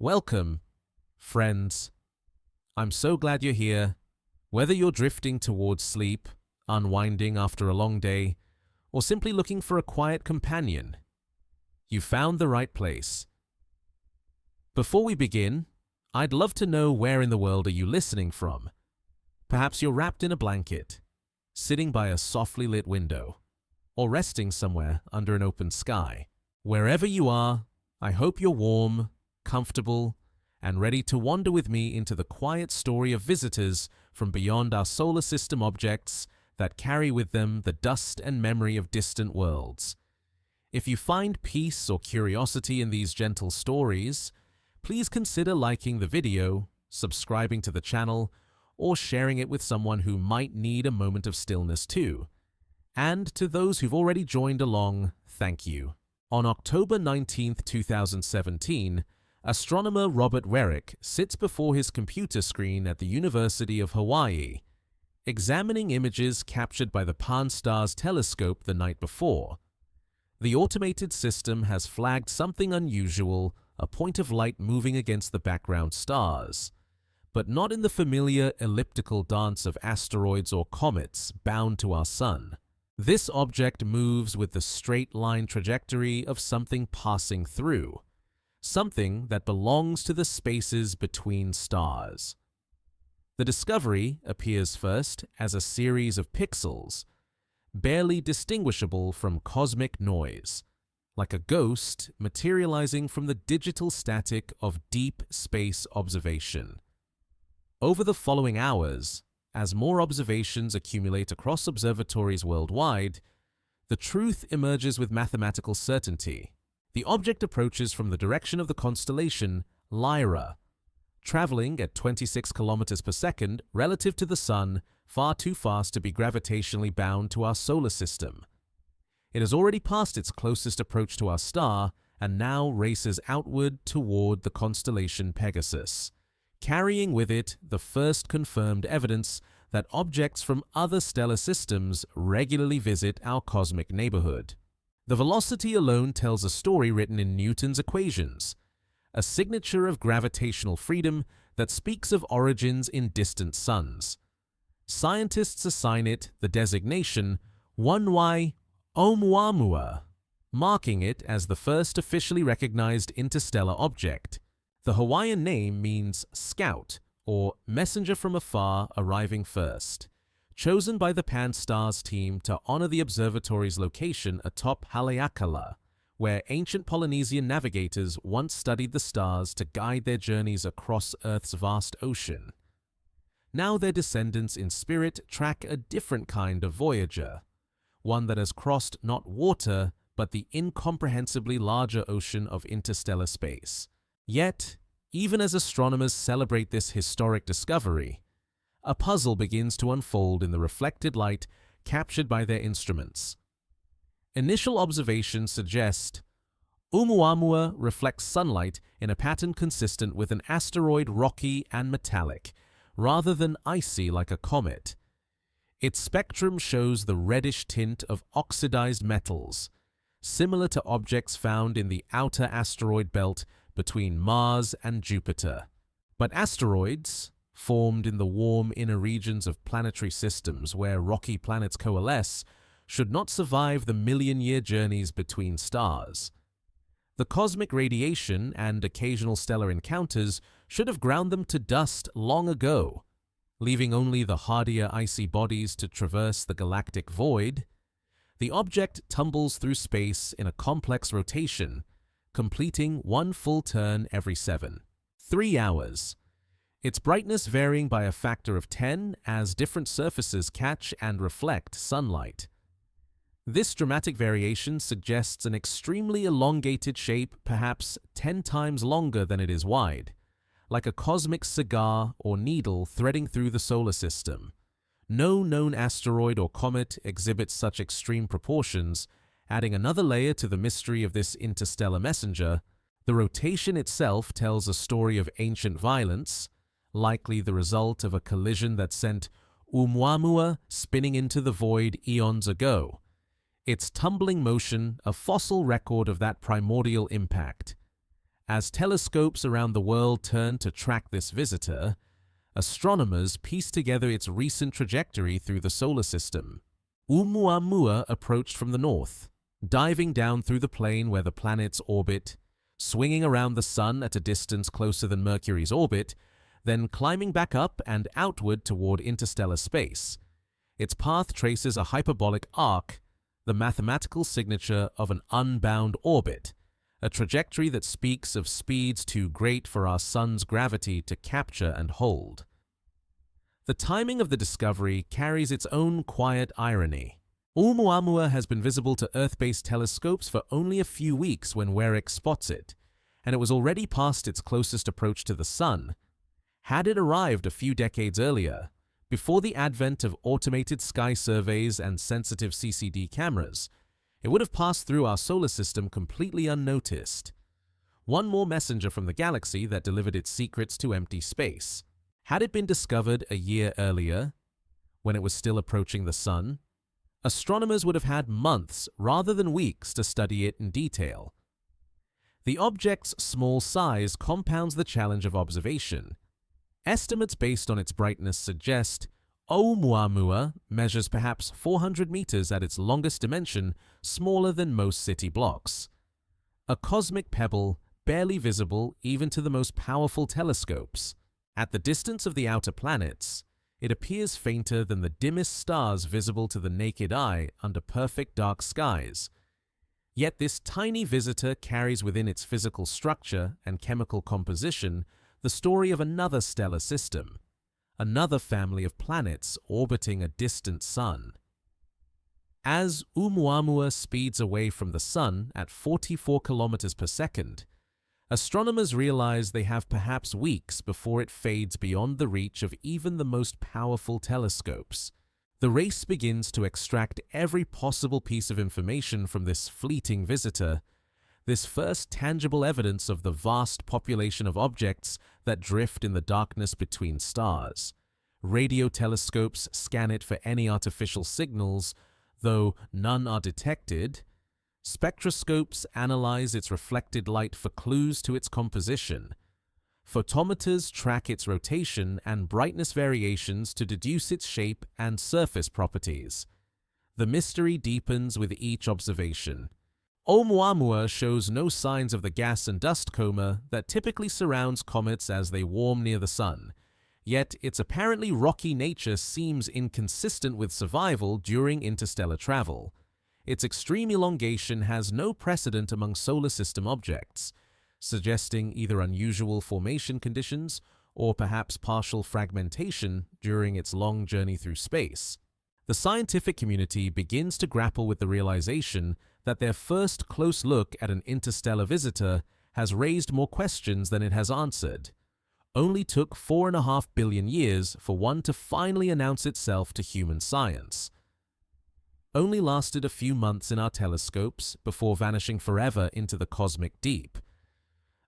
Welcome, friends. I'm so glad you're here. Whether you're drifting towards sleep, unwinding after a long day, or simply looking for a quiet companion, you found the right place. Before we begin, I'd love to know where in the world are you listening from. Perhaps you're wrapped in a blanket, sitting by a softly lit window, or resting somewhere under an open sky. Wherever you are, I hope you're warm, comfortable, and ready to wander with me into the quiet story of visitors from beyond our solar system objects that carry with them the dust and memory of distant worlds. If you find peace or curiosity in these gentle stories, please consider liking the video, subscribing to the channel, or sharing it with someone who might need a moment of stillness too. And to those who've already joined along, thank you. On October 19, 2017, astronomer Robert Weryk sits before his computer screen at the University of Hawaii, examining images captured by the Pan-STARRS telescope the night before. The automated system has flagged something unusual, a point of light moving against the background stars, but not in the familiar elliptical dance of asteroids or comets bound to our sun. This object moves with the straight-line trajectory of something passing through, something that belongs to the spaces between stars. The discovery appears first as a series of pixels, barely distinguishable from cosmic noise, like a ghost materializing from the digital static of deep space observation. Over the following hours, as more observations accumulate across observatories worldwide, the truth emerges with mathematical certainty. The object approaches from the direction of the constellation Lyra, traveling at 26 kilometers per second relative to the Sun, far too fast to be gravitationally bound to our solar system. It has already passed its closest approach to our star and now races outward toward the constellation Pegasus, carrying with it the first confirmed evidence that objects from other stellar systems regularly visit our cosmic neighborhood. The velocity alone tells a story written in Newton's equations, a signature of gravitational freedom that speaks of origins in distant suns. Scientists assign it the designation 1Y Oumuamua, marking it as the first officially recognized interstellar object. The Hawaiian name means scout, or messenger from afar arriving first, chosen by the Pan-STARRS team to honor the observatory's location atop Haleakala, where ancient Polynesian navigators once studied the stars to guide their journeys across Earth's vast ocean. Now their descendants in spirit track a different kind of voyager, one that has crossed not water, but the incomprehensibly larger ocean of interstellar space. Yet, even as astronomers celebrate this historic discovery, a puzzle begins to unfold in the reflected light captured by their instruments. Initial observations suggest Oumuamua reflects sunlight in a pattern consistent with an asteroid, rocky and metallic, rather than icy like a comet. Its spectrum shows the reddish tint of oxidized metals, similar to objects found in the outer asteroid belt between Mars and Jupiter. But asteroids, formed in the warm inner regions of planetary systems where rocky planets coalesce, should not survive the million-year journeys between stars. The cosmic radiation and occasional stellar encounters should have ground them to dust long ago, leaving only the hardier icy bodies to traverse the galactic void. The object tumbles through space in a complex rotation, completing one full turn every 3 hours. Its brightness varying by a factor of 10 as different surfaces catch and reflect sunlight. This dramatic variation suggests an extremely elongated shape, perhaps 10 times longer than it is wide, like a cosmic cigar or needle threading through the solar system. No known asteroid or comet exhibits such extreme proportions, adding another layer to the mystery of this interstellar messenger. The rotation itself tells a story of ancient violence, likely the result of a collision that sent Oumuamua spinning into the void eons ago. Its tumbling motion, a fossil record of that primordial impact. As telescopes around the world turn to track this visitor, astronomers piece together its recent trajectory through the solar system. Oumuamua approached from the north, diving down through the plane where the planets orbit, swinging around the Sun at a distance closer than Mercury's orbit, then climbing back up and outward toward interstellar space. Its path traces a hyperbolic arc, the mathematical signature of an unbound orbit, a trajectory that speaks of speeds too great for our Sun's gravity to capture and hold. The timing of the discovery carries its own quiet irony. Oumuamua has been visible to Earth-based telescopes for only a few weeks when Werik spots it, and it was already past its closest approach to the Sun. Had it arrived a few decades earlier, before the advent of automated sky surveys and sensitive CCD cameras, it would have passed through our solar system completely unnoticed. One more messenger from the galaxy that delivered its secrets to empty space. Had it been discovered a year earlier, when it was still approaching the Sun, astronomers would have had months rather than weeks to study it in detail. The object's small size compounds the challenge of observation. Estimates based on its brightness suggest Oumuamua measures perhaps 400 meters at its longest dimension, smaller than most city blocks. A cosmic pebble barely visible even to the most powerful telescopes. At the distance of the outer planets, it appears fainter than the dimmest stars visible to the naked eye under perfect dark skies. Yet this tiny visitor carries within its physical structure and chemical composition the story of another stellar system, another family of planets orbiting a distant sun. As Oumuamua speeds away from the Sun at 44 kilometers per second, astronomers realize they have perhaps weeks before it fades beyond the reach of even the most powerful telescopes. The race begins to extract every possible piece of information from this fleeting visitor, this first tangible evidence of the vast population of objects that drift in the darkness between stars. Radio telescopes scan it for any artificial signals, though none are detected. Spectroscopes analyze its reflected light for clues to its composition. Photometers track its rotation and brightness variations to deduce its shape and surface properties. The mystery deepens with each observation. Oumuamua shows no signs of the gas and dust coma that typically surrounds comets as they warm near the Sun, yet its apparently rocky nature seems inconsistent with survival during interstellar travel. Its extreme elongation has no precedent among solar system objects, suggesting either unusual formation conditions or perhaps partial fragmentation during its long journey through space. The scientific community begins to grapple with the realization that their first close look at an interstellar visitor has raised more questions than it has answered. Only took 4.5 billion years for one to finally announce itself to human science. Only lasted a few months in our telescopes before vanishing forever into the cosmic deep.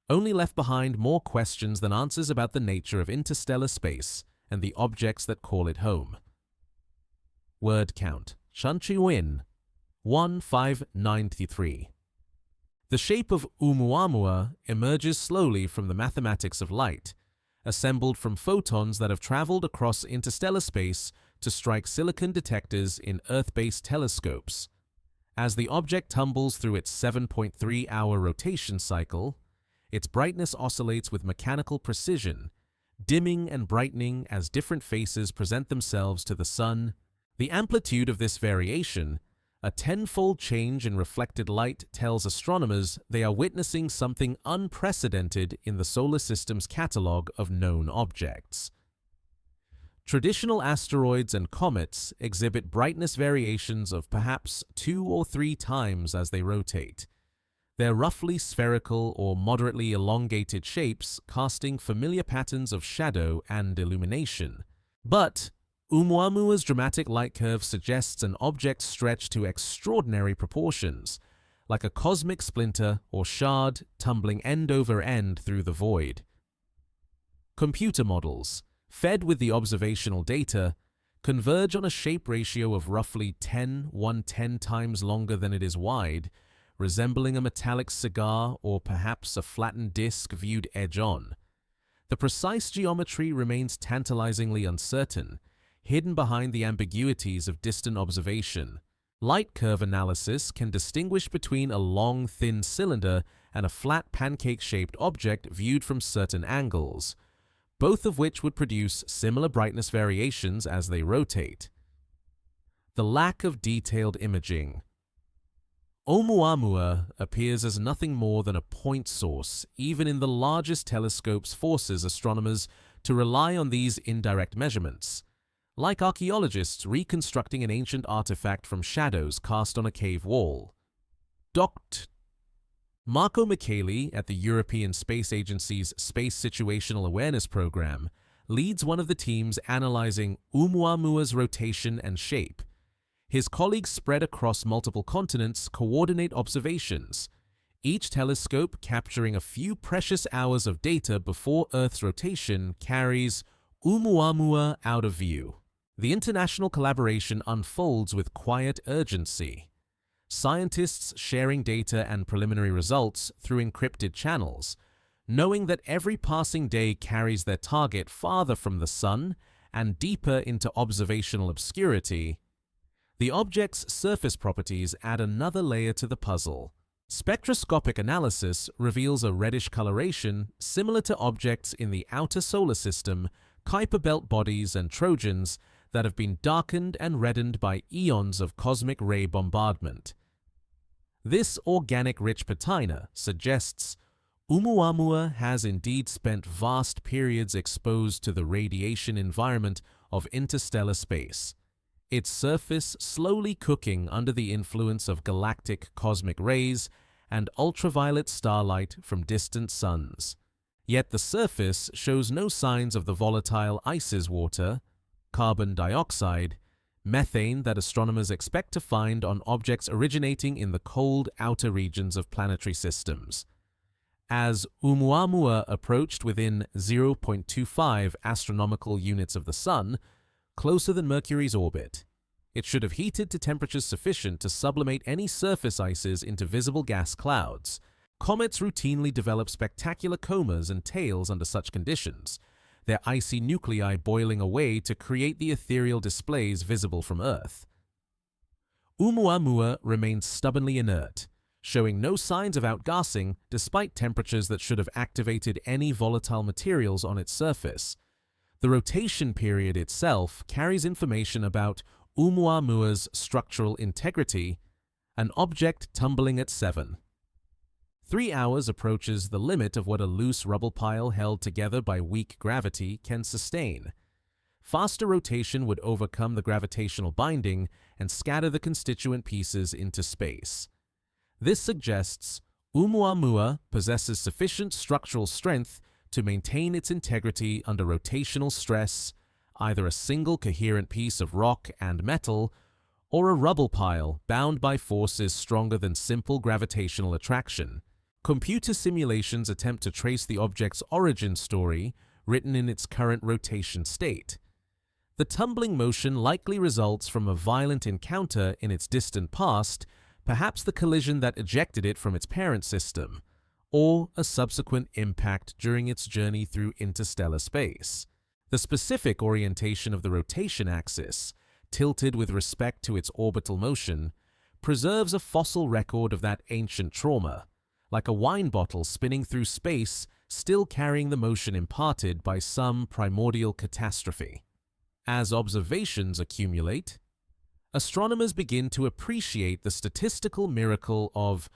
Only left behind more questions than answers about the nature of interstellar space and the objects that call it home. Word count: Chanchiwin 1593. The shape of Oumuamua emerges slowly from the mathematics of light, assembled from photons that have traveled across interstellar space to strike silicon detectors in Earth-based telescopes. As the object tumbles through its 7.3-hour rotation cycle, its brightness oscillates with mechanical precision, dimming and brightening as different faces present themselves to the Sun. The amplitude of this variation, a tenfold change in reflected light, tells astronomers they are witnessing something unprecedented in the solar system's catalogue of known objects. Traditional asteroids and comets exhibit brightness variations of perhaps 2 or 3 times as they rotate, their roughly spherical or moderately elongated shapes casting familiar patterns of shadow and illumination. But Oumuamua's dramatic light curve suggests an object stretched to extraordinary proportions, like a cosmic splinter or shard tumbling end over end through the void. Computer models, fed with the observational data, converge on a shape ratio of roughly 10 times longer than it is wide, resembling a metallic cigar or perhaps a flattened disc viewed edge-on. The precise geometry remains tantalizingly uncertain, hidden behind the ambiguities of distant observation. Light curve analysis can distinguish between a long, thin cylinder and a flat pancake-shaped object viewed from certain angles, both of which would produce similar brightness variations as they rotate. The lack of detailed imaging. Oumuamua appears as nothing more than a point source. Even in the largest telescopes forces astronomers to rely on these indirect measurements, like archaeologists reconstructing an ancient artifact from shadows cast on a cave wall. Dr. Marco Micheli at the European Space Agency's Space Situational Awareness Program leads one of the teams analyzing Oumuamua's rotation and shape. His colleagues spread across multiple continents coordinate observations, each telescope capturing a few precious hours of data before Earth's rotation carries Oumuamua out of view. The international collaboration unfolds with quiet urgency. Scientists sharing data and preliminary results through encrypted channels, knowing that every passing day carries their target farther from the Sun and deeper into observational obscurity. The object's surface properties add another layer to the puzzle. Spectroscopic analysis reveals a reddish coloration similar to objects in the outer solar system, Kuiper belt bodies and trojans that have been darkened and reddened by eons of cosmic ray bombardment. This organic-rich patina suggests Oumuamua has indeed spent vast periods exposed to the radiation environment of interstellar space, its surface slowly cooking under the influence of galactic cosmic rays and ultraviolet starlight from distant suns. Yet the surface shows no signs of the volatile ice's water, carbon dioxide, methane that astronomers expect to find on objects originating in the cold outer regions of planetary systems. As Oumuamua approached within 0.25 astronomical units of the Sun, closer than Mercury's orbit, it should have heated to temperatures sufficient to sublimate any surface ices into visible gas clouds. Comets routinely develop spectacular comas and tails under such conditions, their icy nuclei boiling away to create the ethereal displays visible from Earth. Oumuamua remains stubbornly inert, showing no signs of outgassing despite temperatures that should have activated any volatile materials on its surface. The rotation period itself carries information about Oumuamua's structural integrity, an object tumbling at 7. 3 hours approaches the limit of what a loose rubble pile held together by weak gravity can sustain. Faster rotation would overcome the gravitational binding and scatter the constituent pieces into space. This suggests Oumuamua possesses sufficient structural strength to maintain its integrity under rotational stress, either a single coherent piece of rock and metal, or a rubble pile bound by forces stronger than simple gravitational attraction. Computer simulations attempt to trace the object's origin story, written in its current rotation state. The tumbling motion likely results from a violent encounter in its distant past, perhaps the collision that ejected it from its parent system, or a subsequent impact during its journey through interstellar space. The specific orientation of the rotation axis, tilted with respect to its orbital motion, preserves a fossil record of that ancient trauma, like a wine bottle spinning through space, still carrying the motion imparted by some primordial catastrophe. As observations accumulate, astronomers begin to appreciate the statistical miracle of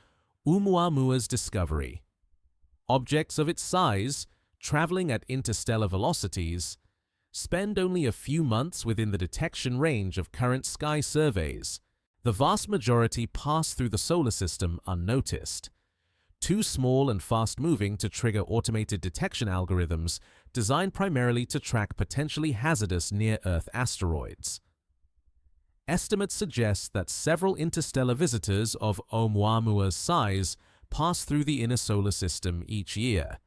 Oumuamua's discovery. Objects of its size, traveling at interstellar velocities, spend only a few months within the detection range of current sky surveys. The vast majority pass through the solar system unnoticed, too small and fast-moving to trigger automated detection algorithms designed primarily to track potentially hazardous near-Earth asteroids. Estimates suggest that several interstellar visitors of Oumuamua's size pass through the inner solar system each year,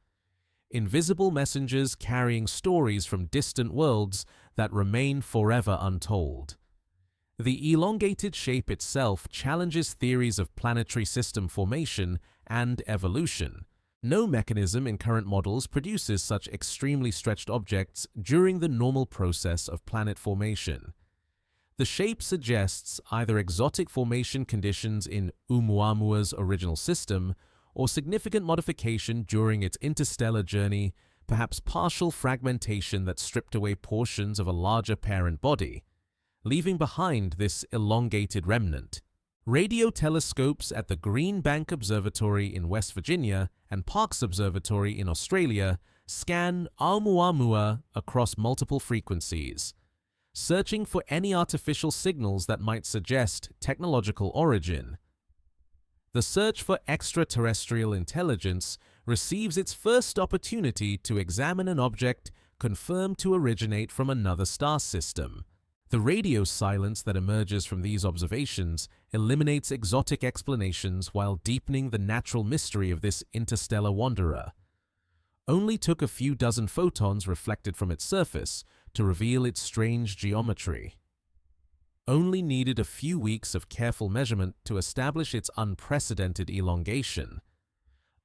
invisible messengers carrying stories from distant worlds that remain forever untold. The elongated shape itself challenges theories of planetary system formation and evolution. No mechanism in current models produces such extremely stretched objects during the normal process of planet formation. The shape suggests either exotic formation conditions in Oumuamua's original system or significant modification during its interstellar journey, perhaps partial fragmentation that stripped away portions of a larger parent body, leaving behind this elongated remnant. Radio telescopes at the Green Bank Observatory in West Virginia and Parkes Observatory in Australia scan Oumuamua across multiple frequencies, searching for any artificial signals that might suggest technological origin. The search for extraterrestrial intelligence receives its first opportunity to examine an object confirmed to originate from another star system. The radio silence that emerges from these observations eliminates exotic explanations while deepening the natural mystery of this interstellar wanderer. Only took a few dozen photons reflected from its surface to reveal its strange geometry. Only needed a few weeks of careful measurement to establish its unprecedented elongation.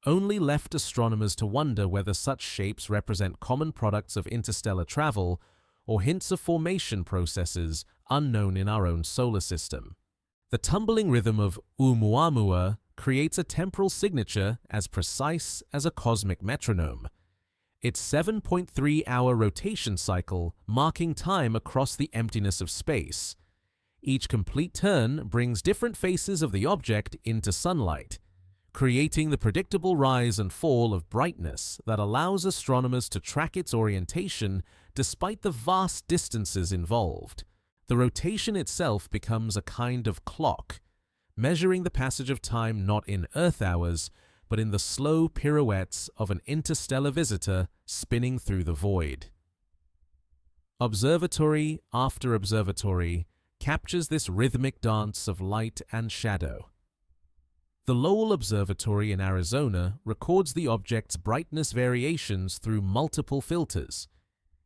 Only left astronomers to wonder whether such shapes represent common products of interstellar travel or hints of formation processes unknown in our own solar system. The tumbling rhythm of Oumuamua creates a temporal signature as precise as a cosmic metronome, its 7.3-hour rotation cycle marking time across the emptiness of space. Each complete turn brings different faces of the object into sunlight, creating the predictable rise and fall of brightness that allows astronomers to track its orientation despite the vast distances involved. The rotation itself becomes a kind of clock, measuring the passage of time not in Earth hours, but in the slow pirouettes of an interstellar visitor spinning through the void. Observatory after observatory captures this rhythmic dance of light and shadow. The Lowell Observatory in Arizona records the object's brightness variations through multiple filters,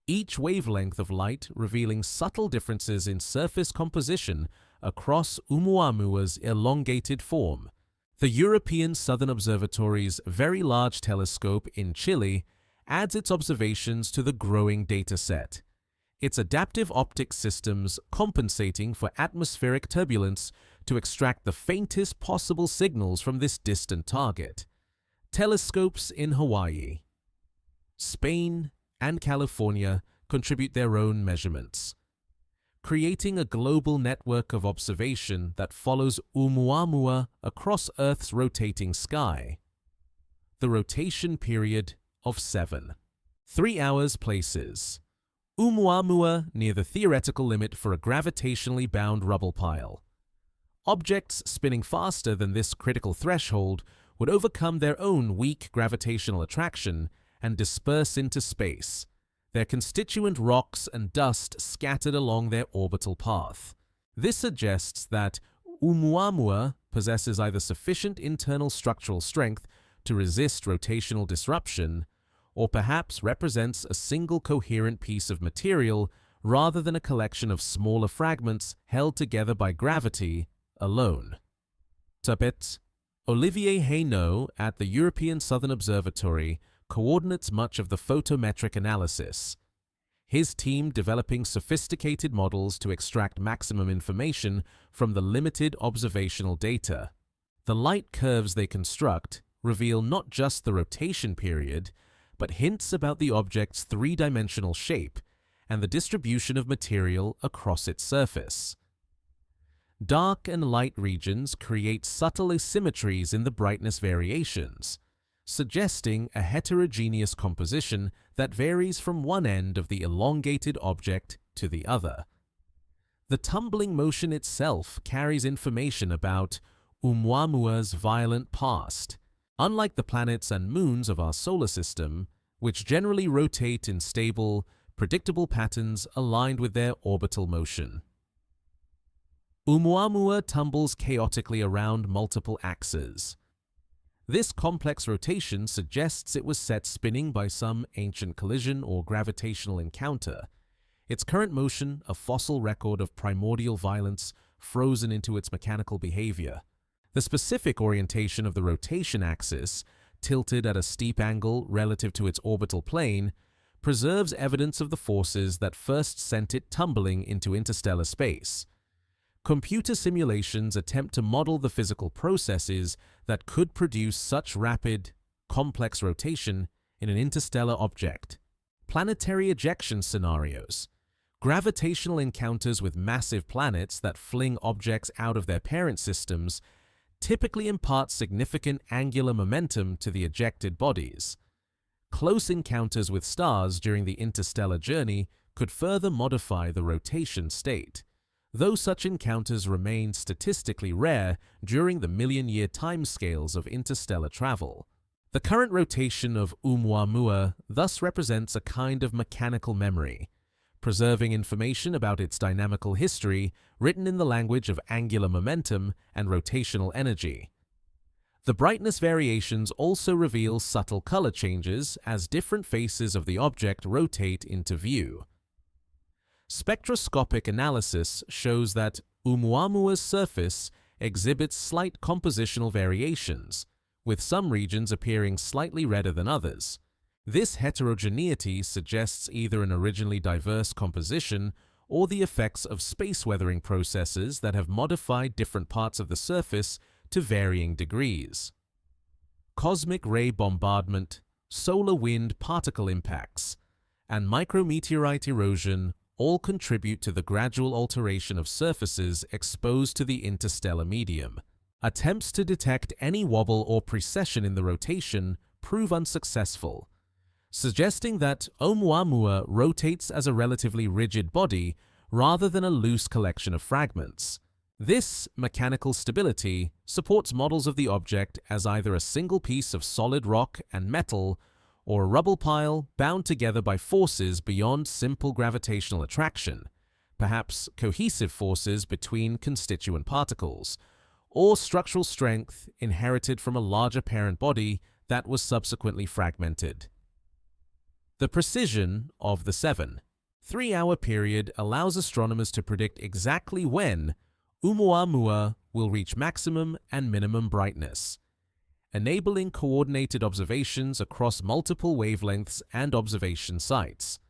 each wavelength of light revealing subtle differences in surface composition across Oumuamua's elongated form. The European Southern Observatory's Very Large Telescope in Chile adds its observations to the growing dataset, its adaptive optics systems compensating for atmospheric turbulence to extract the faintest possible signals from this distant target. Telescopes in Hawaii, Spain, and California contribute their own measurements, creating a global network of observation that follows Oumuamua across Earth's rotating sky. The rotation period of 7. 3 hours places Oumuamua near the theoretical limit for a gravitationally bound rubble pile. Objects spinning faster than this critical threshold would overcome their own weak gravitational attraction and disperse into space, their constituent rocks and dust scattered along their orbital path. This suggests that Oumuamua possesses either sufficient internal structural strength to resist rotational disruption, or perhaps represents a single coherent piece of material rather than a collection of smaller fragments held together by gravity alone. Tupet, Olivier Hainaut at the European Southern Observatory coordinates much of the photometric analysis, his team developing sophisticated models to extract maximum information from the limited observational data. The light curves they construct reveal not just the rotation period, but hints about the object's three-dimensional shape and the distribution of material across its surface. Dark and light regions create subtle asymmetries in the brightness variations, suggesting a heterogeneous composition that varies from one end of the elongated object to the other. The tumbling motion itself carries information about Oumuamua's violent past. Unlike the planets and moons of our solar system, which generally rotate in stable, predictable patterns aligned with their orbital motion, Oumuamua tumbles chaotically around multiple axes. This complex rotation suggests it was set spinning by some ancient collision or gravitational encounter, its current motion a fossil record of primordial violence frozen into its mechanical behavior. The specific orientation of the rotation axis, tilted at a steep angle relative to its orbital plane, preserves evidence of the forces that first sent it tumbling into interstellar space. Computer simulations attempt to model the physical processes that could produce such rapid, complex rotation in an interstellar object. Planetary ejection scenarios. Gravitational encounters with massive planets that fling objects out of their parent systems typically impart significant angular momentum to the ejected bodies. Close encounters with stars during the interstellar journey could further modify the rotation state, though such encounters remain statistically rare during the million-year timescales of interstellar travel. The current rotation of Oumuamua thus represents a kind of mechanical memory, preserving information about its dynamical history written in the language of angular momentum and rotational energy. The brightness variations also reveal subtle color changes as different faces of the object rotate into view. Spectroscopic analysis shows that Oumuamua's surface exhibits slight compositional variations, with some regions appearing slightly redder than others. This heterogeneity suggests either an originally diverse composition or the effects of space weathering processes that have modified different parts of the surface to varying degrees. Cosmic ray bombardment, solar wind particle impacts, and micrometeorite erosion all contribute to the gradual alteration of surfaces exposed to the interstellar medium. Attempts to detect any wobble or precession in the rotation prove unsuccessful, suggesting that Oumuamua rotates as a relatively rigid body rather than a loose collection of fragments. This mechanical stability supports models of the object as either a single piece of solid rock and metal or a rubble pile bound together by forces beyond simple gravitational attraction, perhaps cohesive forces between constituent particles, or structural strength inherited from a larger parent body that was subsequently fragmented. The precision of the 7-3-hour period allows astronomers to predict exactly when Oumuamua will reach maximum and minimum brightness, enabling coordinated observations across multiple wavelengths and observation sites.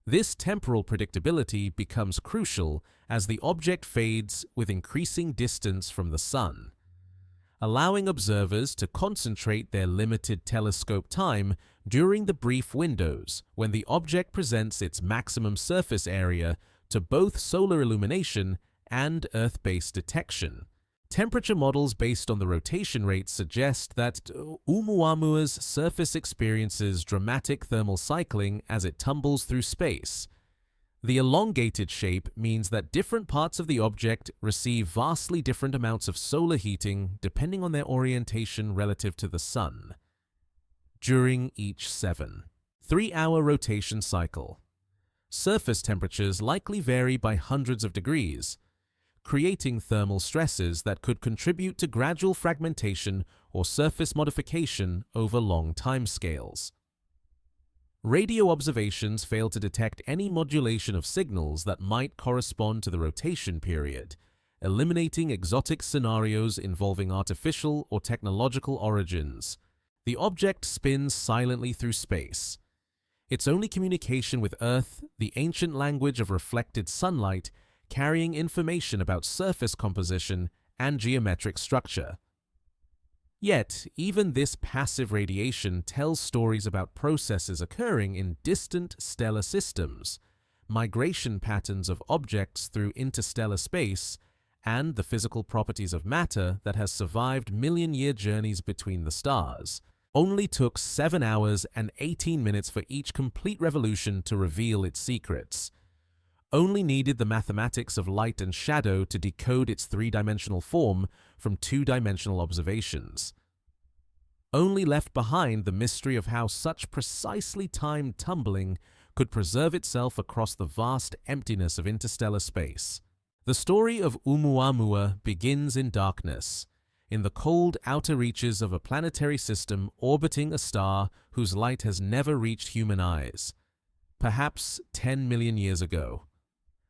This temporal predictability becomes crucial as the object fades with increasing distance from the Sun, allowing observers to concentrate their limited telescope time during the brief windows when the object presents its maximum surface area to both solar illumination and Earth-based detection. Temperature models based on the rotation rate suggest that Oumuamua's surface experiences dramatic thermal cycling as it tumbles through space. The elongated shape means that different parts of the object receive vastly different amounts of solar heating depending on their orientation relative to the Sun. During each 7-3-hour rotation cycle, surface temperatures likely vary by hundreds of degrees, creating thermal stresses that could contribute to gradual fragmentation or surface modification over long timescales. Radio observations fail to detect any modulation of signals that might correspond to the rotation period, eliminating exotic scenarios involving artificial or technological origins. The object spins silently through space. Its only communication with Earth, the ancient language of reflected sunlight, carrying information about surface composition and geometric structure. Yet, even this passive radiation tells stories about processes occurring in distant stellar systems, migration patterns of objects through interstellar space, and the physical properties of matter that has survived million-year journeys between the stars. Only took 7 hours and 18 minutes for each complete revolution to reveal its secrets. Only needed the mathematics of light and shadow to decode its three-dimensional form from two-dimensional observations. Only left behind the mystery of how such precisely timed tumbling could preserve itself across the vast emptiness of interstellar space. The story of Oumuamua begins in darkness, in the cold outer reaches of a planetary system orbiting a star whose light has never reached human eyes. perhaps 10 million years ago,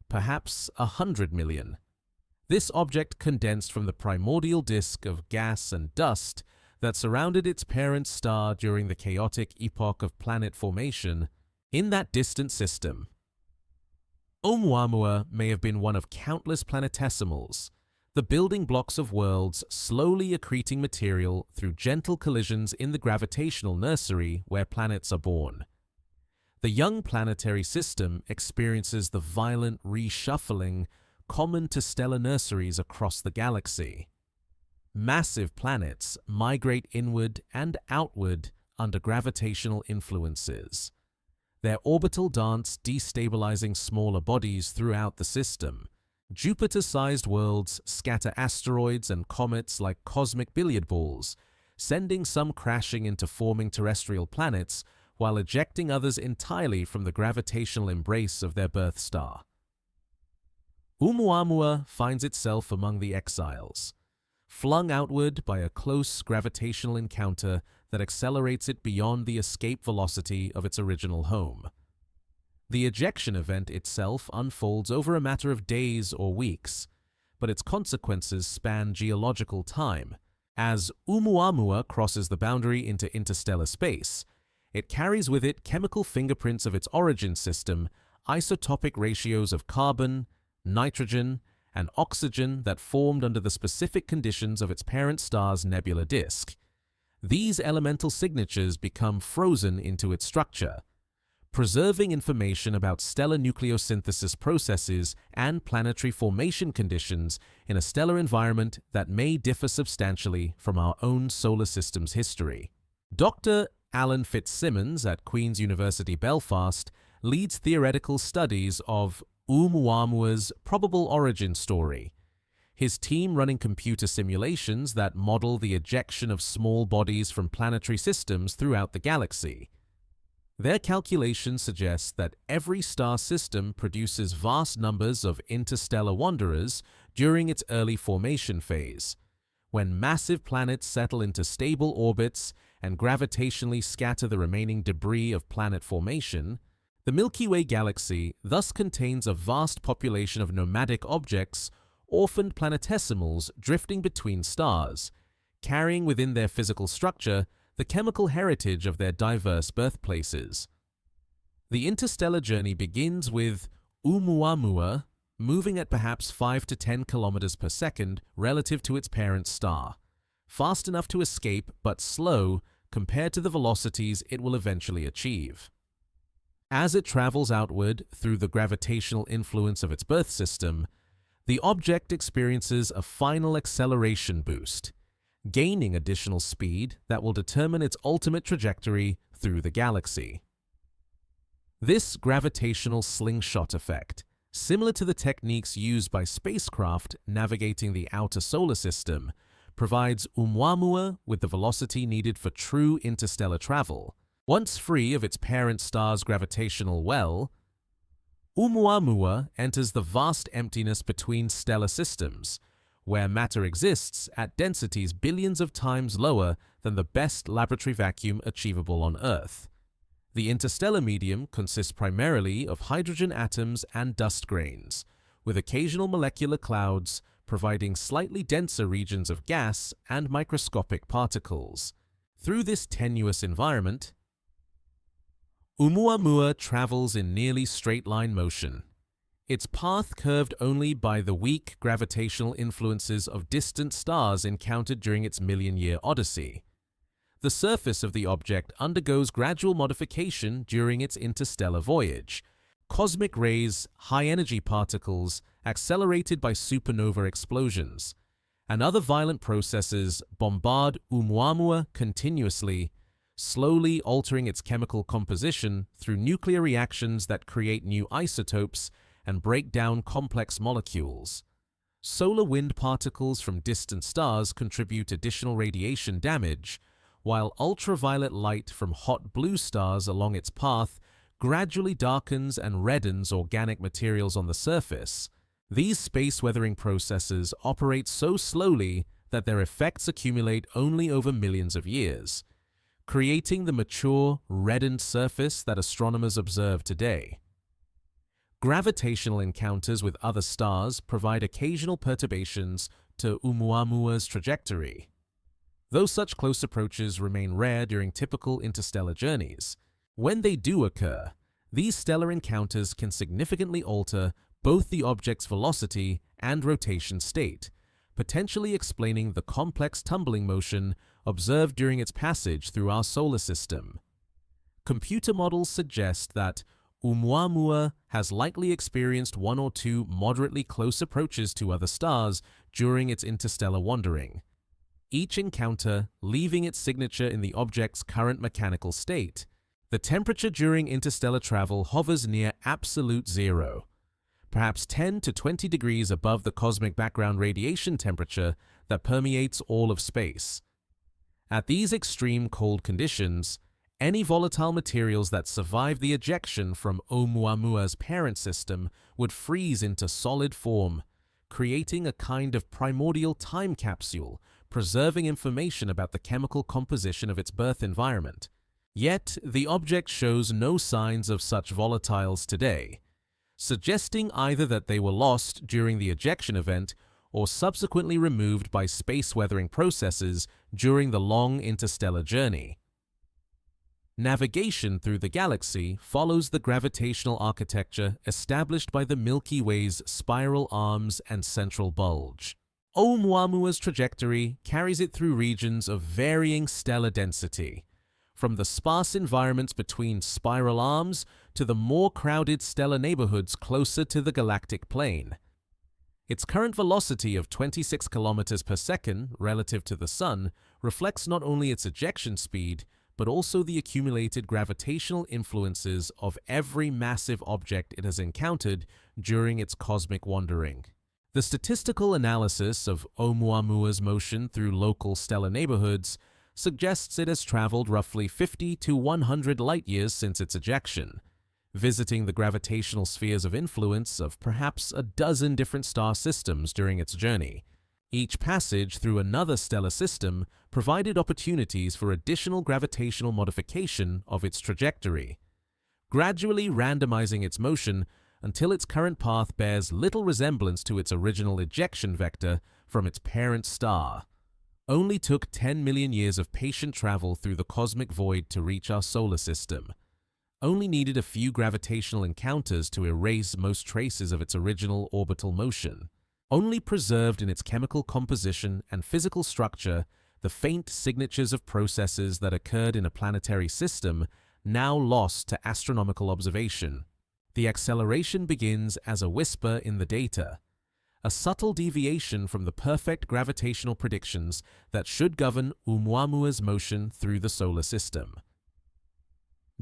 perhaps 100 million. This object condensed from the primordial disk of gas and dust that surrounded its parent star during the chaotic epoch of planet formation in that distant system. Oumuamua may have been one of countless planetesimals, the building blocks of worlds slowly accreting material through gentle collisions in the gravitational nursery where planets are born. The young planetary system experiences the violent reshuffling common to stellar nurseries across the galaxy. Massive planets migrate inward and outward under gravitational influences, their orbital dance destabilizing smaller bodies throughout the system. Jupiter-sized worlds scatter asteroids and comets like cosmic billiard balls, sending some crashing into forming terrestrial planets while ejecting others entirely from the gravitational embrace of their birth star. Oumuamua finds itself among the exiles, flung outward by a close gravitational encounter that accelerates it beyond the escape velocity of its original home. The ejection event itself unfolds over a matter of days or weeks, but its consequences span geological time. As Oumuamua crosses the boundary into interstellar space, it carries with it chemical fingerprints of its origin system, isotopic ratios of carbon, nitrogen, and oxygen that formed under the specific conditions of its parent star's nebular disk. These elemental signatures become frozen into its structure, preserving information about stellar nucleosynthesis processes and planetary formation conditions in a stellar environment that may differ substantially from our own solar system's history. Dr. Alan Fitzsimmons at Queen's University Belfast leads theoretical studies of Oumuamua's probable origin story, his team running computer simulations that model the ejection of small bodies from planetary systems throughout the galaxy. Their calculations suggest that every star system produces vast numbers of interstellar wanderers during its early formation phase, when massive planets settle into stable orbits and gravitationally scatter the remaining debris of planet formation. The Milky Way galaxy thus contains a vast population of nomadic objects, orphaned planetesimals drifting between stars, carrying within their physical structure the chemical heritage of their diverse birthplaces. The interstellar journey begins with Oumuamua moving at perhaps 5 to 10 kilometers per second relative to its parent star, fast enough to escape but slow compared to the velocities it will eventually achieve. As it travels outward through the gravitational influence of its birth system, the object experiences a final acceleration boost, gaining additional speed that will determine its ultimate trajectory through the galaxy. This gravitational slingshot effect, similar to the techniques used by spacecraft navigating the outer solar system, provides Oumuamua with the velocity needed for true interstellar travel. Once free of its parent star's gravitational well, Oumuamua enters the vast emptiness between stellar systems, where matter exists at densities billions of times lower than the best laboratory vacuum achievable on Earth. The interstellar medium consists primarily of hydrogen atoms and dust grains, with occasional molecular clouds providing slightly denser regions of gas and microscopic particles. Through this tenuous environment, Oumuamua travels in nearly straight-line motion, its path curved only by the weak gravitational influences of distant stars encountered during its million-year odyssey. The surface of the object undergoes gradual modification during its interstellar voyage. Cosmic rays, high-energy particles, accelerated by supernova explosions, and other violent processes bombard Oumuamua continuously, slowly altering its chemical composition through nuclear reactions that create new isotopes and break down complex molecules. Solar wind particles from distant stars contribute additional radiation damage, while ultraviolet light from hot blue stars along its path gradually darkens and reddens organic materials on the surface. These space-weathering processes operate so slowly that their effects accumulate only over millions of years, creating the mature, reddened surface that astronomers observe today. Gravitational encounters with other stars provide occasional perturbations to Oumuamua's trajectory. Though such close approaches remain rare during typical interstellar journeys, when they do occur, these stellar encounters can significantly alter both the object's velocity and rotation state, potentially explaining the complex tumbling motion observed during its passage through our solar system. Computer models suggest that Oumuamua has likely experienced one or two moderately close approaches to other stars during its interstellar wandering, each encounter leaving its signature in the object's current mechanical state. The temperature during interstellar travel hovers near absolute zero, perhaps 10 to 20 degrees above the cosmic background radiation temperature that permeates all of space. At these extreme cold conditions, any volatile materials that survive the ejection from Oumuamua's parent system would freeze into solid form, creating a kind of primordial time capsule, preserving information about the chemical composition of its birth environment. Yet, the object shows no signs of such volatiles today, suggesting either that they were lost during the ejection event or subsequently removed by space weathering processes during the long interstellar journey. Navigation through the galaxy follows the gravitational architecture established by the Milky Way's spiral arms and central bulge. Oumuamua's trajectory carries it through regions of varying stellar density, from the sparse environments between spiral arms to the more crowded stellar neighborhoods closer to the galactic plane. Its current velocity of 26 kilometers per second relative to the Sun reflects not only its ejection speed, but also the accumulated gravitational influences of every massive object it has encountered during its cosmic wandering. The statistical analysis of Oumuamua's motion through local stellar neighborhoods suggests it has traveled roughly 50 to 100 light-years since its ejection, visiting the gravitational spheres of influence of perhaps a dozen different star systems during its journey. Each passage through another stellar system provided opportunities for additional gravitational modification of its trajectory, gradually randomizing its motion until its current path bears little resemblance to its original ejection vector from its parent star. Only took 10 million years of patient travel through the cosmic void to reach our solar system. Only needed a few gravitational encounters to erase most traces of its original orbital motion. Only preserved in its chemical composition and physical structure the faint signatures of processes that occurred in a planetary system now lost to astronomical observation. The acceleration begins as a whisper in the data, a subtle deviation from the perfect gravitational predictions that should govern Oumuamua's motion through the solar system.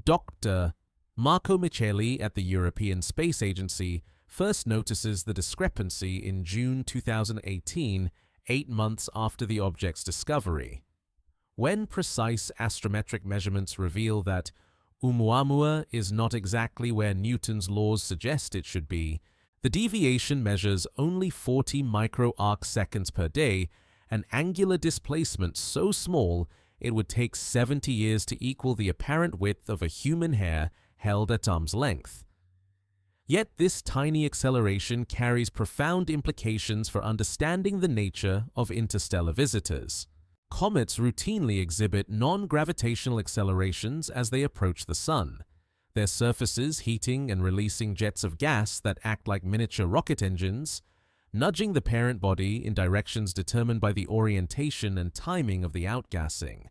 Dr. Marco Micheli at the European Space Agency first notices the discrepancy in June 2018, 8 months after the object's discovery. When precise astrometric measurements reveal that Oumuamua is not exactly where Newton's laws suggest it should be, the deviation measures only 40 micro-arc-seconds per day, an angular displacement so small it would take 70 years to equal the apparent width of a human hair held at arm's length. Yet this tiny acceleration carries profound implications for understanding the nature of interstellar visitors. Comets routinely exhibit non-gravitational accelerations as they approach the Sun, their surfaces heating and releasing jets of gas that act like miniature rocket engines, nudging the parent body in directions determined by the orientation and timing of the outgassing.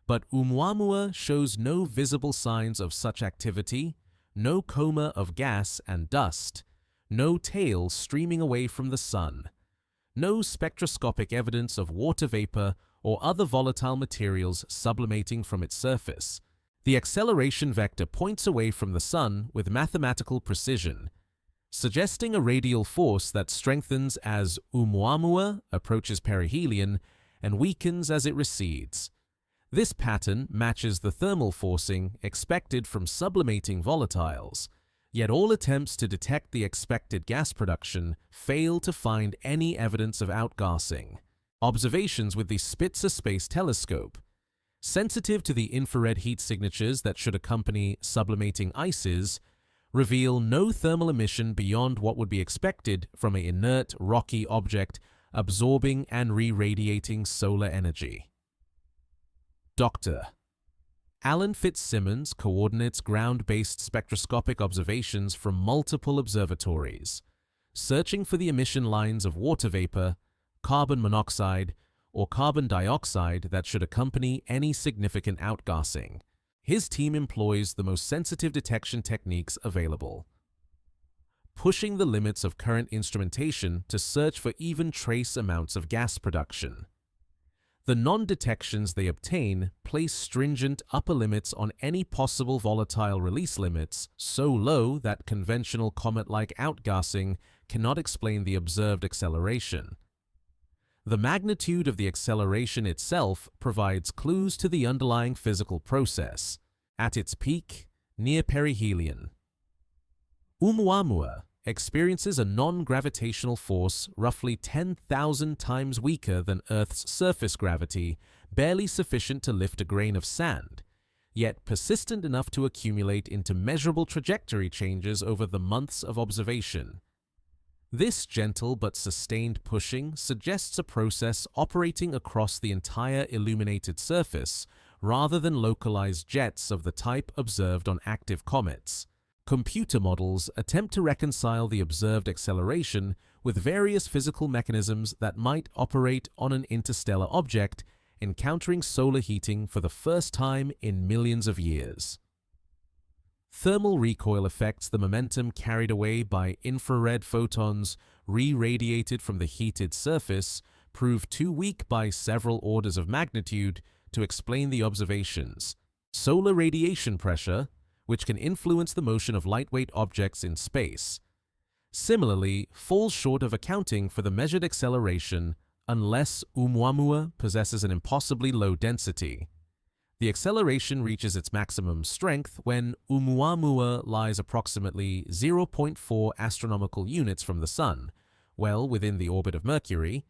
But Oumuamua shows no visible signs of such activity, no coma of gas and dust, no tail streaming away from the Sun, no spectroscopic evidence of water vapor or other volatile materials sublimating from its surface. The acceleration vector points away from the Sun with mathematical precision, suggesting a radial force that strengthens as Oumuamua approaches perihelion and weakens as it recedes. This pattern matches the thermal forcing expected from sublimating volatiles, yet all attempts to detect the expected gas production fail to find any evidence of outgassing. Observations with the Spitzer Space Telescope, sensitive to the infrared heat signatures that should accompany sublimating ices, reveal no thermal emission beyond what would be expected from an inert, rocky object absorbing and re-radiating solar energy. Dr. Alan Fitzsimmons coordinates ground-based spectroscopic observations from multiple observatories, searching for the emission lines of water vapor, carbon monoxide, or carbon dioxide that should accompany any significant outgassing. His team employs the most sensitive detection techniques available, pushing the limits of current instrumentation to search for even trace amounts of gas production. The non-detections they obtain place stringent upper limits on any possible volatile release limits, so low that conventional comet-like outgassing cannot explain the observed acceleration. The magnitude of the acceleration itself provides clues to the underlying physical process, at its peak, near perihelion. Oumuamua experiences a non-gravitational force roughly 10,000 times weaker than Earth's surface gravity, barely sufficient to lift a grain of sand, yet persistent enough to accumulate into measurable trajectory changes over the months of observation. This gentle but sustained pushing suggests a process operating across the entire illuminated surface rather than localized jets of the type observed on active comets. Computer models attempt to reconcile the observed acceleration with various physical mechanisms that might operate on an interstellar object encountering solar heating for the first time in millions of years. Thermal recoil affects the momentum carried away by infrared photons re-radiated from the heated surface prove too weak by several orders of magnitude to explain the observations. Solar radiation pressure, which can influence the motion of lightweight objects in space, similarly falls short of accounting for the measured acceleration unless Oumuamua possesses an impossibly low density. The acceleration reaches its maximum strength when Oumuamua lies approximately 0.4 astronomical units from the Sun, well within the orbit of Mercury,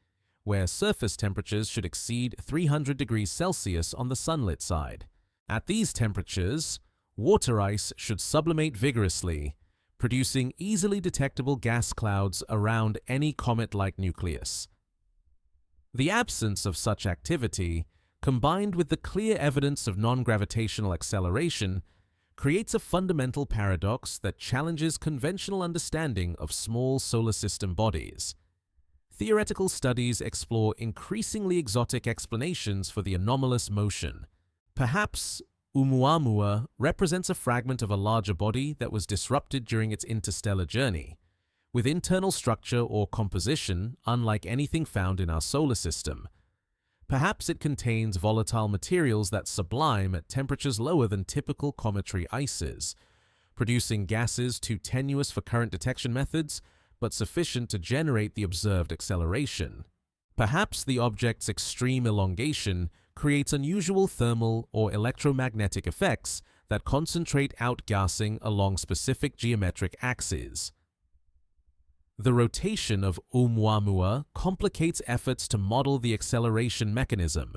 where surface temperatures should exceed 300 degrees Celsius on the sunlit side. At these temperatures, water ice should sublimate vigorously, producing easily detectable gas clouds around any comet-like nucleus. The absence of such activity, combined with the clear evidence of non-gravitational acceleration, creates a fundamental paradox that challenges conventional understanding of small solar system bodies. Theoretical studies explore increasingly exotic explanations for the anomalous motion. Perhaps Oumuamua represents a fragment of a larger body that was disrupted during its interstellar journey, with internal structure or composition unlike anything found in our solar system. Perhaps it contains volatile materials that sublime at temperatures lower than typical cometary ices, producing gases too tenuous for current detection methods, but sufficient to generate the observed acceleration. Perhaps the object's extreme elongation creates unusual thermal or electromagnetic effects that concentrate outgassing along specific geometric axes. The rotation of Oumuamua complicates efforts to model the acceleration mechanism.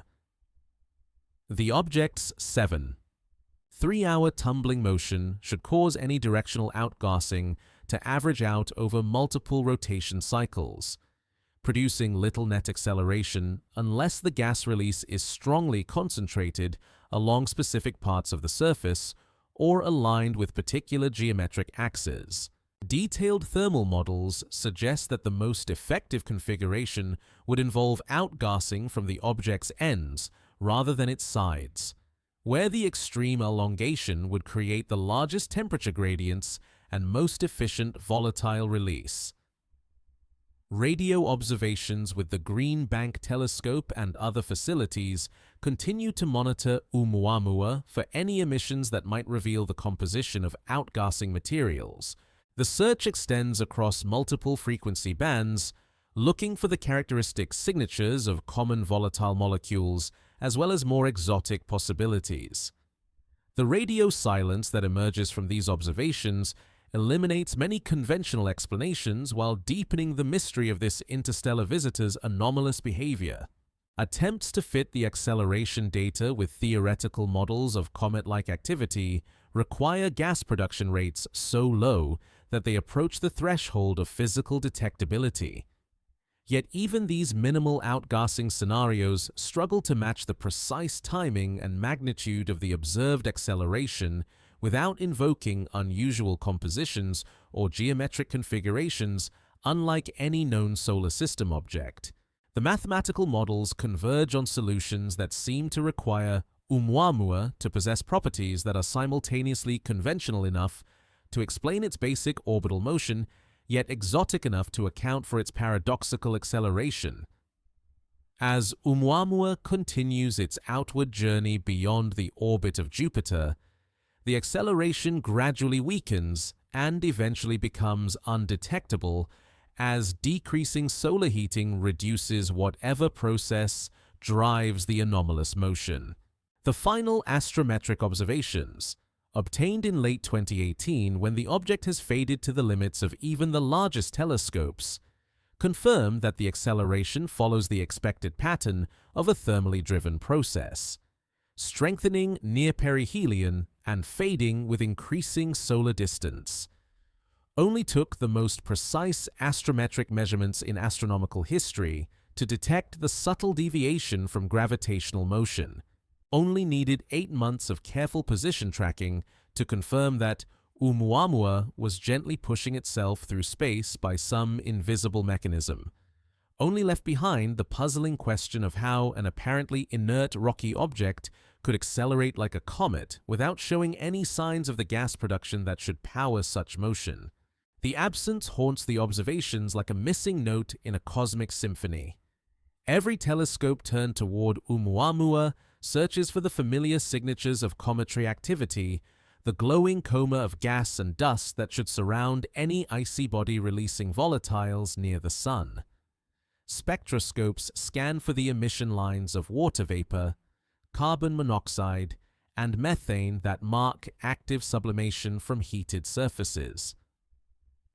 The object's 3-hour tumbling motion should cause any directional outgassing to average out over multiple rotation cycles, producing little net acceleration unless the gas release is strongly concentrated along specific parts of the surface or aligned with particular geometric axes. Detailed thermal models suggest that the most effective configuration would involve outgassing from the object's ends rather than its sides, where the extreme elongation would create the largest temperature gradients and most efficient volatile release. Radio observations with the Green Bank telescope and other facilities continue to monitor Oumuamua for any emissions that might reveal the composition of outgassing materials. The search extends across multiple frequency bands, looking for the characteristic signatures of common volatile molecules as well as more exotic possibilities. The radio silence that emerges from these observations eliminates many conventional explanations while deepening the mystery of this interstellar visitor's anomalous behavior. Attempts to fit the acceleration data with theoretical models of comet-like activity require gas production rates so low that they approach the threshold of physical detectability. Yet even these minimal outgassing scenarios struggle to match the precise timing and magnitude of the observed acceleration without invoking unusual compositions or geometric configurations unlike any known solar system object. The mathematical models converge on solutions that seem to require Oumuamua to possess properties that are simultaneously conventional enough to explain its basic orbital motion, yet exotic enough to account for its paradoxical acceleration. As Oumuamua continues its outward journey beyond the orbit of Jupiter, the acceleration gradually weakens and eventually becomes undetectable as decreasing solar heating reduces whatever process drives the anomalous motion. The final astrometric observations, obtained in late 2018 when the object has faded to the limits of even the largest telescopes, confirm that the acceleration follows the expected pattern of a thermally driven process, strengthening near perihelion and fading with increasing solar distance. Only took the most precise astrometric measurements in astronomical history to detect the subtle deviation from gravitational motion. Only needed 8 months of careful position tracking to confirm that Oumuamua was gently pushing itself through space by some invisible mechanism. Only left behind the puzzling question of how an apparently inert rocky object could accelerate like a comet without showing any signs of the gas production that should power such motion. The absence haunts the observations like a missing note in a cosmic symphony. Every telescope turned toward Oumuamua searches for the familiar signatures of cometary activity, the glowing coma of gas and dust that should surround any icy body releasing volatiles near the sun. Spectroscopes scan for the emission lines of water vapor, carbon monoxide, and methane that mark active sublimation from heated surfaces.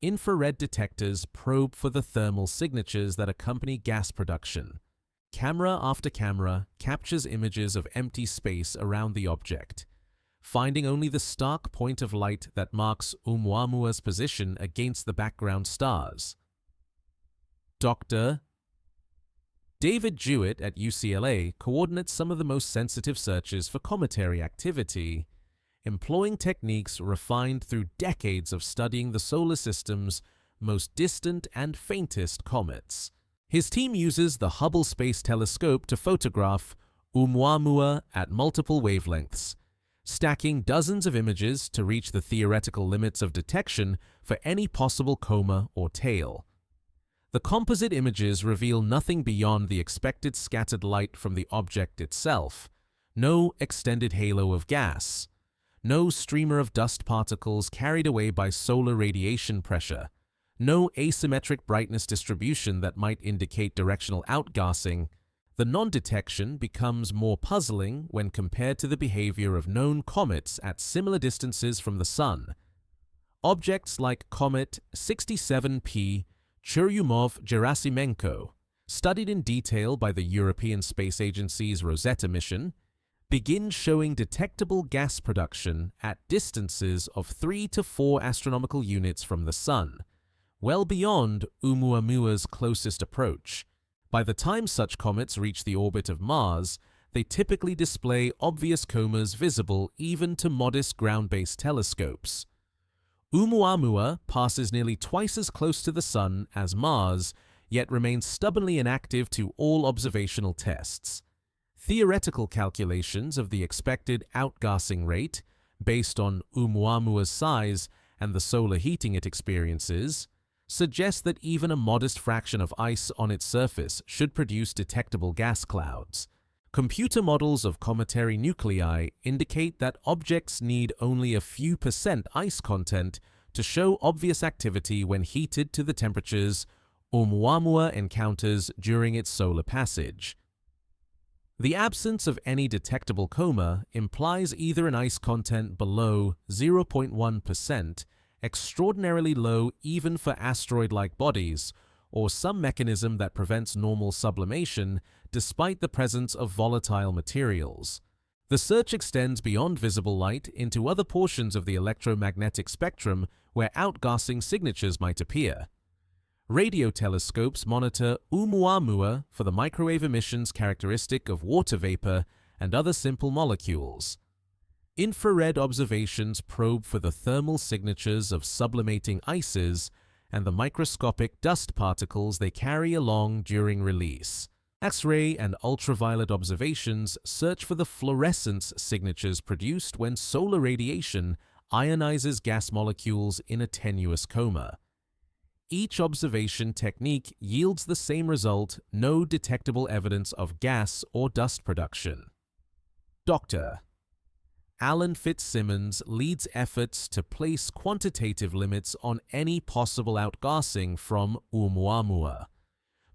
Infrared detectors probe for the thermal signatures that accompany gas production. Camera after camera captures images of empty space around the object, finding only the stark point of light that marks Oumuamua's position against the background stars. Dr. David Jewett at UCLA coordinates some of the most sensitive searches for cometary activity, employing techniques refined through decades of studying the solar system's most distant and faintest comets. His team uses the Hubble Space Telescope to photograph Oumuamua at multiple wavelengths, stacking dozens of images to reach the theoretical limits of detection for any possible coma or tail. The composite images reveal nothing beyond the expected scattered light from the object itself, no extended halo of gas, no streamer of dust particles carried away by solar radiation pressure, no asymmetric brightness distribution that might indicate directional outgassing. The non-detection becomes more puzzling when compared to the behavior of known comets at similar distances from the Sun. Objects like Comet 67P Churyumov-Gerasimenko, studied in detail by the European Space Agency's Rosetta mission, begin showing detectable gas production at distances of 3 to 4 astronomical units from the Sun, well beyond Oumuamua's closest approach. By the time such comets reach the orbit of Mars, they typically display obvious comas visible even to modest ground-based telescopes. Oumuamua passes nearly twice as close to the Sun as Mars, yet remains stubbornly inactive to all observational tests. Theoretical calculations of the expected outgassing rate, based on Oumuamua's size and the solar heating it experiences, suggest that even a modest fraction of ice on its surface should produce detectable gas clouds. Computer models of cometary nuclei indicate that objects need only a few % ice content to show obvious activity when heated to the temperatures Oumuamua encounters during its solar passage. The absence of any detectable coma implies either an ice content below 0.1%, extraordinarily low even for asteroid-like bodies, or some mechanism that prevents normal sublimation despite the presence of volatile materials. The search extends beyond visible light into other portions of the electromagnetic spectrum where outgassing signatures might appear. Radio telescopes monitor Oumuamua for the microwave emissions characteristic of water vapor and other simple molecules. Infrared observations probe for the thermal signatures of sublimating ices and the microscopic dust particles they carry along during release. X-ray and ultraviolet observations search for the fluorescence signatures produced when solar radiation ionizes gas molecules in a tenuous coma. Each observation technique yields the same result: no detectable evidence of gas or dust production. Dr. Alan Fitzsimmons leads efforts to place quantitative limits on any possible outgassing from Oumuamua,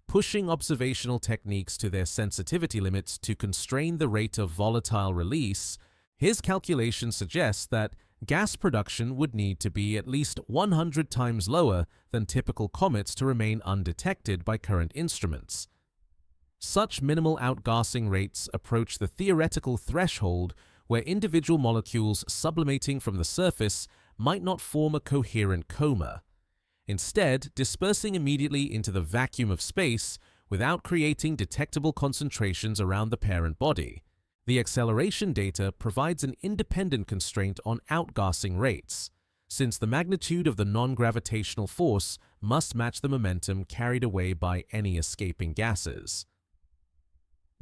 pushing observational techniques to their sensitivity limits to constrain the rate of volatile release. His calculations suggest that gas production would need to be at least 100 times lower than typical comets to remain undetected by current instruments. Such minimal outgassing rates approach the theoretical threshold where individual molecules sublimating from the surface might not form a coherent coma, instead dispersing immediately into the vacuum of space without creating detectable concentrations around the parent body. The acceleration data provides an independent constraint on outgassing rates, since the magnitude of the non-gravitational force must match the momentum carried away by any escaping gases.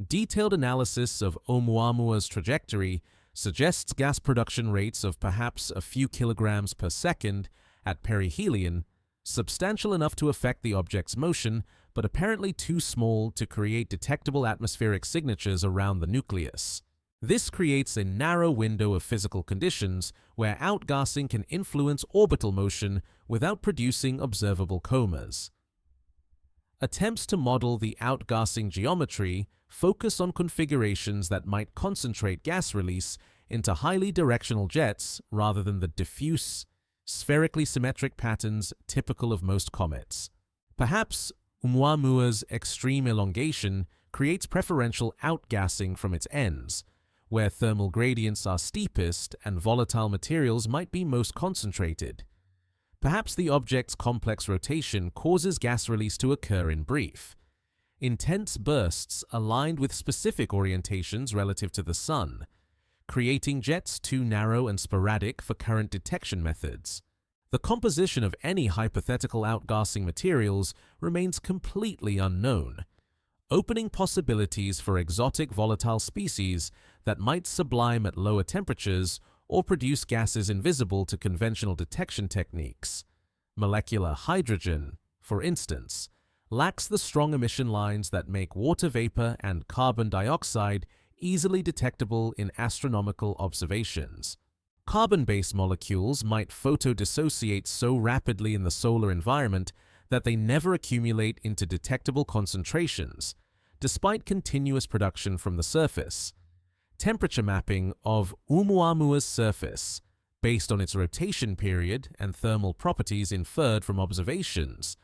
Detailed analysis of Oumuamua's trajectory suggests gas production rates of perhaps a few kilograms per second at perihelion, substantial enough to affect the object's motion, but apparently too small to create detectable atmospheric signatures around the nucleus. This creates a narrow window of physical conditions where outgassing can influence orbital motion without producing observable comas. Attempts to model the outgassing geometry focus on configurations that might concentrate gas release into highly directional jets rather than the diffuse, spherically symmetric patterns typical of most comets. Perhaps Oumuamua's extreme elongation creates preferential outgassing from its ends, where thermal gradients are steepest and volatile materials might be most concentrated. Perhaps the object's complex rotation causes gas release to occur in brief, intense bursts aligned with specific orientations relative to the Sun, creating jets too narrow and sporadic for current detection methods. The composition of any hypothetical outgassing materials remains completely unknown, opening possibilities for exotic volatile species that might sublime at lower temperatures or produce gases invisible to conventional detection techniques. Molecular hydrogen, for instance, lacks the strong emission lines that make water vapor and carbon dioxide easily detectable in astronomical observations. Carbon-based molecules might photodissociate so rapidly in the solar environment that they never accumulate into detectable concentrations, despite continuous production from the surface. Temperature mapping of Oumuamua's surface, based on its rotation period and thermal properties inferred from observations,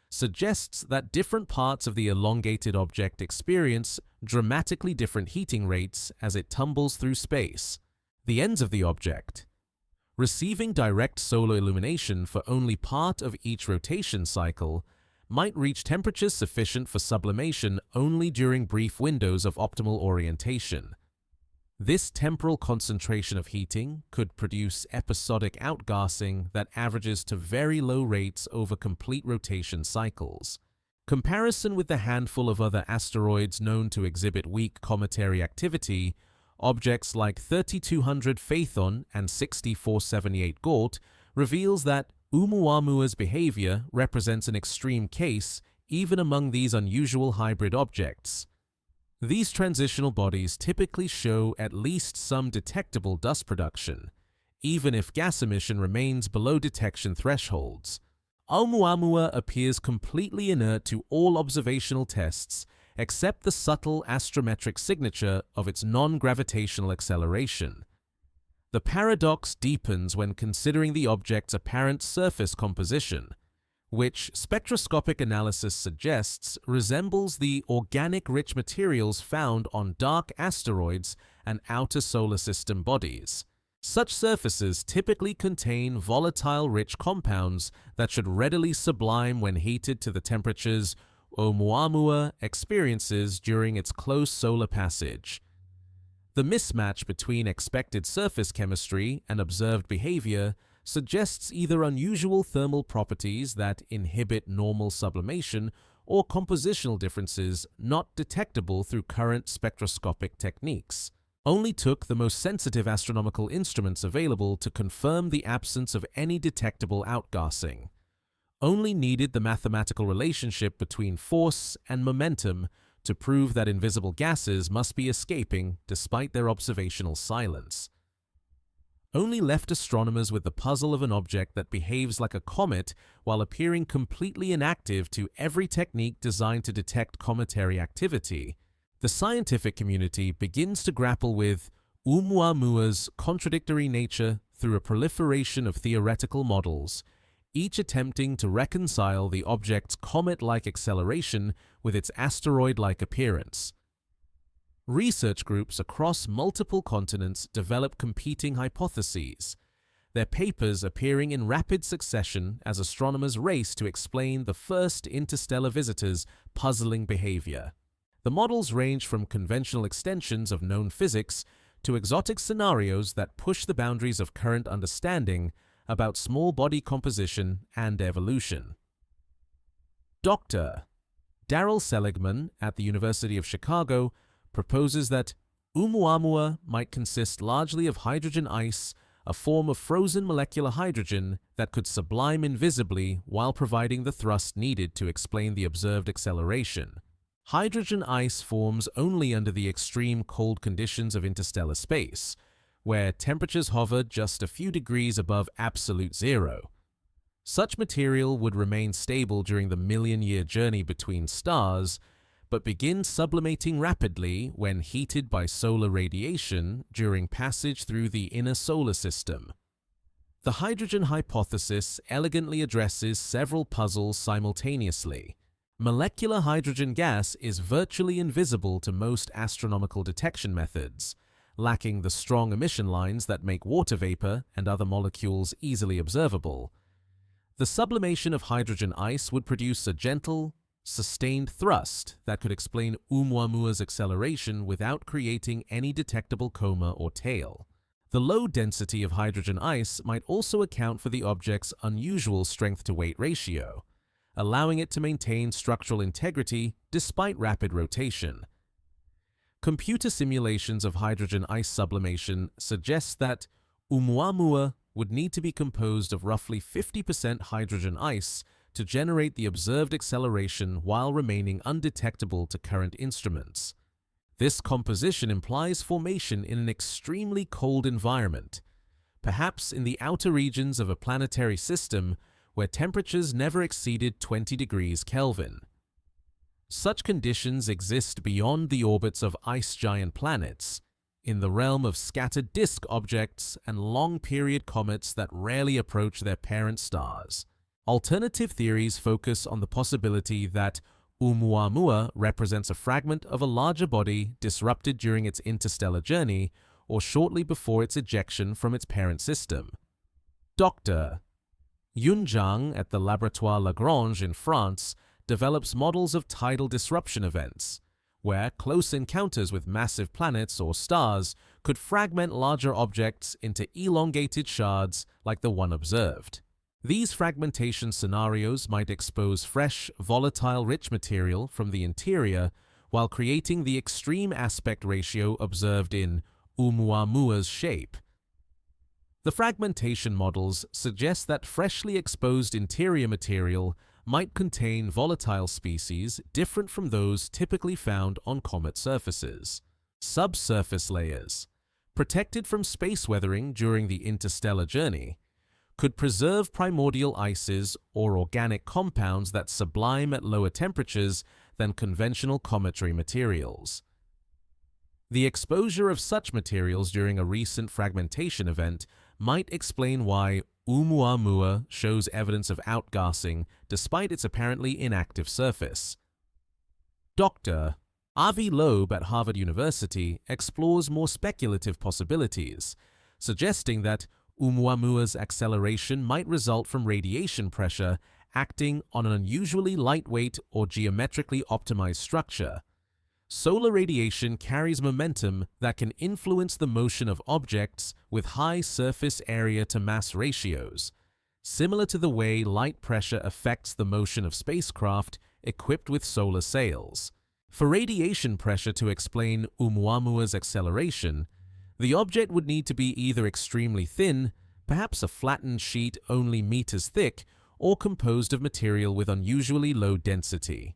suggests that different parts of the elongated object experience dramatically different heating rates as it tumbles through space. The ends of the object, receiving direct solar illumination for only part of each rotation cycle, might reach temperatures sufficient for sublimation only during brief windows of optimal orientation. This temporal concentration of heating could produce episodic outgassing that averages to very low rates over complete rotation cycles. Comparison with the handful of other asteroids known to exhibit weak cometary activity, objects like 3200 Phaethon and 6478 Gort, reveals that Oumuamua's behavior represents an extreme case even among these unusual hybrid objects. These transitional bodies typically show at least some detectable dust production, even if gas emission remains below detection thresholds. Oumuamua appears completely inert to all observational tests except the subtle astrometric signature of its non-gravitational acceleration. The paradox deepens when considering the object's apparent surface composition, which spectroscopic analysis suggests resembles the organic-rich materials found on dark asteroids and outer solar system bodies. Such surfaces typically contain volatile-rich compounds that should readily sublime when heated to the temperatures Oumuamua experiences during its close solar passage. The mismatch between expected surface chemistry and observed behavior suggests either unusual thermal properties that inhibit normal sublimation or compositional differences not detectable through current spectroscopic techniques. Only took the most sensitive astronomical instruments available to confirm the absence of any detectable outgassing. Only needed the mathematical relationship between force and momentum to prove that invisible gases must be escaping despite their observational silence. Only left astronomers with the puzzle of an object that behaves like a comet while appearing completely inactive to every technique designed to detect cometary activity. The scientific community begins to grapple with Oumuamua's contradictory nature through a proliferation of theoretical models, each attempting to reconcile the object's comet-like acceleration with its asteroid-like appearance. Research groups across multiple continents develop competing hypotheses, their papers appearing in rapid succession as astronomers race to explain the first interstellar visitors' puzzling behavior. The models range from conventional extensions of known physics to exotic scenarios that push the boundaries of current understanding about small body composition and evolution. Dr. Darrell Seligman at the University of Chicago proposes that Oumuamua might consist largely of hydrogen ice, a form of frozen molecular hydrogen that could sublime invisibly while providing the thrust needed to explain the observed acceleration. Hydrogen ice forms only under the extreme cold conditions of interstellar space, where temperatures hover just a few degrees above absolute zero. Such material would remain stable during the million-year journey between stars, but begin sublimating rapidly when heated by solar radiation during passage through the inner solar system. The hydrogen hypothesis elegantly addresses several puzzles simultaneously. Molecular hydrogen gas is virtually invisible to most astronomical detection methods, lacking the strong emission lines that make water vapor and other molecules easily observable. The sublimation of hydrogen ice would produce a gentle, sustained thrust that could explain Oumuamua's acceleration without creating any detectable coma or tail. The low density of hydrogen ice might also account for the object's unusual strength-to-weight ratio, allowing it to maintain structural integrity despite rapid rotation. Computer simulations of hydrogen ice sublimation suggest that Oumuamua would need to be composed of roughly 50% hydrogen ice to generate the observed acceleration while remaining undetectable to current instruments. This composition implies formation in an extremely cold environment, perhaps in the outer regions of a planetary system where temperatures never exceeded 20 degrees Kelvin. Such conditions exist beyond the orbits of ice giant planets, in the realm of scattered disk objects and long-period comets that rarely approach their parent stars. Alternative theories focus on the possibility that Oumuamua represents a fragment of a larger body disrupted during its interstellar journey or shortly before its ejection from its parent system. Dr. Yun Zhang at the Laboratoire Lagrange in France develops models of tidal disruption events, where close encounters with massive planets or stars could fragment larger objects into elongated shards like the one observed. These fragmentation scenarios might expose fresh, volatile-rich material from the interior while creating the extreme aspect ratio observed in Oumuamua's shape. The fragmentation models suggest that freshly exposed interior material might contain volatile species different from those typically found on comet surfaces. Subsurface layers, protected from space weathering during the interstellar journey, could preserve primordial ices or organic compounds that sublime at lower temperatures than conventional cometary materials. The exposure of such materials during a recent fragmentation event might explain why Oumuamua shows evidence of outgassing despite its apparently inactive surface. Dr. Avi Loeb at Harvard University explores more speculative possibilities, suggesting that Oumuamua's acceleration might result from radiation pressure acting on an unusually lightweight or geometrically optimized structure. Solar radiation carries momentum that can influence the motion of objects with high surface area to mass ratios, similar to the way light pressure affects the motion of spacecraft equipped with solar sails. For radiation pressure to explain Oumuamua's acceleration, the object would need to be either extremely thin, perhaps a flattened sheet only meters thick, or composed of material with unusually low density.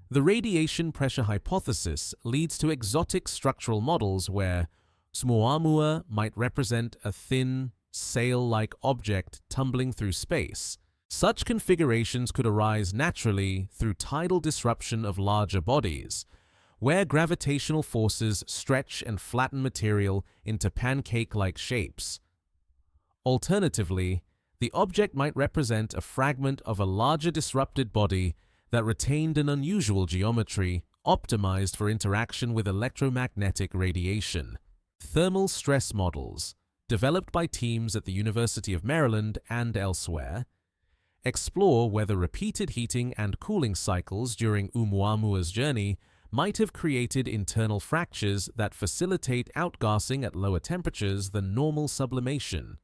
The radiation pressure hypothesis leads to exotic structural models where Oumuamua might represent a thin, sail-like object tumbling through space. Such configurations could arise naturally through tidal disruption of larger bodies, where gravitational forces stretch and flatten material into pancake-like shapes. Alternatively, the object might represent a fragment of a larger disrupted body that retained an unusual geometry optimized for interaction with electromagnetic radiation. Thermal stress models, developed by teams at the University of Maryland and elsewhere, explore whether repeated heating and cooling cycles during Oumuamua's journey might have created internal fractures that facilitate outgassing at lower temperatures than normal sublimation.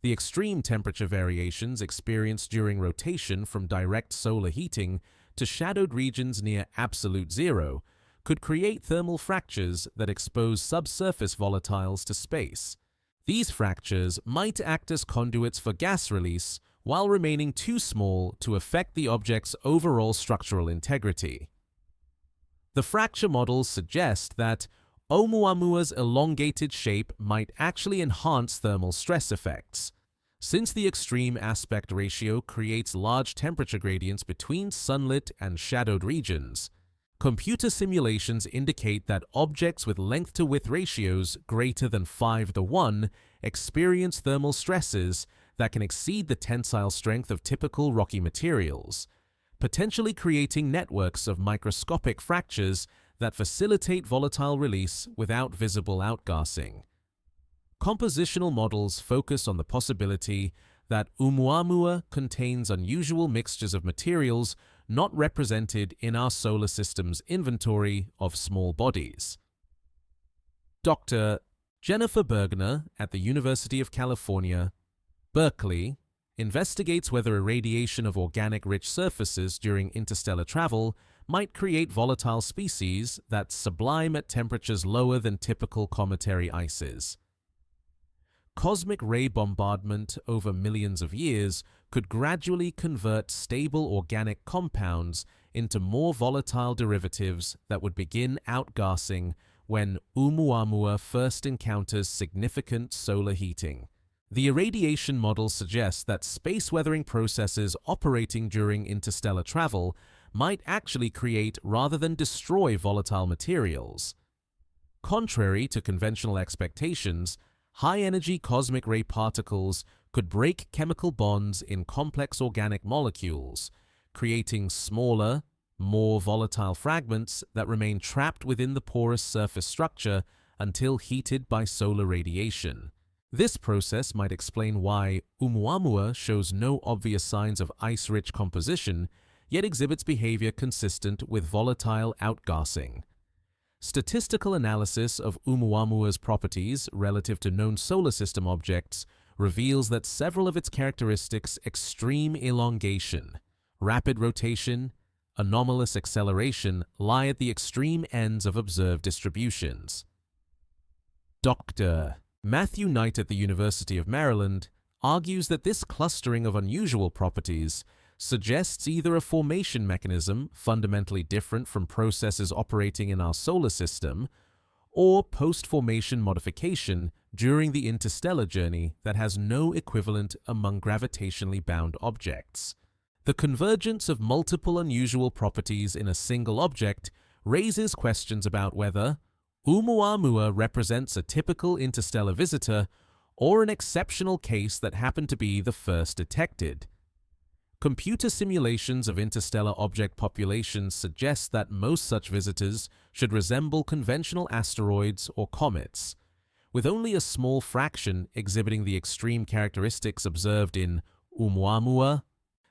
The extreme temperature variations experienced during rotation from direct solar heating to shadowed regions near absolute zero could create thermal fractures that expose subsurface volatiles to space. These fractures might act as conduits for gas release while remaining too small to affect the object's overall structural integrity. The fracture models suggest that Oumuamua's elongated shape might actually enhance thermal stress effects. Since the extreme aspect ratio creates large temperature gradients between sunlit and shadowed regions, computer simulations indicate that objects with length-to-width ratios greater than 5:1 experience thermal stresses that can exceed the tensile strength of typical rocky materials, potentially creating networks of microscopic fractures that facilitate volatile release without visible outgassing. Compositional models focus on the possibility that Oumuamua contains unusual mixtures of materials not represented in our solar system's inventory of small bodies. Dr. Jennifer Bergner at the University of California, Berkeley, investigates whether irradiation of organic-rich surfaces during interstellar travel might create volatile species that sublime at temperatures lower than typical cometary ices. Cosmic ray bombardment over millions of years could gradually convert stable organic compounds into more volatile derivatives that would begin outgassing when Oumuamua first encounters significant solar heating. The irradiation model suggests that space weathering processes operating during interstellar travel might actually create rather than destroy volatile materials. Contrary to conventional expectations, high-energy cosmic ray particles could break chemical bonds in complex organic molecules, creating smaller, more volatile fragments that remain trapped within the porous surface structure until heated by solar radiation. This process might explain why Oumuamua shows no obvious signs of ice-rich composition, yet exhibits behavior consistent with volatile outgassing. Statistical analysis of Oumuamua's properties relative to known solar system objects reveals that several of its characteristics, extreme elongation, rapid rotation, anomalous acceleration, lie at the extreme ends of observed distributions. Dr. Matthew Knight at the University of Maryland argues that this clustering of unusual properties suggests either a formation mechanism fundamentally different from processes operating in our solar system, or post-formation modification during the interstellar journey that has no equivalent among gravitationally bound objects. The convergence of multiple unusual properties in a single object raises questions about whether Oumuamua represents a typical interstellar visitor or an exceptional case that happened to be the first detected. Computer simulations of interstellar object populations suggest that most such visitors should resemble conventional asteroids or comets, with only a small fraction exhibiting the extreme characteristics observed in Oumuamua.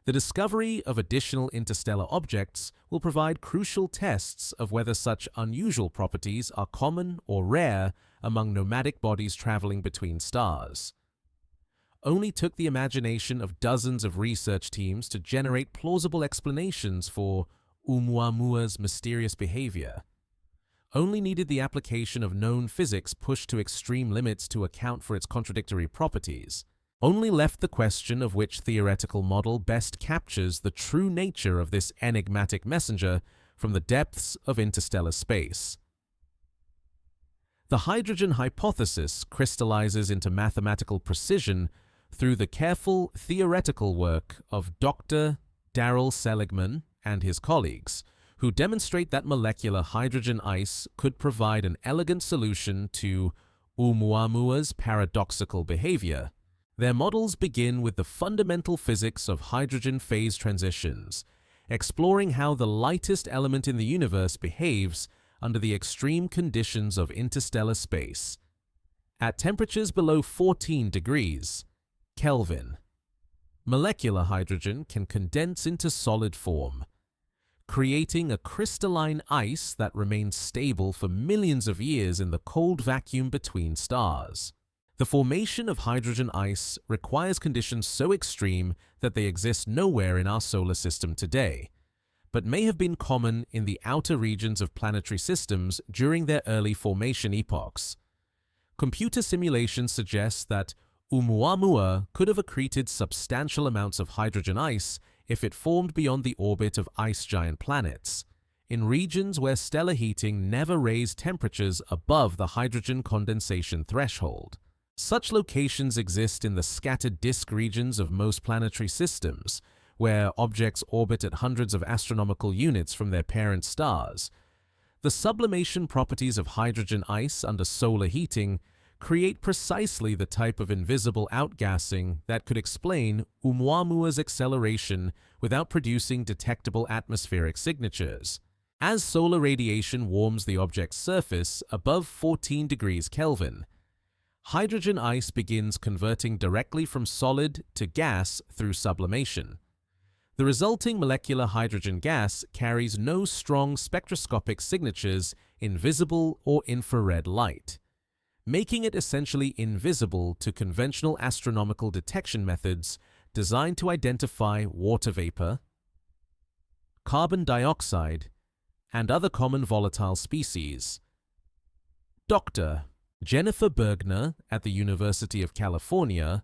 The discovery of additional interstellar objects will provide crucial tests of whether such unusual properties are common or rare among nomadic bodies traveling between stars. Only took the imagination of dozens of research teams to generate plausible explanations for Oumuamua's mysterious behavior. Only needed the application of known physics pushed to extreme limits to account for its contradictory properties. Only left the question of which theoretical model best captures the true nature of this enigmatic messenger from the depths of interstellar space. The hydrogen hypothesis crystallizes into mathematical precision through the careful theoretical work of Dr. Darrell Seligman and his colleagues, who demonstrate that molecular hydrogen ice could provide an elegant solution to Oumuamua's paradoxical behavior. Their models begin with the fundamental physics of hydrogen phase transitions, exploring how the lightest element in the universe behaves under the extreme conditions of interstellar space. At temperatures below 14 degrees Kelvin, molecular hydrogen can condense into solid form, creating a crystalline ice that remains stable for millions of years in the cold vacuum between stars. The formation of hydrogen ice requires conditions so extreme that they exist nowhere in our solar system today, but may have been common in the outer regions of planetary systems during their early formation epochs. Computer simulations suggest that Oumuamua could have accreted substantial amounts of hydrogen ice if it formed beyond the orbit of ice giant planets, in regions where stellar heating never raised temperatures above the hydrogen condensation threshold. Such locations exist in the scattered disk regions of most planetary systems, where objects orbit at hundreds of astronomical units from their parent stars. The sublimation properties of hydrogen ice under solar heating create precisely the type of invisible outgassing that could explain Oumuamua's acceleration without producing detectable atmospheric signatures. As solar radiation warms the object's surface above 14 degrees Kelvin, hydrogen ice begins converting directly from solid to gas through sublimation. The resulting molecular hydrogen gas carries no strong spectroscopic signatures in visible or infrared light, making it essentially invisible to conventional astronomical detection methods designed to identify water vapor, carbon dioxide, and other common volatile species. Dr. Jennifer Bergner at the University of California,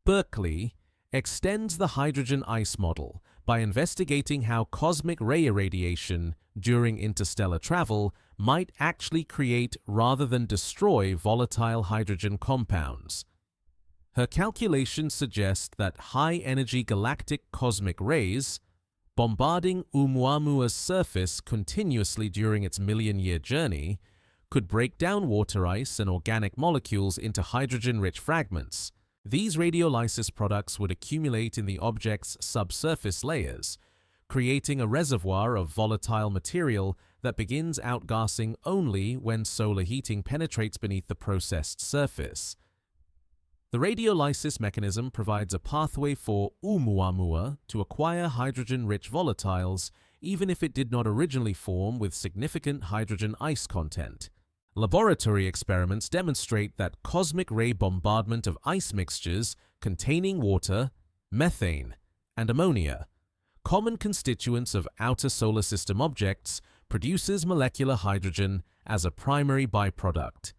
Berkeley, extends the hydrogen ice model by investigating how cosmic ray irradiation during interstellar travel might actually create rather than destroy volatile hydrogen compounds. Her calculations suggest that high-energy galactic cosmic rays, bombarding Oumuamua's surface continuously during its million-year journey, could break down water ice and organic molecules into hydrogen-rich fragments. These radiolysis products would accumulate in the object's subsurface layers, creating a reservoir of volatile material that begins outgassing only when solar heating penetrates beneath the processed surface. The radiolysis mechanism provides a pathway for Oumuamua to acquire hydrogen-rich volatiles even if it did not originally form with significant hydrogen ice content. Laboratory experiments demonstrate that cosmic ray bombardment of ice mixtures containing water, methane, and ammonia, common constituents of outer solar system objects, produces molecular hydrogen as a primary byproduct.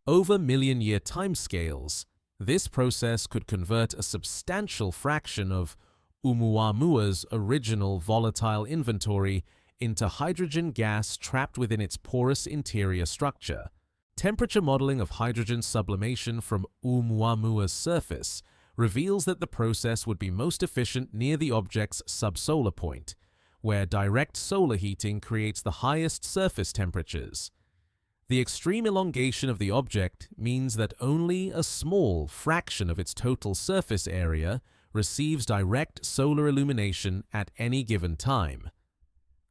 Over million-year timescales, this process could convert a substantial fraction of Oumuamua's original volatile inventory into hydrogen gas trapped within its porous interior structure. Temperature modeling of hydrogen sublimation from Oumuamua's surface reveals that the process would be most efficient near the object's subsolar point, where direct solar heating creates the highest surface temperatures. The extreme elongation of the object means that only a small fraction of its total surface area receives direct solar illumination at any given time,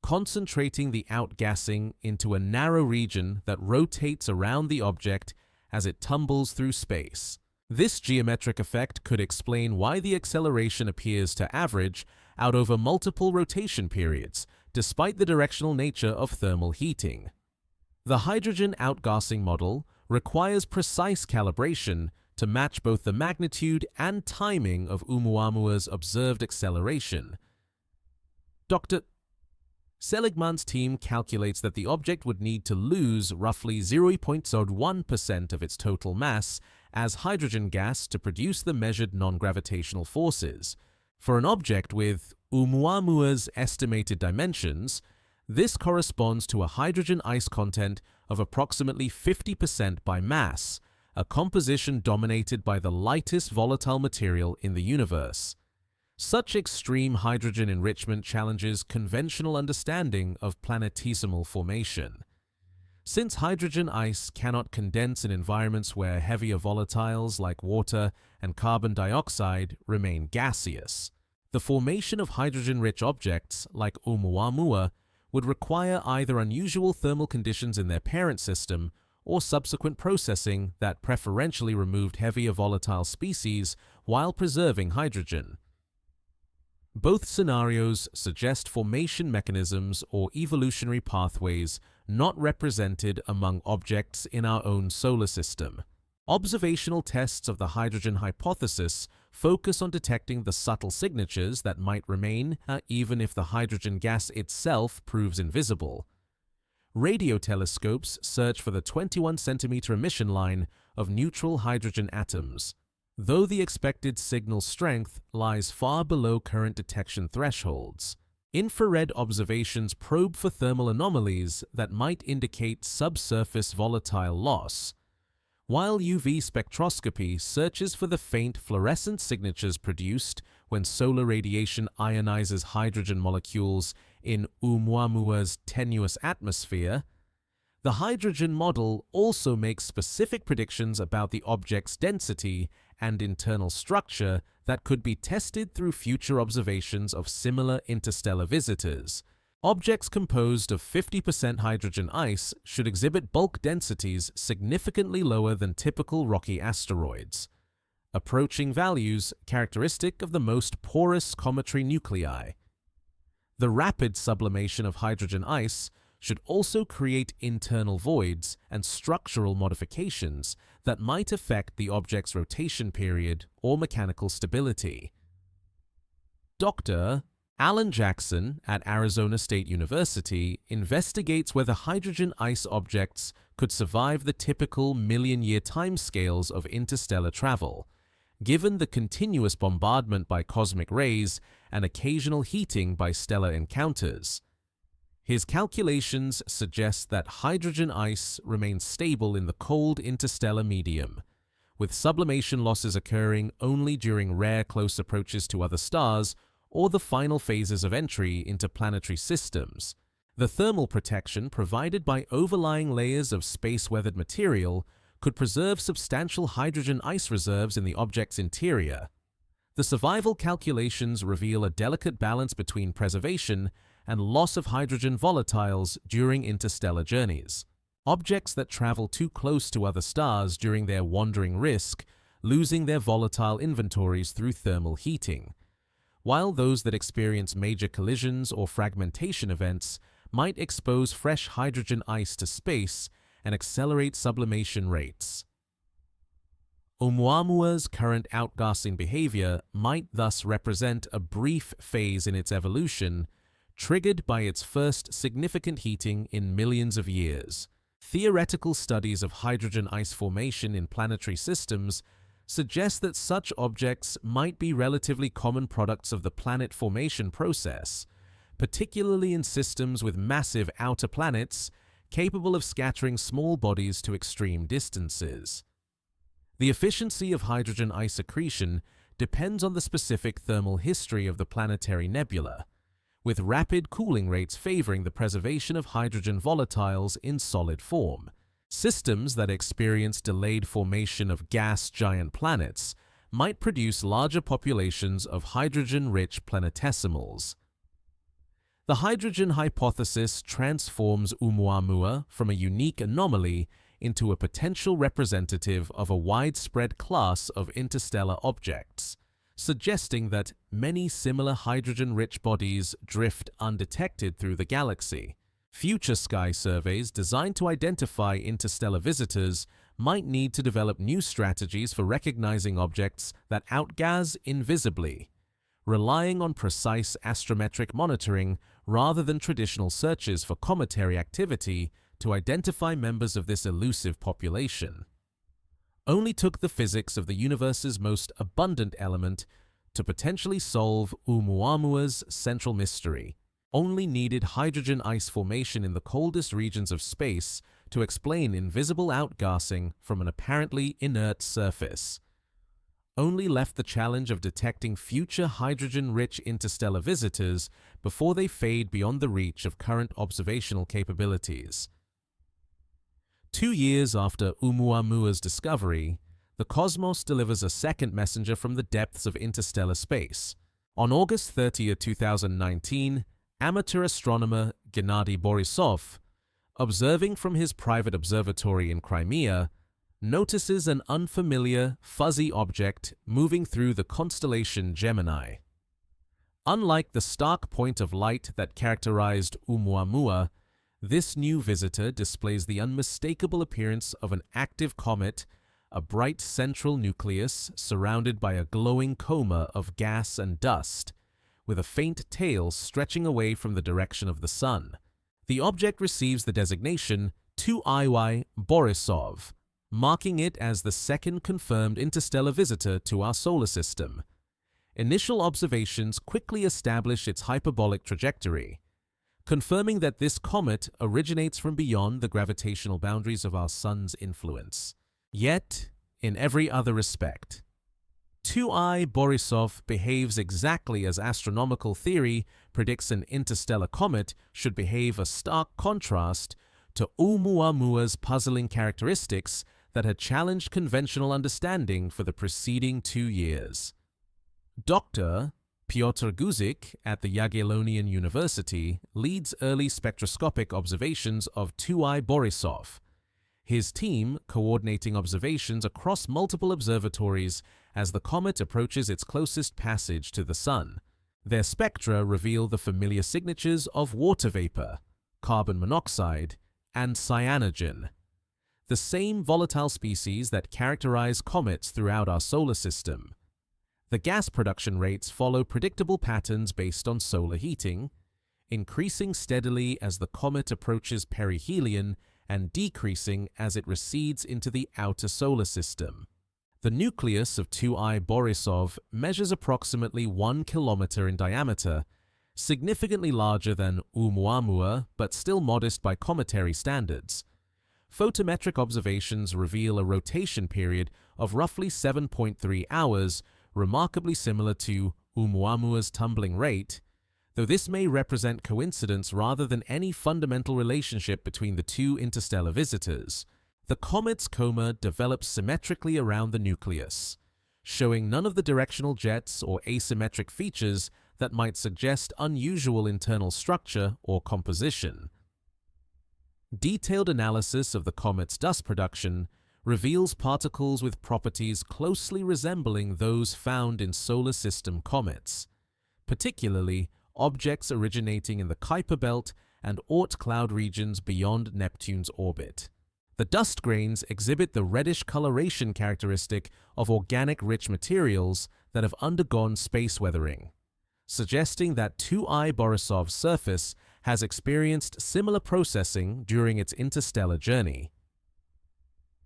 concentrating the outgassing into a narrow region that rotates around the object as it tumbles through space. This geometric effect could explain why the acceleration appears to average out over multiple rotation periods, despite the directional nature of thermal heating. The hydrogen outgassing model requires precise calibration to match both the magnitude and timing of Oumuamua's observed acceleration. Dr. Seligman's team calculates that the object would need to lose roughly 0.01% of its total mass as hydrogen gas to produce the measured non-gravitational forces. For an object with Oumuamua's estimated dimensions, this corresponds to a hydrogen ice content of approximately 50% by mass, a composition dominated by the lightest volatile material in the universe. Such extreme hydrogen enrichment challenges conventional understanding of planetesimal formation. Since hydrogen ice cannot condense in environments where heavier volatiles like water and carbon dioxide remain gaseous, the formation of hydrogen-rich objects like Oumuamua would require either unusual thermal conditions in their parent system or subsequent processing that preferentially removed heavier volatile species while preserving hydrogen. Both scenarios suggest formation mechanisms or evolutionary pathways not represented among objects in our own solar system. Observational tests of the hydrogen hypothesis focus on detecting the subtle signatures that might remain even if the hydrogen gas itself proves invisible. Radio telescopes search for the 21-centimeter emission line of neutral hydrogen atoms, though the expected signal strength lies far below current detection thresholds. Infrared observations probe for thermal anomalies that might indicate subsurface volatile loss, while UV spectroscopy searches for the faint fluorescent signatures produced when solar radiation ionizes hydrogen molecules in Oumuamua's tenuous atmosphere. The hydrogen model also makes specific predictions about the object's density and internal structure that could be tested through future observations of similar interstellar visitors. Objects composed of 50% hydrogen ice should exhibit bulk densities significantly lower than typical rocky asteroids, approaching values characteristic of the most porous cometary nuclei. The rapid sublimation of hydrogen ice should also create internal voids and structural modifications that might affect the object's rotation period or mechanical stability. Dr. Alan Jackson at Arizona State University investigates whether hydrogen ice objects could survive the typical million-year timescales of interstellar travel, given the continuous bombardment by cosmic rays and occasional heating by stellar encounters. His calculations suggest that hydrogen ice remains stable in the cold interstellar medium, with sublimation losses occurring only during rare close approaches to other stars or the final phases of entry into planetary systems. The thermal protection provided by overlying layers of space-weathered material could preserve substantial hydrogen ice reserves in the object's interior. The survival calculations reveal a delicate balance between preservation and loss of hydrogen volatiles during interstellar journeys. Objects that travel too close to other stars during their wandering risk losing their volatile inventories through thermal heating, while those that experience major collisions or fragmentation events might expose fresh hydrogen ice to space and accelerate sublimation rates. Oumuamua's current outgassing behavior might thus represent a brief phase in its evolution, triggered by its first significant heating in millions of years. Theoretical studies of hydrogen ice formation in planetary systems suggest that such objects might be relatively common products of the planet formation process, particularly in systems with massive outer planets capable of scattering small bodies to extreme distances. The efficiency of hydrogen ice accretion depends on the specific thermal history of the planetary nebula, with rapid cooling rates favoring the preservation of hydrogen volatiles in solid form. Systems that experience delayed formation of gas giant planets might produce larger populations of hydrogen-rich planetesimals. The hydrogen hypothesis transforms Oumuamua from a unique anomaly into a potential representative of a widespread class of interstellar objects, suggesting that many similar hydrogen-rich bodies drift undetected through the galaxy. Future sky surveys designed to identify interstellar visitors might need to develop new strategies for recognizing objects that outgas invisibly, relying on precise astrometric monitoring rather than traditional searches for cometary activity to identify members of this elusive population. Only took the physics of the universe's most abundant element to potentially solve Oumuamua's central mystery. Only needed hydrogen ice formation in the coldest regions of space to explain invisible outgassing from an apparently inert surface. Only left the challenge of detecting future hydrogen-rich interstellar visitors before they fade beyond the reach of current observational capabilities. 2 years after Oumuamua's discovery, the cosmos delivers a second messenger from the depths of interstellar space. On August 30, 2019, amateur astronomer Gennady Borisov, observing from his private observatory in Crimea, notices an unfamiliar, fuzzy object moving through the constellation Gemini. Unlike the stark point of light that characterized Oumuamua, this new visitor displays the unmistakable appearance of an active comet, a bright central nucleus surrounded by a glowing coma of gas and dust, with a faint tail stretching away from the direction of the sun. The object receives the designation 2IY Borisov, marking it as the second confirmed interstellar visitor to our solar system. Initial observations quickly establish its hyperbolic trajectory, confirming that this comet originates from beyond the gravitational boundaries of our sun's influence. Yet, in every other respect, 2I Borisov behaves exactly as astronomical theory predicts an interstellar comet should behave, a stark contrast to Oumuamua's puzzling characteristics that had challenged conventional understanding for the preceding 2 years. Dr. Piotr Guzik at the Jagiellonian University leads early spectroscopic observations of 2I Borisov, his team coordinating observations across multiple observatories as the comet approaches its closest passage to the Sun. Their spectra reveal the familiar signatures of water vapor, carbon monoxide, and cyanogen, the same volatile species that characterize comets throughout our solar system. The gas production rates follow predictable patterns based on solar heating, increasing steadily as the comet approaches perihelion and decreasing as it recedes into the outer solar system. The nucleus of 2I Borisov measures approximately 1 kilometer in diameter, significantly larger than Oumuamua but still modest by cometary standards. Photometric observations reveal a rotation period of roughly 7.3 hours, remarkably similar to Oumuamua's tumbling rate, though this may represent coincidence rather than any fundamental relationship between the two interstellar visitors. The comet's coma develops symmetrically around the nucleus, showing none of the directional jets or asymmetric features that might suggest unusual internal structure or composition. Detailed analysis of the comet's dust production reveals particles with properties closely resembling those found in solar system comets, particularly objects originating in the Kuiper belt and Oort cloud regions beyond Neptune's orbit. The dust grains exhibit the reddish coloration characteristic of organic-rich materials that have undergone space weathering, suggesting that 2I Borisov's surface has experienced similar processing during its interstellar journey.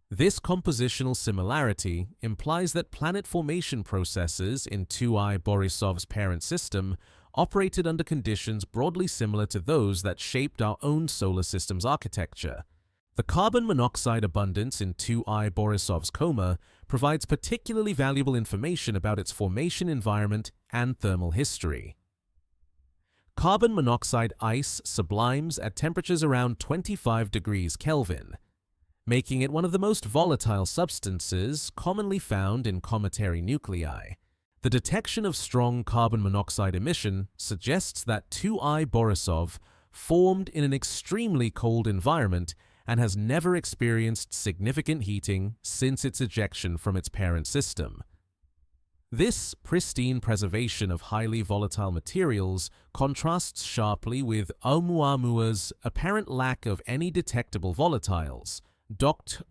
This compositional similarity implies that planet formation processes in 2I Borisov's parent system operated under conditions broadly similar to those that shaped our own solar system's architecture. The carbon monoxide abundance in 2I Borisov's coma provides particularly valuable information about its formation environment and thermal history. Carbon monoxide ice sublimes at temperatures around 25 degrees Kelvin, making it one of the most volatile substances commonly found in cometary nuclei. The detection of strong carbon monoxide emission suggests that 2I Borisov formed in an extremely cold environment and has never experienced significant heating since its ejection from its parent system. This pristine preservation of highly volatile materials contrasts sharply with Oumuamua's apparent lack of any detectable volatiles. Dr.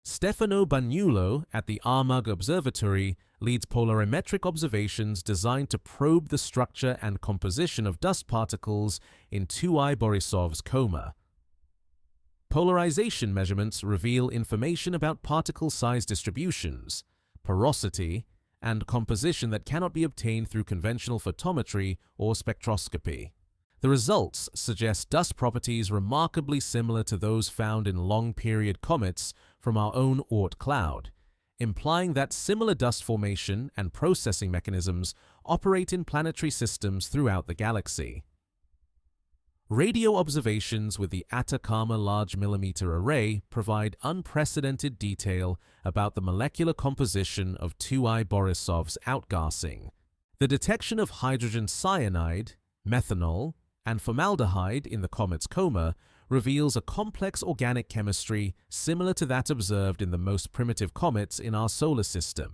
Stefano Bagnulo at the Armagh Observatory leads polarimetric observations designed to probe the structure and composition of dust particles in 2I Borisov's coma. Polarization measurements reveal information about particle size distributions, porosity, and composition that cannot be obtained through conventional photometry or spectroscopy. The results suggest dust properties remarkably similar to those found in long-period comets from our own Oort cloud, implying that similar dust formation and processing mechanisms operate in planetary systems throughout the galaxy. Radio observations with the Atacama Large Millimeter Array provide unprecedented detail about the molecular composition of 2I Borisov's outgassing. The detection of hydrogen cyanide, methanol, and formaldehyde in the comet's coma reveals a complex organic chemistry similar to that observed in the most primitive comets in our solar system.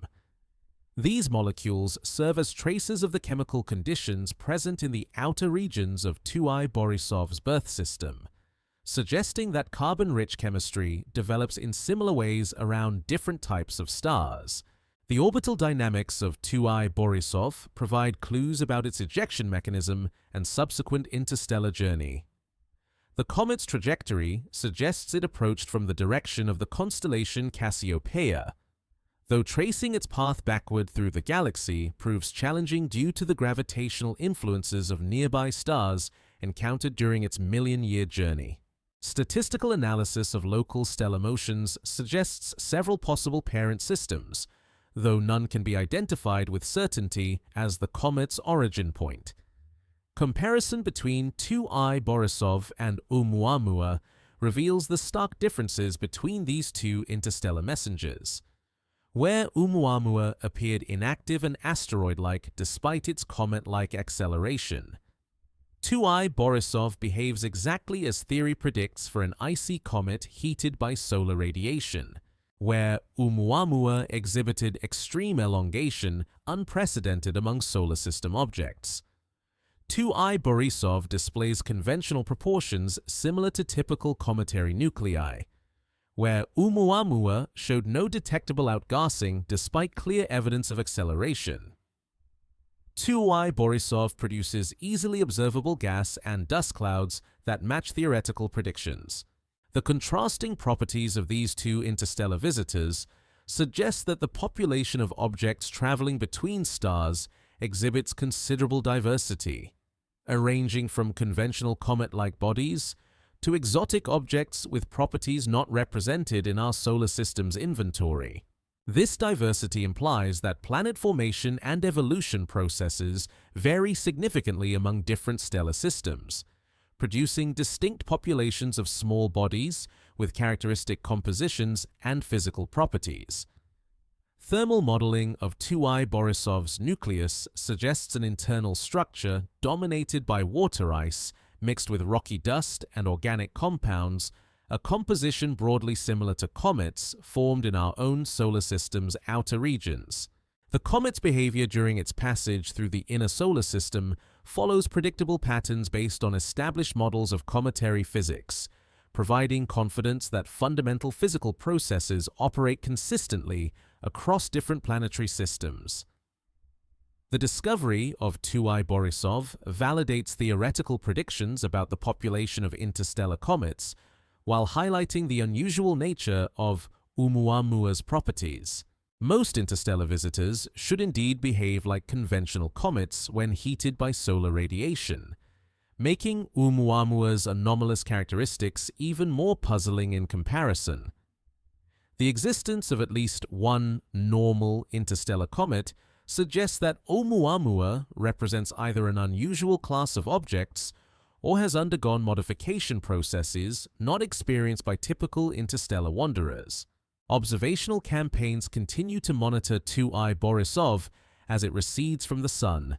These molecules serve as traces of the chemical conditions present in the outer regions of 2I Borisov's birth system, suggesting that carbon-rich chemistry develops in similar ways around different types of stars. The orbital dynamics of 2I Borisov provide clues about its ejection mechanism and subsequent interstellar journey. The comet's trajectory suggests it approached from the direction of the constellation Cassiopeia, though tracing its path backward through the galaxy proves challenging due to the gravitational influences of nearby stars encountered during its million-year journey. Statistical analysis of local stellar motions suggests several possible parent systems, though none can be identified with certainty as the comet's origin point. Comparison between 2I Borisov and Oumuamua reveals the stark differences between these two interstellar messengers. Where Oumuamua appeared inactive and asteroid-like despite its comet-like acceleration, 2I Borisov behaves exactly as theory predicts for an icy comet heated by solar radiation, where Oumuamua exhibited extreme elongation unprecedented among solar system objects. 2I Borisov displays conventional proportions similar to typical cometary nuclei, where Oumuamua showed no detectable outgassing despite clear evidence of acceleration. 2I Borisov produces easily observable gas and dust clouds that match theoretical predictions. The contrasting properties of these two interstellar visitors suggest that the population of objects traveling between stars exhibits considerable diversity, ranging from conventional comet-like bodies to exotic objects with properties not represented in our solar system's inventory. This diversity implies that planet formation and evolution processes vary significantly among different stellar systems, producing distinct populations of small bodies with characteristic compositions and physical properties. Thermal modeling of 2I Borisov's nucleus suggests an internal structure dominated by water ice mixed with rocky dust and organic compounds, a composition broadly similar to comets formed in our own solar system's outer regions. The comet's behavior during its passage through the inner solar system follows predictable patterns based on established models of cometary physics, providing confidence that fundamental physical processes operate consistently across different planetary systems. The discovery of 2I Borisov validates theoretical predictions about the population of interstellar comets, while highlighting the unusual nature of Oumuamua's properties. Most interstellar visitors should indeed behave like conventional comets when heated by solar radiation, making Oumuamua's anomalous characteristics even more puzzling in comparison. The existence of at least one normal interstellar comet suggests that Oumuamua represents either an unusual class of objects or has undergone modification processes not experienced by typical interstellar wanderers. Observational campaigns continue to monitor 2I Borisov as it recedes from the Sun,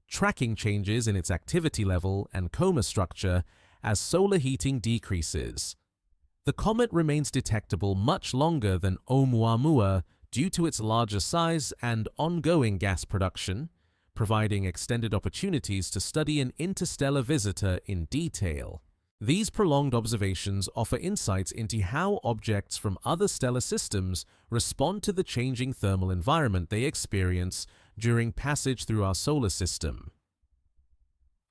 tracking changes in its activity level and coma structure as solar heating decreases. The comet remains detectable much longer than Oumuamua due to its larger size and ongoing gas production, providing extended opportunities to study an interstellar visitor in detail. These prolonged observations offer insights into how objects from other stellar systems respond to the changing thermal environment they experience during passage through our solar system.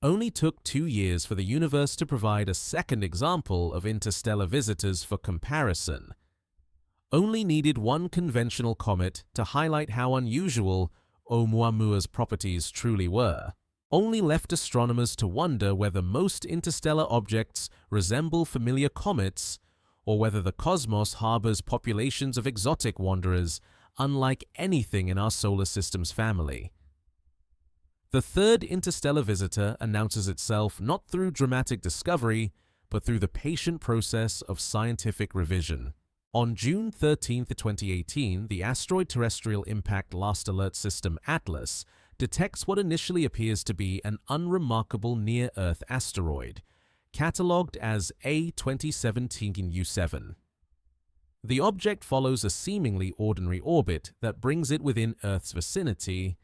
Only took 2 years for the universe to provide a second example of interstellar visitors for comparison. Only needed one conventional comet to highlight how unusual Oumuamua's properties truly were. Only left astronomers to wonder whether most interstellar objects resemble familiar comets or whether the cosmos harbors populations of exotic wanderers unlike anything in our solar system's family. The third interstellar visitor announces itself not through dramatic discovery, but through the patient process of scientific revision. On June 13, 2018, the Asteroid Terrestrial Impact Last Alert System ATLAS detects what initially appears to be an unremarkable near-Earth asteroid, catalogued as A2017U7. The object follows a seemingly ordinary orbit that brings it within Earth's vicinity,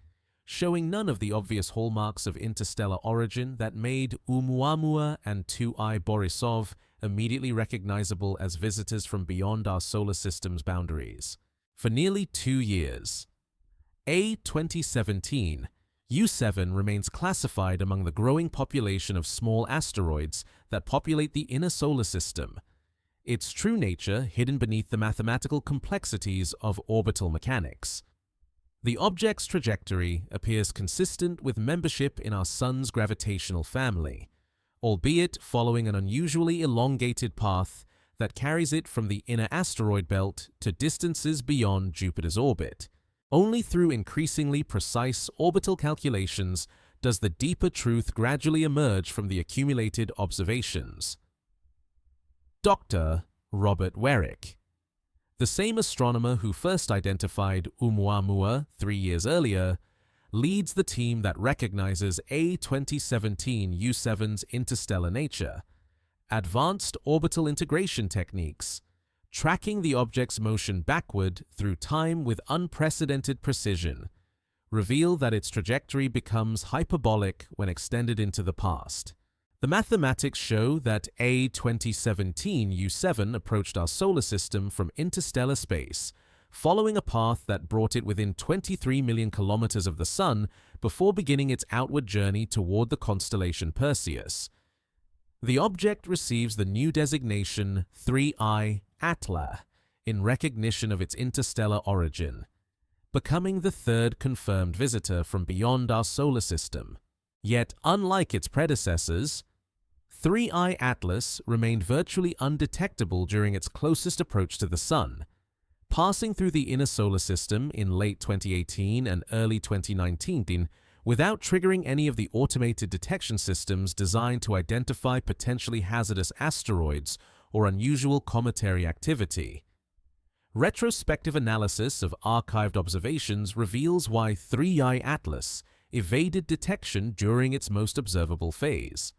showing none of the obvious hallmarks of interstellar origin that made Oumuamua and 2I Borisov immediately recognizable as visitors from beyond our solar system's boundaries. For nearly 2 years, A2017U7 remains classified among the growing population of small asteroids that populate the inner solar system, its true nature hidden beneath the mathematical complexities of orbital mechanics. The object's trajectory appears consistent with membership in our Sun's gravitational family, albeit following an unusually elongated path that carries it from the inner asteroid belt to distances beyond Jupiter's orbit. Only through increasingly precise orbital calculations does the deeper truth gradually emerge from the accumulated observations. Dr. Robert Werrick, the same astronomer who first identified Oumuamua 3 years earlier, leads the team that recognizes A2017U7's interstellar nature. Advanced orbital integration techniques, tracking the object's motion backward through time with unprecedented precision, reveal that its trajectory becomes hyperbolic when extended into the past. The mathematics show that A2017U7 approached our solar system from interstellar space, following a path that brought it within 23 million kilometers of the Sun before beginning its outward journey toward the constellation Perseus. The object receives the new designation 3I Atla in recognition of its interstellar origin, becoming the third confirmed visitor from beyond our solar system. Yet, unlike its predecessors, 3I Atlas remained virtually undetectable during its closest approach to the Sun, passing through the inner solar system in late 2018 and early 2019 without triggering any of the automated detection systems designed to identify potentially hazardous asteroids or unusual cometary activity. Retrospective analysis of archived observations reveals why 3I Atlas evaded detection during its most observable phase.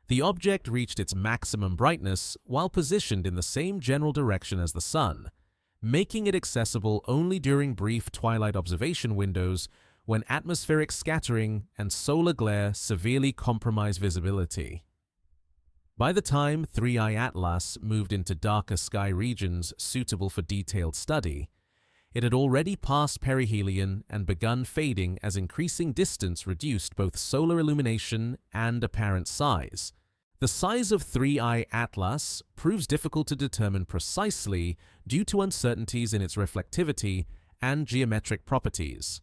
The object reached its maximum brightness while positioned in the same general direction as the Sun, making it accessible only during brief twilight observation windows when atmospheric scattering and solar glare severely compromise visibility. By the time 3I Atlas moved into darker sky regions suitable for detailed study, it had already passed perihelion and begun fading as increasing distance reduced both solar illumination and apparent size. The size of 3I Atlas proves difficult to determine precisely due to uncertainties in its reflectivity and geometric properties.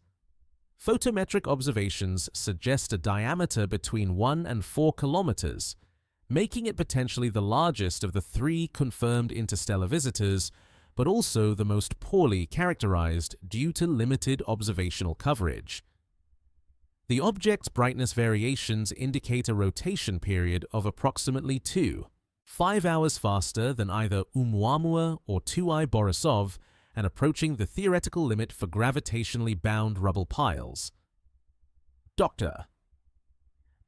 Photometric observations suggest a diameter between 1 and 4 kilometers, making it potentially the largest of the 3 confirmed interstellar visitors, but also the most poorly characterized due to limited observational coverage. The object's brightness variations indicate a rotation period of approximately 5 hours faster than either Oumuamua or 2I Borisov, and approaching the theoretical limit for gravitationally bound rubble piles. Dr.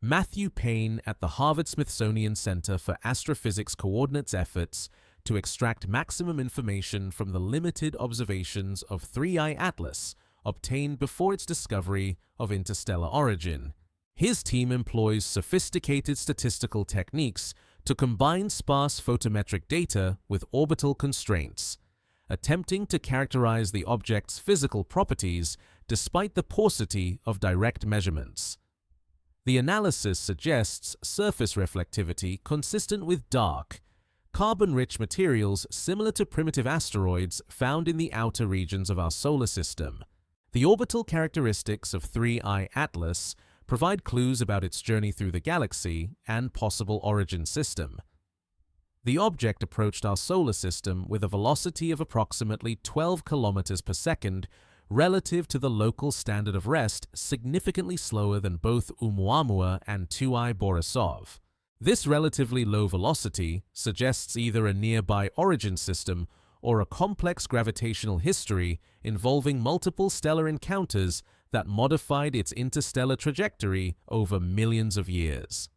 Matthew Payne at the Harvard-Smithsonian Center for Astrophysics coordinates efforts to extract maximum information from the limited observations of 3I Atlas obtained before its discovery of interstellar origin. His team employs sophisticated statistical techniques to combine sparse photometric data with orbital constraints, attempting to characterize the object's physical properties despite the paucity of direct measurements. The analysis suggests surface reflectivity consistent with dark, carbon-rich materials similar to primitive asteroids found in the outer regions of our solar system. The orbital characteristics of 3I Atlas provide clues about its journey through the galaxy and possible origin system. The object approached our solar system with a velocity of approximately 12 kilometers per second, relative to the local standard of rest significantly slower than both Oumuamua and 2I Borisov. This relatively low velocity suggests either a nearby origin system or a complex gravitational history involving multiple stellar encounters that modified its interstellar trajectory over millions of years.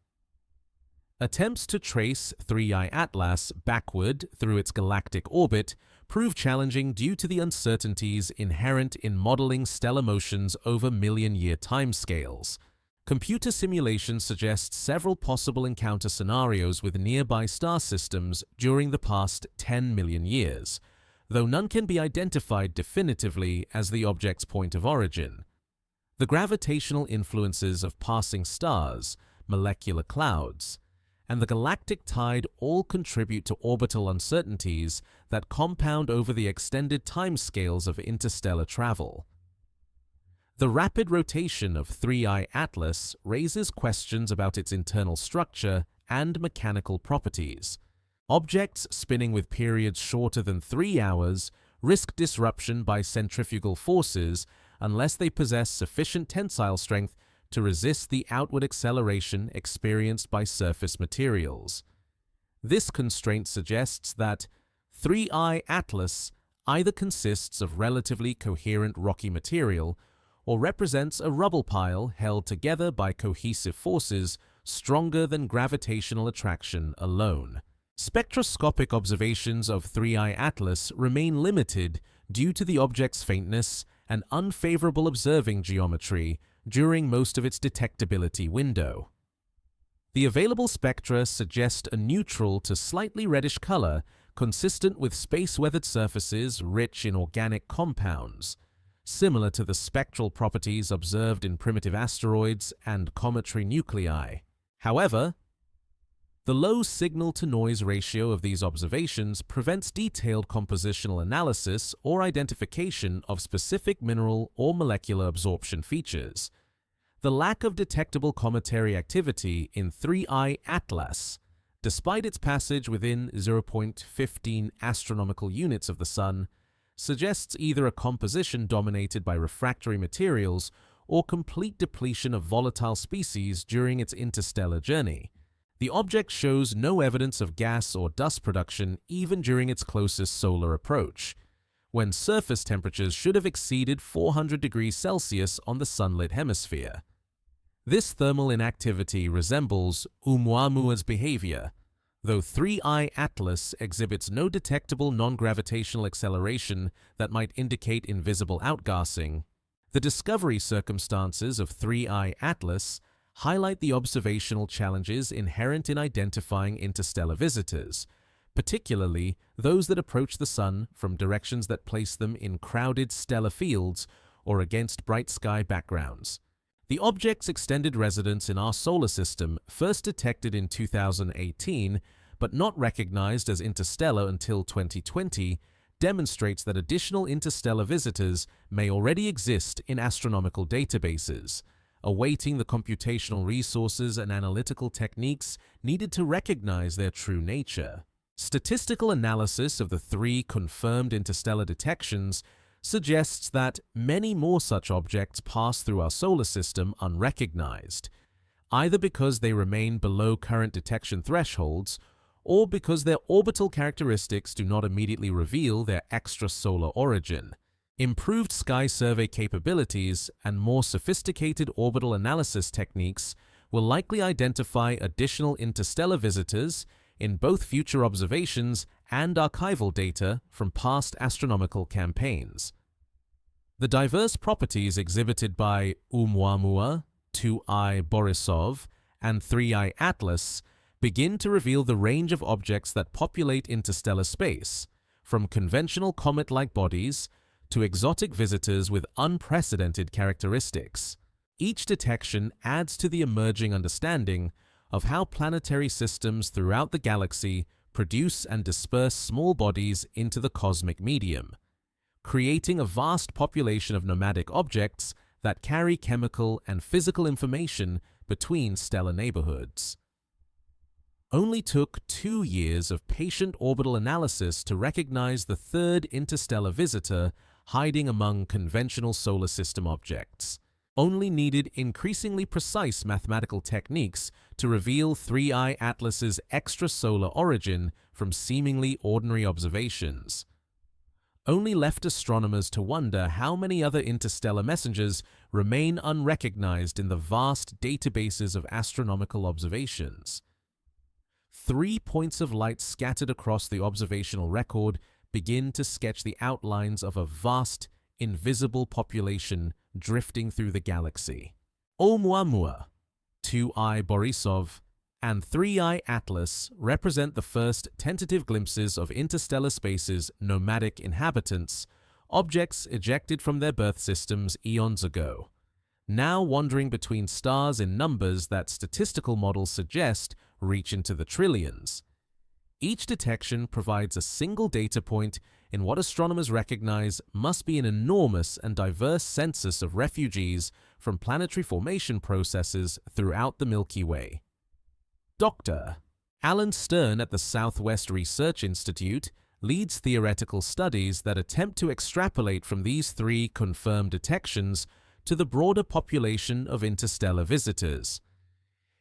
Attempts to trace 3I Atlas backward through its galactic orbit prove challenging due to the uncertainties inherent in modeling stellar motions over million-year timescales. Computer simulations suggest several possible encounter scenarios with nearby star systems during the past 10 million years, though none can be identified definitively as the object's point of origin. The gravitational influences of passing stars, molecular clouds, and the galactic tide all contribute to orbital uncertainties that compound over the extended timescales of interstellar travel. The rapid rotation of 3I Atlas raises questions about its internal structure and mechanical properties. Objects spinning with periods shorter than 3 hours risk disruption by centrifugal forces unless they possess sufficient tensile strength to resist the outward acceleration experienced by surface materials. This constraint suggests that 3I Atlas either consists of relatively coherent rocky material or represents a rubble pile held together by cohesive forces stronger than gravitational attraction alone. Spectroscopic observations of 3I Atlas remain limited due to the object's faintness and unfavorable observing geometry during most of its detectability window. The available spectra suggest a neutral to slightly reddish color consistent with space-weathered surfaces rich in organic compounds, similar to the spectral properties observed in primitive asteroids and cometary nuclei. However, the low signal-to-noise ratio of these observations prevents detailed compositional analysis or identification of specific mineral or molecular absorption features. The lack of detectable cometary activity in 3I Atlas, despite its passage within 0.15 astronomical units of the Sun, suggests either a composition dominated by refractory materials or complete depletion of volatile species during its interstellar journey. The object shows no evidence of gas or dust production even during its closest solar approach, when surface temperatures should have exceeded 400 degrees Celsius on the sunlit hemisphere. This thermal inactivity resembles Oumuamua's behavior, though 3I Atlas exhibits no detectable non-gravitational acceleration that might indicate invisible outgassing. The discovery circumstances of 3I Atlas highlight the observational challenges inherent in identifying interstellar visitors, particularly those that approach the Sun from directions that place them in crowded stellar fields or against bright sky backgrounds. The object's extended residence in our solar system, first detected in 2018 but not recognized as interstellar until 2020, demonstrates that additional interstellar visitors may already exist in astronomical databases, awaiting the computational resources and analytical techniques needed to recognize their true nature. Statistical analysis of the 3 confirmed interstellar detections suggests that many more such objects pass through our solar system unrecognized, either because they remain below current detection thresholds or because their orbital characteristics do not immediately reveal their extrasolar origin. Improved sky survey capabilities and more sophisticated orbital analysis techniques will likely identify additional interstellar visitors in both future observations and archival data from past astronomical campaigns. The diverse properties exhibited by Oumuamua, 2I Borisov, and 3I Atlas begin to reveal the range of objects that populate interstellar space, from conventional comet-like bodies to exotic visitors with unprecedented characteristics. Each detection adds to the emerging understanding of how planetary systems throughout the galaxy produce and disperse small bodies into the cosmic medium, creating a vast population of nomadic objects that carry chemical and physical information between stellar neighborhoods. Only took 2 years of patient orbital analysis to recognize the third interstellar visitor hiding among conventional solar system objects. Only needed increasingly precise mathematical techniques to reveal 3I Atlas's extrasolar origin from seemingly ordinary observations. Only left astronomers to wonder how many other interstellar messengers remain unrecognized in the vast databases of astronomical observations. 3 points of light scattered across the observational record begin to sketch the outlines of a vast, invisible population drifting through the galaxy. Oumuamua, 2I Borisov, and 3I Atlas represent the first tentative glimpses of interstellar space's nomadic inhabitants, objects ejected from their birth systems eons ago, now wandering between stars in numbers that statistical models suggest reach into the trillions. Each detection provides a single data point in what astronomers recognize must be an enormous and diverse census of refugees from planetary formation processes throughout the Milky Way. Dr. Alan Stern at the Southwest Research Institute leads theoretical studies that attempt to extrapolate from these 3 confirmed detections to the broader population of interstellar visitors.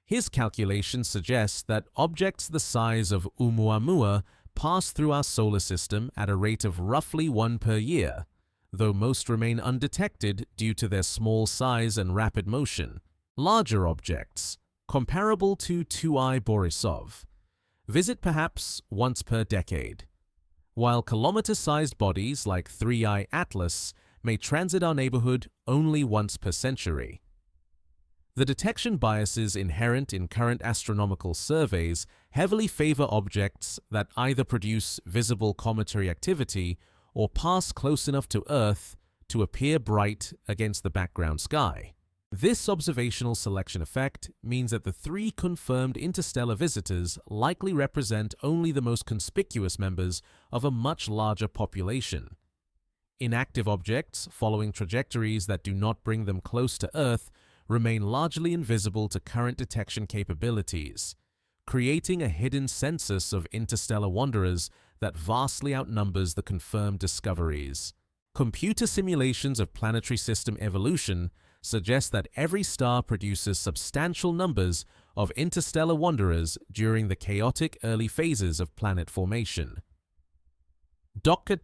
His calculations suggest that objects the size of Oumuamua pass through our solar system at a rate of roughly 1 per year, though most remain undetected due to their small size and rapid motion. Larger objects, comparable to 2I Borisov, visit perhaps once per decade, while kilometer-sized bodies like 3I Atlas may transit our neighborhood only once per century. The detection biases inherent in current astronomical surveys heavily favor objects that either produce visible cometary activity or pass close enough to Earth to appear bright against the background sky. This observational selection effect means that the 3 confirmed interstellar visitors likely represent only the most conspicuous members of a much larger population. Inactive objects following trajectories that do not bring them close to Earth remain largely invisible to current detection capabilities, creating a hidden census of interstellar wanderers that vastly outnumbers the confirmed discoveries. Computer simulations of planetary system evolution suggest that every star produces substantial numbers of interstellar wanderers during the chaotic early phases of planet formation. Dr.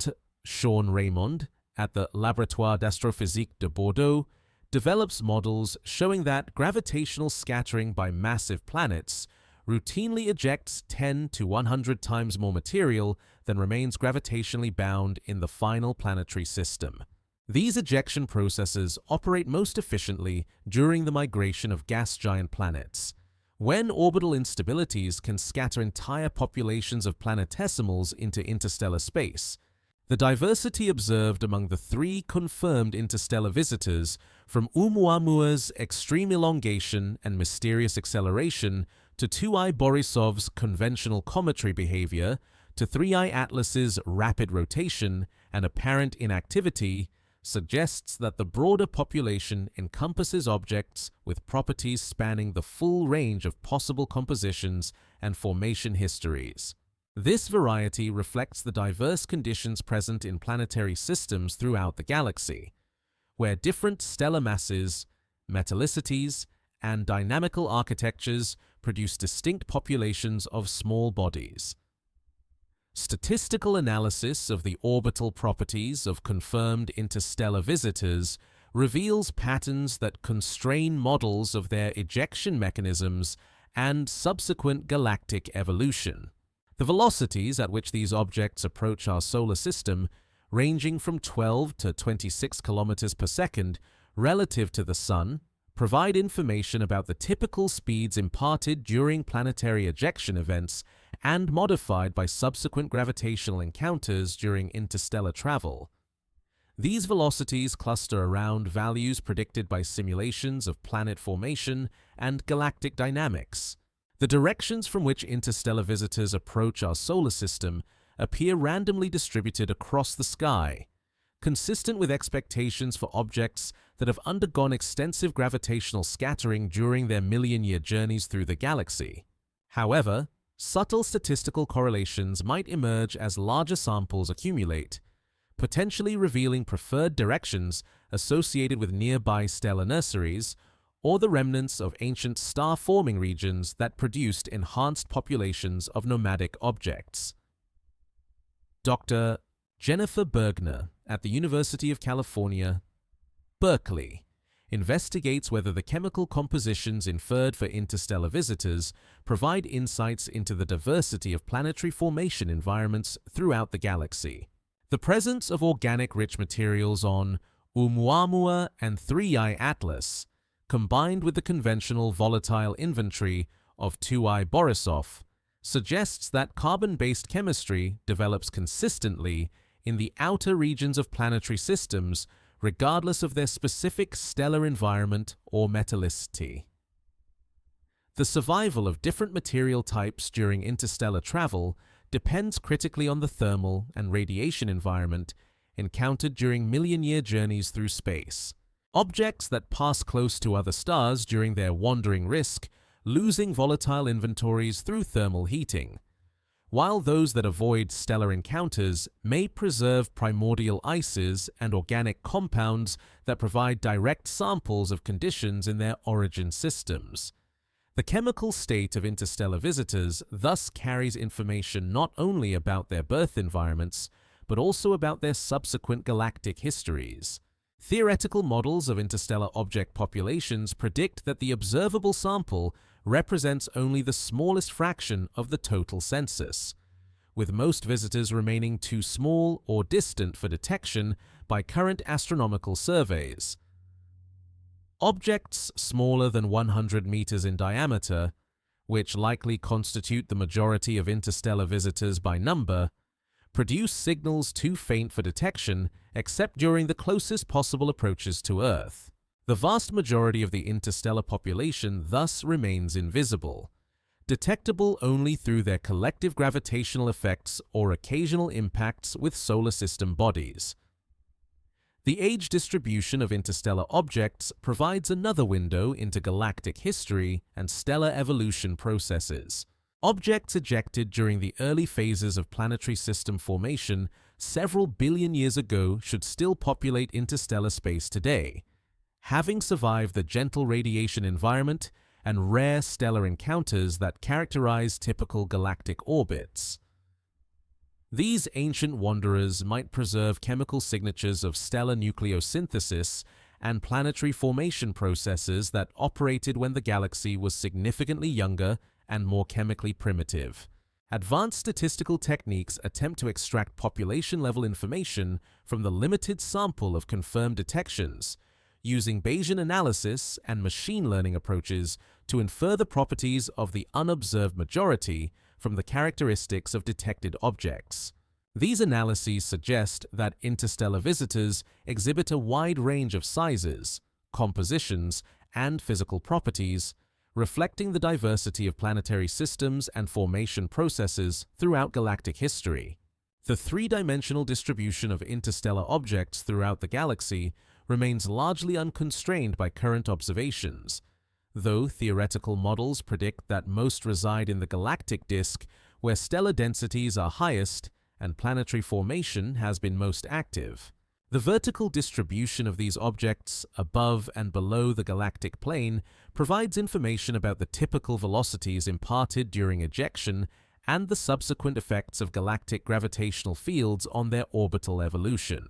Sean Raymond at the Laboratoire d'Astrophysique de Bordeaux develops models showing that gravitational scattering by massive planets routinely ejects 10 to 100 times more material than remains gravitationally bound in the final planetary system. These ejection processes operate most efficiently during the migration of gas giant planets, when orbital instabilities can scatter entire populations of planetesimals into interstellar space. The diversity observed among the 3 confirmed interstellar visitors, from Oumuamua's extreme elongation and mysterious acceleration to 2I Borisov's conventional cometary behavior to 3I Atlas's rapid rotation and apparent inactivity, suggests that the broader population encompasses objects with properties spanning the full range of possible compositions and formation histories. This variety reflects the diverse conditions present in planetary systems throughout the galaxy, where different stellar masses, metallicities, and dynamical architectures produce distinct populations of small bodies. Statistical analysis of the orbital properties of confirmed interstellar visitors reveals patterns that constrain models of their ejection mechanisms and subsequent galactic evolution. The velocities at which these objects approach our solar system, ranging from 12 to 26 kilometers per second relative to the Sun, provide information about the typical speeds imparted during planetary ejection events and modified by subsequent gravitational encounters during interstellar travel. These velocities cluster around values predicted by simulations of planet formation and galactic dynamics. The directions from which interstellar visitors approach our solar system appear randomly distributed across the sky, consistent with expectations for objects that have undergone extensive gravitational scattering during their million-year journeys through the galaxy. However, subtle statistical correlations might emerge as larger samples accumulate, potentially revealing preferred directions associated with nearby stellar nurseries or the remnants of ancient star-forming regions that produced enhanced populations of nomadic objects. Dr. Jennifer Bergner at the University of California, Berkeley, investigates whether the chemical compositions inferred for interstellar visitors provide insights into the diversity of planetary formation environments throughout the galaxy. The presence of organic-rich materials on Oumuamua and 3I Atlas, combined with the conventional volatile inventory of 2I Borisov, suggests that carbon-based chemistry develops consistently in the outer regions of planetary systems regardless of their specific stellar environment or metallicity. The survival of different material types during interstellar travel depends critically on the thermal and radiation environment encountered during million-year journeys through space. Objects that pass close to other stars during their wandering risk losing volatile inventories through thermal heating, while those that avoid stellar encounters may preserve primordial ices and organic compounds that provide direct samples of conditions in their origin systems. The chemical state of interstellar visitors thus carries information not only about their birth environments, but also about their subsequent galactic histories. Theoretical models of interstellar object populations predict that the observable sample represents only the smallest fraction of the total census, with most visitors remaining too small or distant for detection by current astronomical surveys. Objects smaller than 100 meters in diameter, which likely constitute the majority of interstellar visitors by number, produce signals too faint for detection except during the closest possible approaches to Earth. The vast majority of the interstellar population thus remains invisible, detectable only through their collective gravitational effects or occasional impacts with solar system bodies. The age distribution of interstellar objects provides another window into galactic history and stellar evolution processes. Objects ejected during the early phases of planetary system formation several billion years ago should still populate interstellar space today, having survived the gentle radiation environment and rare stellar encounters that characterize typical galactic orbits. These ancient wanderers might preserve chemical signatures of stellar nucleosynthesis and planetary formation processes that operated when the galaxy was significantly younger and more chemically primitive. Advanced statistical techniques attempt to extract population-level information from the limited sample of confirmed detections, using Bayesian analysis and machine learning approaches to infer the properties of the unobserved majority from the characteristics of detected objects. These analyses suggest that interstellar visitors exhibit a wide range of sizes, compositions, and physical properties, reflecting the diversity of planetary systems and formation processes throughout galactic history. The three-dimensional distribution of interstellar objects throughout the galaxy remains largely unconstrained by current observations, though theoretical models predict that most reside in the galactic disk where stellar densities are highest and planetary formation has been most active. The vertical distribution of these objects above and below the galactic plane provides information about the typical velocities imparted during ejection and the subsequent effects of galactic gravitational fields on their orbital evolution.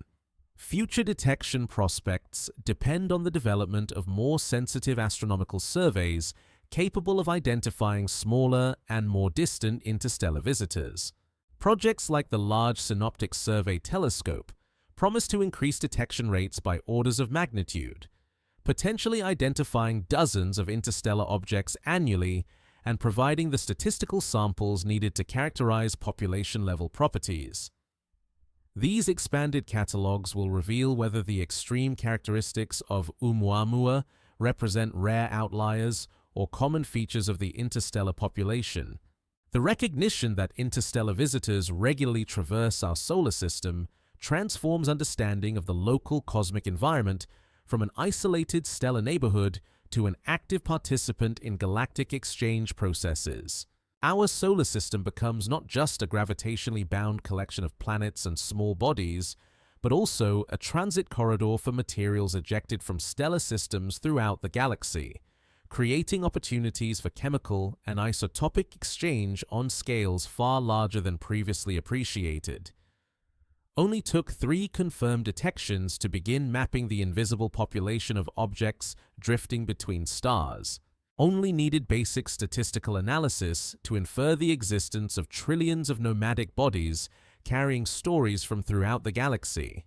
Future detection prospects depend on the development of more sensitive astronomical surveys capable of identifying smaller and more distant interstellar visitors. Projects like the Large Synoptic Survey Telescope promise to increase detection rates by orders of magnitude, potentially identifying dozens of interstellar objects annually and providing the statistical samples needed to characterize population-level properties. These expanded catalogs will reveal whether the extreme characteristics of Oumuamua represent rare outliers or common features of the interstellar population. The recognition that interstellar visitors regularly traverse our solar system transforms understanding of the local cosmic environment from an isolated stellar neighborhood to an active participant in galactic exchange processes. Our solar system becomes not just a gravitationally bound collection of planets and small bodies, but also a transit corridor for materials ejected from stellar systems throughout the galaxy, creating opportunities for chemical and isotopic exchange on scales far larger than previously appreciated. Only took 3 confirmed detections to begin mapping the invisible population of objects drifting between stars. Only needed basic statistical analysis to infer the existence of trillions of nomadic bodies carrying stories from throughout the galaxy.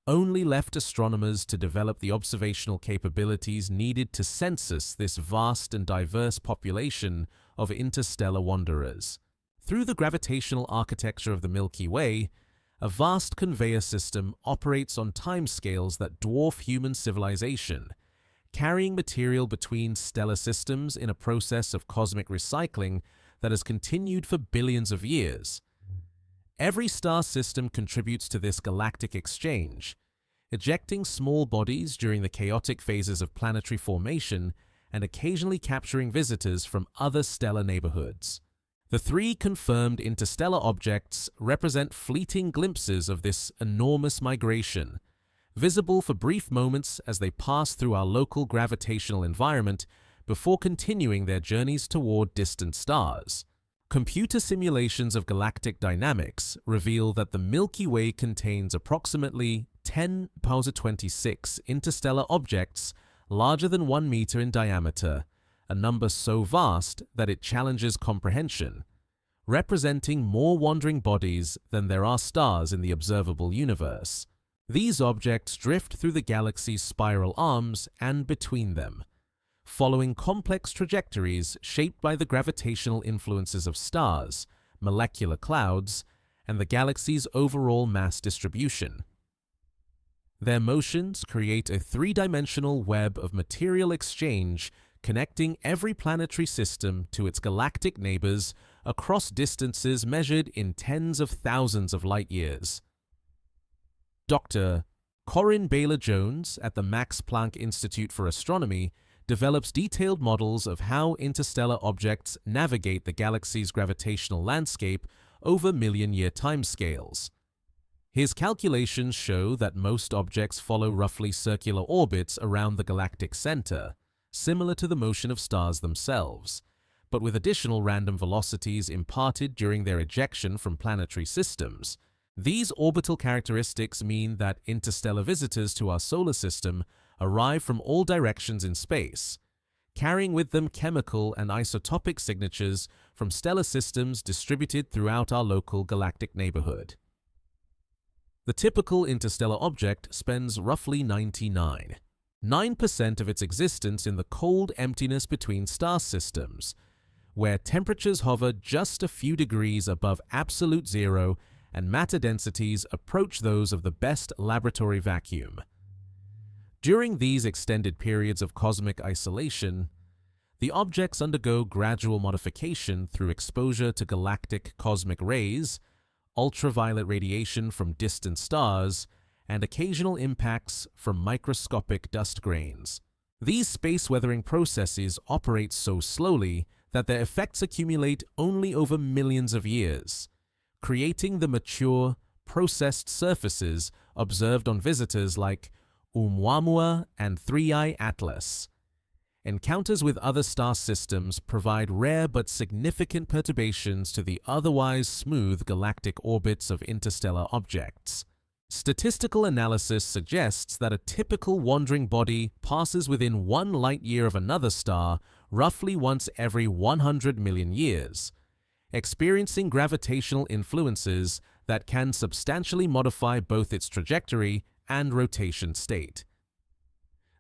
Only left astronomers to develop the observational capabilities needed to census this vast and diverse population of interstellar wanderers. Through the gravitational architecture of the Milky Way, a vast conveyor system operates on timescales that dwarf human civilization, carrying material between stellar systems in a process of cosmic recycling that has continued for billions of years. Every star system contributes to this galactic exchange, ejecting small bodies during the chaotic phases of planetary formation and occasionally capturing visitors from other stellar neighborhoods. The 3 confirmed interstellar objects represent fleeting glimpses of this enormous migration, visible for brief moments as they pass through our local gravitational environment before continuing their journeys toward distant stars. Computer simulations of galactic dynamics reveal that the Milky Way contains approximately 10^26 interstellar objects larger than 1 meter in diameter, a number so vast that it challenges comprehension, representing more wandering bodies than there are stars in the observable universe. These objects drift through the galaxy's spiral arms and between them, following complex trajectories shaped by the gravitational influences of stars, molecular clouds, and the galaxy's overall mass distribution. Their motions create a 3-dimensional web of material exchange connecting every planetary system to its galactic neighbors across distances measured in tens of thousands of light-years. Dr. Corinne Baylor-Jones at the Max Planck Institute for Astronomy develops detailed models of how interstellar objects navigate the galaxy's gravitational landscape over million-year timescales. His calculations show that most objects follow roughly circular orbits around the galactic center, similar to the motion of stars themselves, but with additional random velocities imparted during their ejection from planetary systems. These orbital characteristics mean that interstellar visitors to our solar system arrive from all directions in space, carrying with them chemical and isotopic signatures from stellar systems distributed throughout our local galactic neighborhood. The typical interstellar object spends roughly 9% of its existence in the cold emptiness between star systems, where temperatures hover just a few degrees above absolute zero and matter densities approach those of the best laboratory vacuum. During these extended periods of cosmic isolation, the objects undergo gradual modification through exposure to galactic cosmic rays, ultraviolet radiation from distant stars, and occasional impacts from microscopic dust grains. These space weathering processes operate so slowly that their effects accumulate only over millions of years, creating the mature, processed surfaces observed on visitors like Oumuamua and Three-Eye Atlas. Encounters with other star systems provide rare but significant perturbations to the otherwise smooth galactic orbits of interstellar objects. Statistical analysis suggests that a typical wandering body passes within 1 light-year of another star roughly once every 100 million years, experiencing gravitational influences that can substantially modify both its trajectory and rotation state.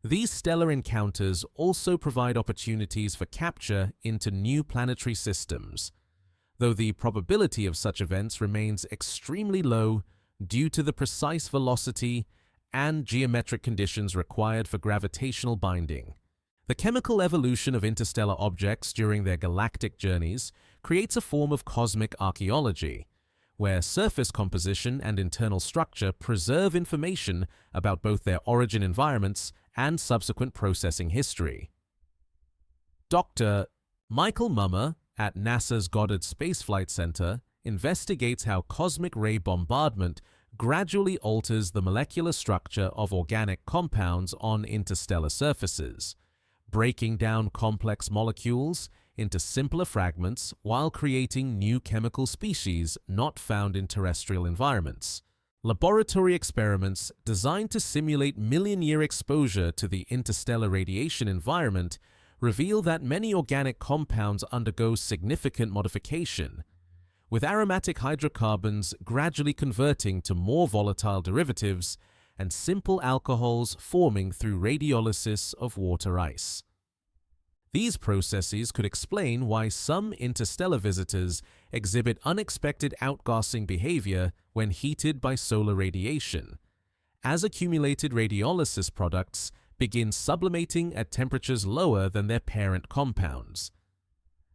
These stellar encounters also provide opportunities for capture into new planetary systems, though the probability of such events remains extremely low due to the precise velocity and geometric conditions required for gravitational binding. The chemical evolution of interstellar objects during their galactic journeys creates a form of cosmic archaeology, where surface composition and internal structure preserve information about both their origin environments and subsequent processing history. Dr. Michael Mummer at NASA's Goddard Space Flight Center investigates how cosmic ray bombardment gradually alters the molecular structure of organic compounds on interstellar surfaces, breaking down complex molecules into simpler fragments while creating new chemical species not found in terrestrial environments. Laboratory experiments designed to simulate million-year exposure to the interstellar radiation environment reveal that many organic compounds undergo significant modification, with aromatic hydrocarbons gradually converting to more volatile derivatives and simple alcohols forming through radiolysis of water ice. These processes could explain why some interstellar visitors exhibit unexpected outgassing behavior when heated by solar radiation, as accumulated radiolysis products begin sublimating at temperatures lower than their parent compounds.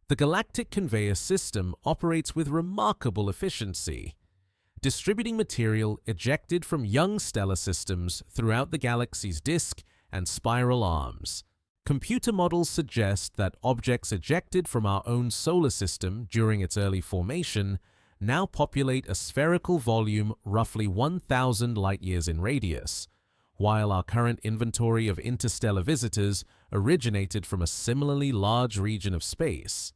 The galactic conveyor system operates with remarkable efficiency, distributing material ejected from young stellar systems throughout the galaxy's disk and spiral arms. Computer models suggest that objects ejected from our own solar system during its early formation now populate a spherical volume roughly 1,000 light-years in radius, while our current inventory of interstellar visitors originated from a similarly large region of space.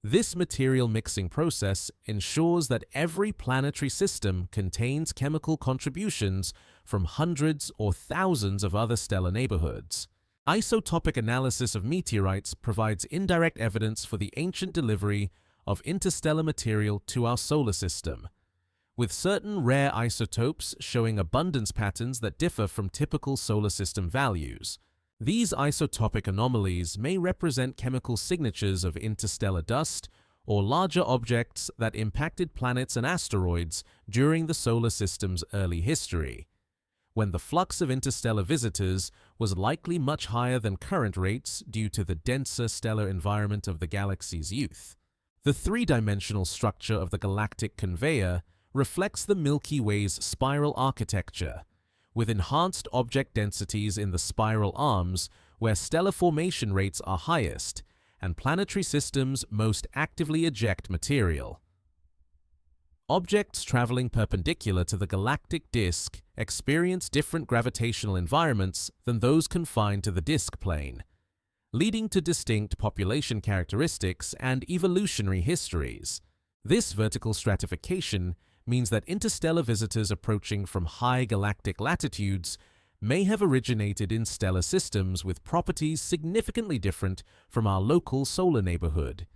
This material mixing process ensures that every planetary system contains chemical contributions from hundreds or thousands of other stellar neighborhoods. Isotopic analysis of meteorites provides indirect evidence for the ancient delivery of interstellar material to our solar system, with certain rare isotopes showing abundance patterns that differ from typical solar system values. These isotopic anomalies may represent chemical signatures of interstellar dust or larger objects that impacted planets and asteroids during the solar system's early history, when the flux of interstellar visitors was likely much higher than current rates due to the denser stellar environment of the galaxy's youth. The three-dimensional structure of the galactic conveyor reflects the Milky Way's spiral architecture, with enhanced object densities in the spiral arms where stellar formation rates are highest and planetary systems most actively eject material. Objects traveling perpendicular to the galactic disk experience different gravitational environments than those confined to the disk plane, leading to distinct population characteristics and evolutionary histories. This vertical stratification means that interstellar visitors approaching from high galactic latitudes may have originated in stellar systems with properties significantly different from our local solar neighborhood.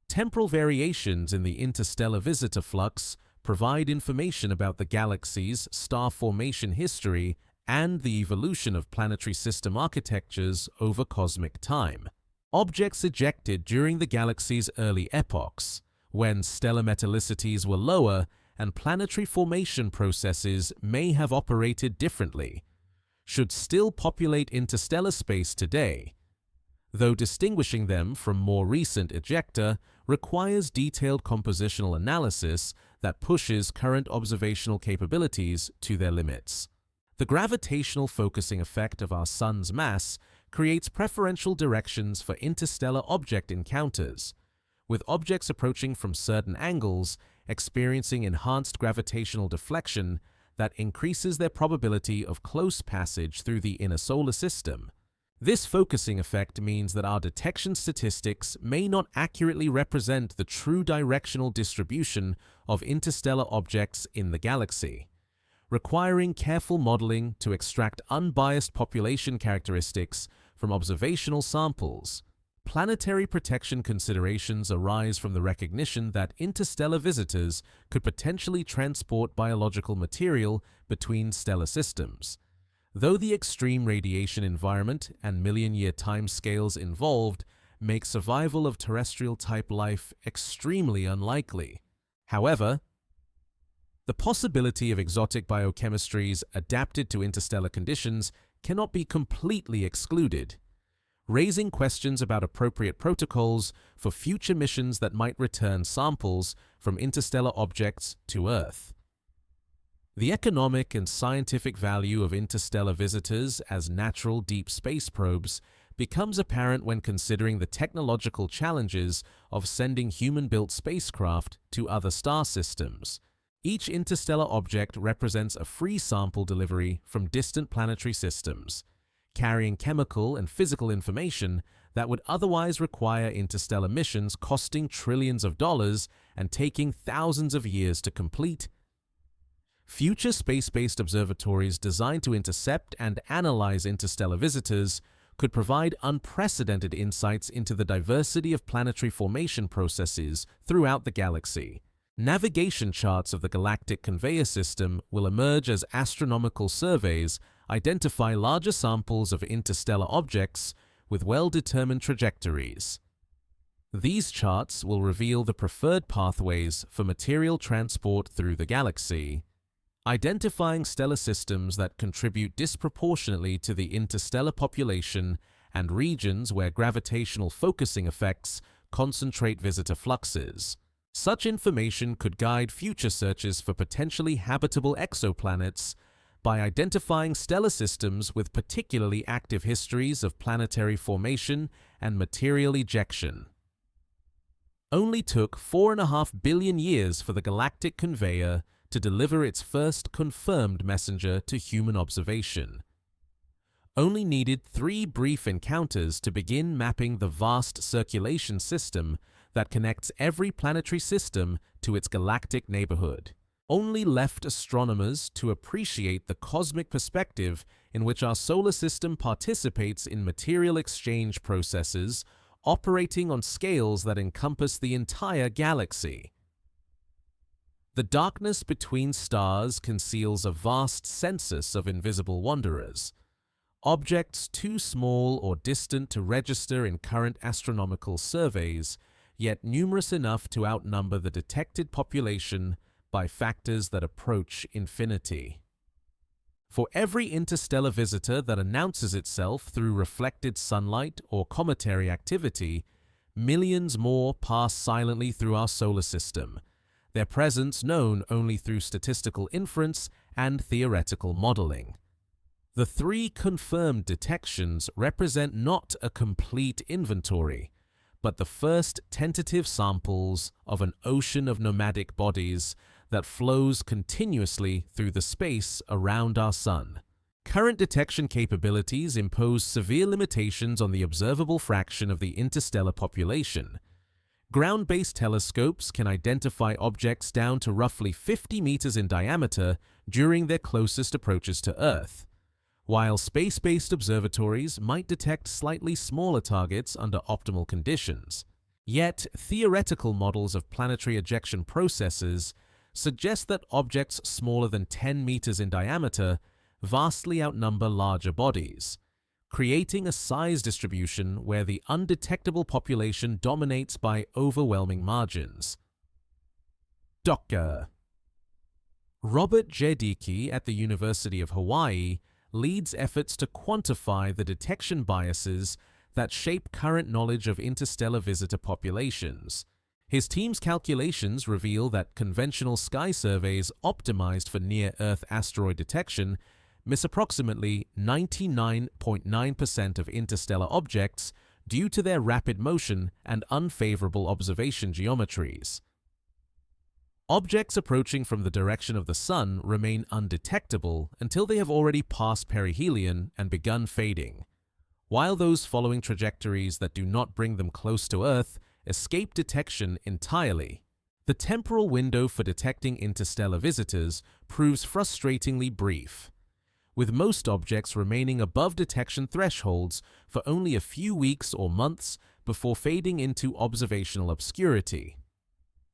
Temporal variations in the interstellar visitor flux provide information about the galaxy's star formation history and the evolution of planetary system architectures over cosmic time. Objects ejected during the galaxy's early epochs, when stellar metallicities were lower and planetary formation processes may have operated differently, should still populate interstellar space today, though distinguishing them from more recent ejecta requires detailed compositional analysis that pushes current observational capabilities to their limits. The gravitational focusing effect of our Sun's mass creates preferential directions for interstellar object encounters, with objects approaching from certain angles experiencing enhanced gravitational deflection that increases their probability of close passage through the inner solar system. This focusing effect means that our detection statistics may not accurately represent the true directional distribution of interstellar objects in the galaxy, requiring careful modeling to extract unbiased population characteristics from observational samples. Planetary protection considerations arise from the recognition that interstellar visitors could potentially transport biological material between stellar systems. Though the extreme radiation environment and million-year timescales involved make survival of terrestrial-type life extremely unlikely. However, the possibility of exotic biochemistries adapted to interstellar conditions cannot be completely excluded, raising questions about appropriate protocols for future missions that might return samples from interstellar objects to Earth. The economic and scientific value of interstellar visitors as natural deep space probes becomes apparent when considering the technological challenges of sending human-built spacecraft to other star systems. Each interstellar object represents a free sample delivery from distant planetary systems, carrying chemical and physical information that would otherwise require interstellar missions costing trillions of dollars and taking thousands of years to complete. Future space-based observatories designed to intercept and analyze interstellar visitors could provide unprecedented insights into the diversity of planetary formation processes throughout the galaxy. Navigation charts of the galactic conveyor system will emerge as astronomical surveys identify larger samples of interstellar objects with well-determined trajectories. These charts will reveal the preferred pathways for material transport through the galaxy, identifying stellar systems that contribute disproportionately to the interstellar population and regions where gravitational focusing effects concentrate visitor fluxes. Such information could guide future searches for potentially habitable exoplanets by identifying stellar systems with particularly active histories of planetary formation and material ejection. Only took 4.5 billion years for the galactic conveyor to deliver its first confirmed messenger to human observation. Only needed 3 brief encounters to begin mapping the vast circulation system that connects every planetary system to its galactic neighborhood. Only left astronomers to appreciate the cosmic perspective in which our solar system participates in material exchange processes operating on scales that encompass the entire galaxy. The darkness between stars conceals a vast census of invisible wanderers, objects too small or distant to register in current astronomical surveys, yet numerous enough to outnumber the detected population by factors that approach infinity. For every interstellar visitor that announces itself through reflected sunlight or cometary activity, millions more pass silently through our solar system, their presence known only through statistical inference and theoretical modeling. The 3 confirmed detections represent not a complete inventory, but the first tentative samples of an ocean of nomadic bodies that flows continuously through the space around our Sun. Current detection capabilities impose severe limitations on the observable fraction of the interstellar population. Ground-based telescopes can identify objects down to roughly 50 meters in diameter during their closest approaches to Earth, while space-based observatories might detect slightly smaller targets under optimal conditions. Yet, theoretical models of planetary ejection processes suggest that objects smaller than 10 meters in diameter vastly outnumber larger bodies, creating a size distribution where the undetectable population dominates by overwhelming margins. Dr. Robert J. Dickey at the University of Hawaii leads efforts to quantify the detection biases that shape current knowledge of interstellar visitor populations. His team's calculations reveal that conventional sky surveys optimized for near-Earth asteroid detection miss approximately 99.9% of interstellar objects due to their rapid motion and unfavorable observation geometries. Objects approaching from the direction of the Sun remain undetectable until they have already passed perihelion and begun fading, while those following trajectories that do not bring them close to Earth escape detection entirely. The temporal window for detecting interstellar visitors proves frustratingly brief, with most objects remaining above detection thresholds for only a few weeks or months before fading into observational obscurity.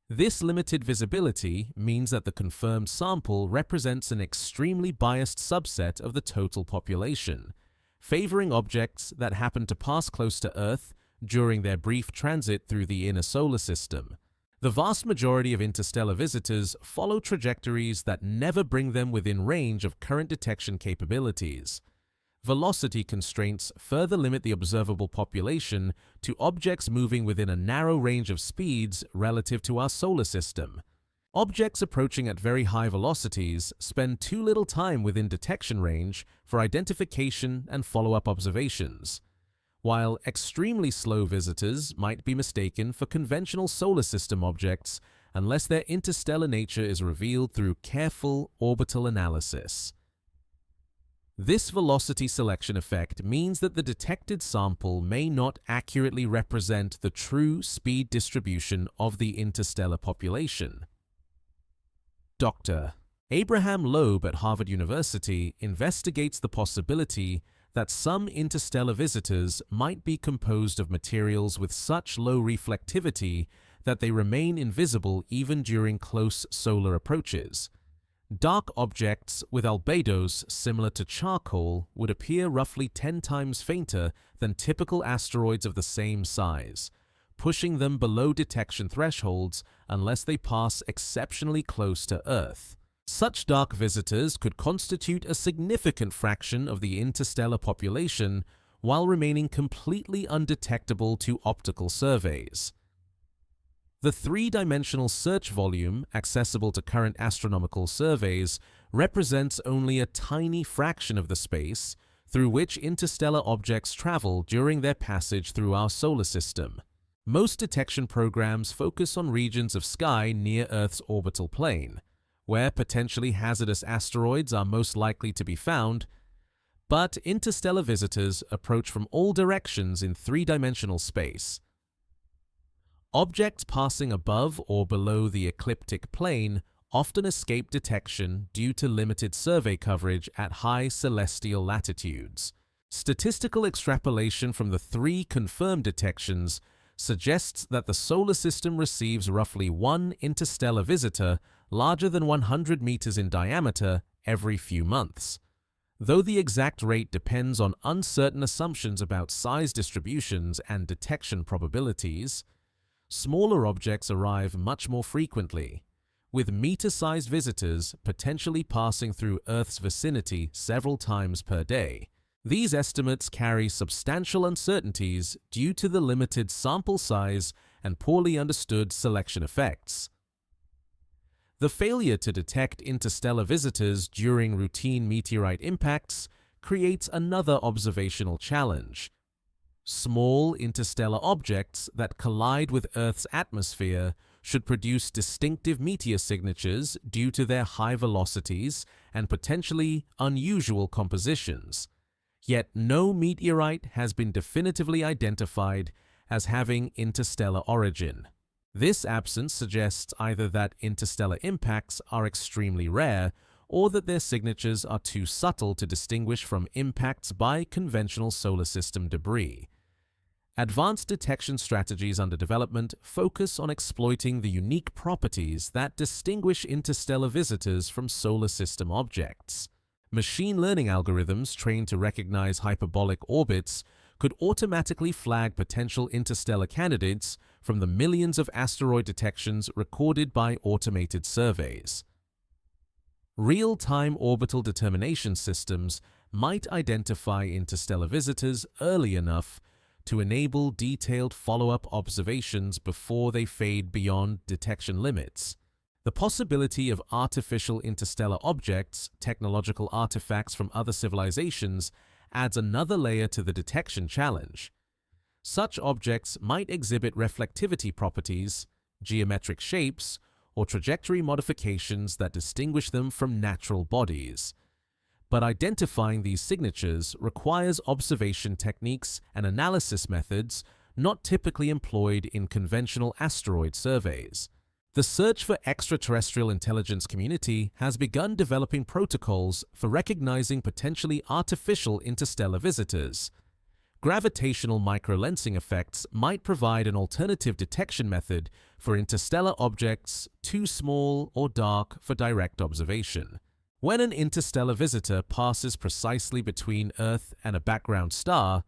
This limited visibility means that the confirmed sample represents an extremely biased subset of the total population, favoring objects that happen to pass close to Earth during their brief transit through the inner solar system. The vast majority of interstellar visitors follow trajectories that never bring them within range of current detection capabilities. Velocity constraints further limit the observable population to objects moving within a narrow range of speeds relative to our solar system. Objects approaching at very high velocities spend too little time within detection range for identification and follow-up observations, while extremely slow visitors might be mistaken for conventional solar system objects unless their interstellar nature is revealed through careful orbital analysis. This velocity selection effect means that the detected sample may not accurately represent the true speed distribution of the interstellar population. Dr. Abraham Loeb at Harvard University investigates the possibility that some interstellar visitors might be composed of materials with such low reflectivity that they remain invisible even during close solar approaches. Dark objects with albedos similar to charcoal would appear roughly 10 times fainter than typical asteroids of the same size, pushing them below detection thresholds unless they pass exceptionally close to Earth. Such dark visitors could constitute a significant fraction of the interstellar population while remaining completely undetectable to optical surveys. The three-dimensional search volume accessible to current astronomical surveys represents only a tiny fraction of the space through which interstellar objects travel during their passage through our solar system. Most detection programs focus on regions of sky near Earth's orbital plane, where potentially hazardous asteroids are most likely to be found, but interstellar visitors approach from all directions in three-dimensional space. Objects passing above or below the ecliptic plane often escape detection due to limited survey coverage at high celestial latitudes. Statistical extrapolation from the three confirmed detections suggests that the solar system receives roughly one interstellar visitor larger than 100 meters in diameter every few months. Though the exact rate depends on uncertain assumptions about size distributions and detection probabilities, smaller objects arrive much more frequently, with meter-sized visitors potentially passing through Earth's vicinity several times per day. These estimates carry substantial uncertainties due to the limited sample size and poorly understood selection effects. The failure to detect interstellar visitors during routine meteorite impacts creates another observational challenge. Small interstellar objects that collide with Earth's atmosphere should produce distinctive meteor signatures due to their high velocities and potentially unusual compositions. Yet no meteorite has been definitively identified as having interstellar origin. This absence suggests either that interstellar impacts are extremely rare or that their signatures are too subtle to distinguish from impacts by conventional solar system debris. Advanced detection strategies under development focus on exploiting the unique properties that distinguish interstellar visitors from solar system objects. Machine learning algorithms trained to recognize hyperbolic orbits could automatically flag potential interstellar candidates from the millions of asteroid detections recorded by automated surveys. Real-time orbital determination systems might identify interstellar visitors early enough to enable detailed follow-up observations before they fade beyond detection limits. The possibility of artificial interstellar objects, technological artifacts from other civilizations, adds another layer to the detection challenge. Such objects might exhibit reflectivity properties, geometric shapes, or trajectory modifications that distinguish them from natural bodies. But identifying these signatures requires observation techniques and analysis methods not typically employed in conventional asteroid surveys. The search for extraterrestrial intelligence community has begun developing protocols for recognizing potentially artificial interstellar visitors. Gravitational microlensing effects might provide an alternative detection method for interstellar objects too small or dark for direct observation. When an interstellar visitor passes precisely between Earth and a background star,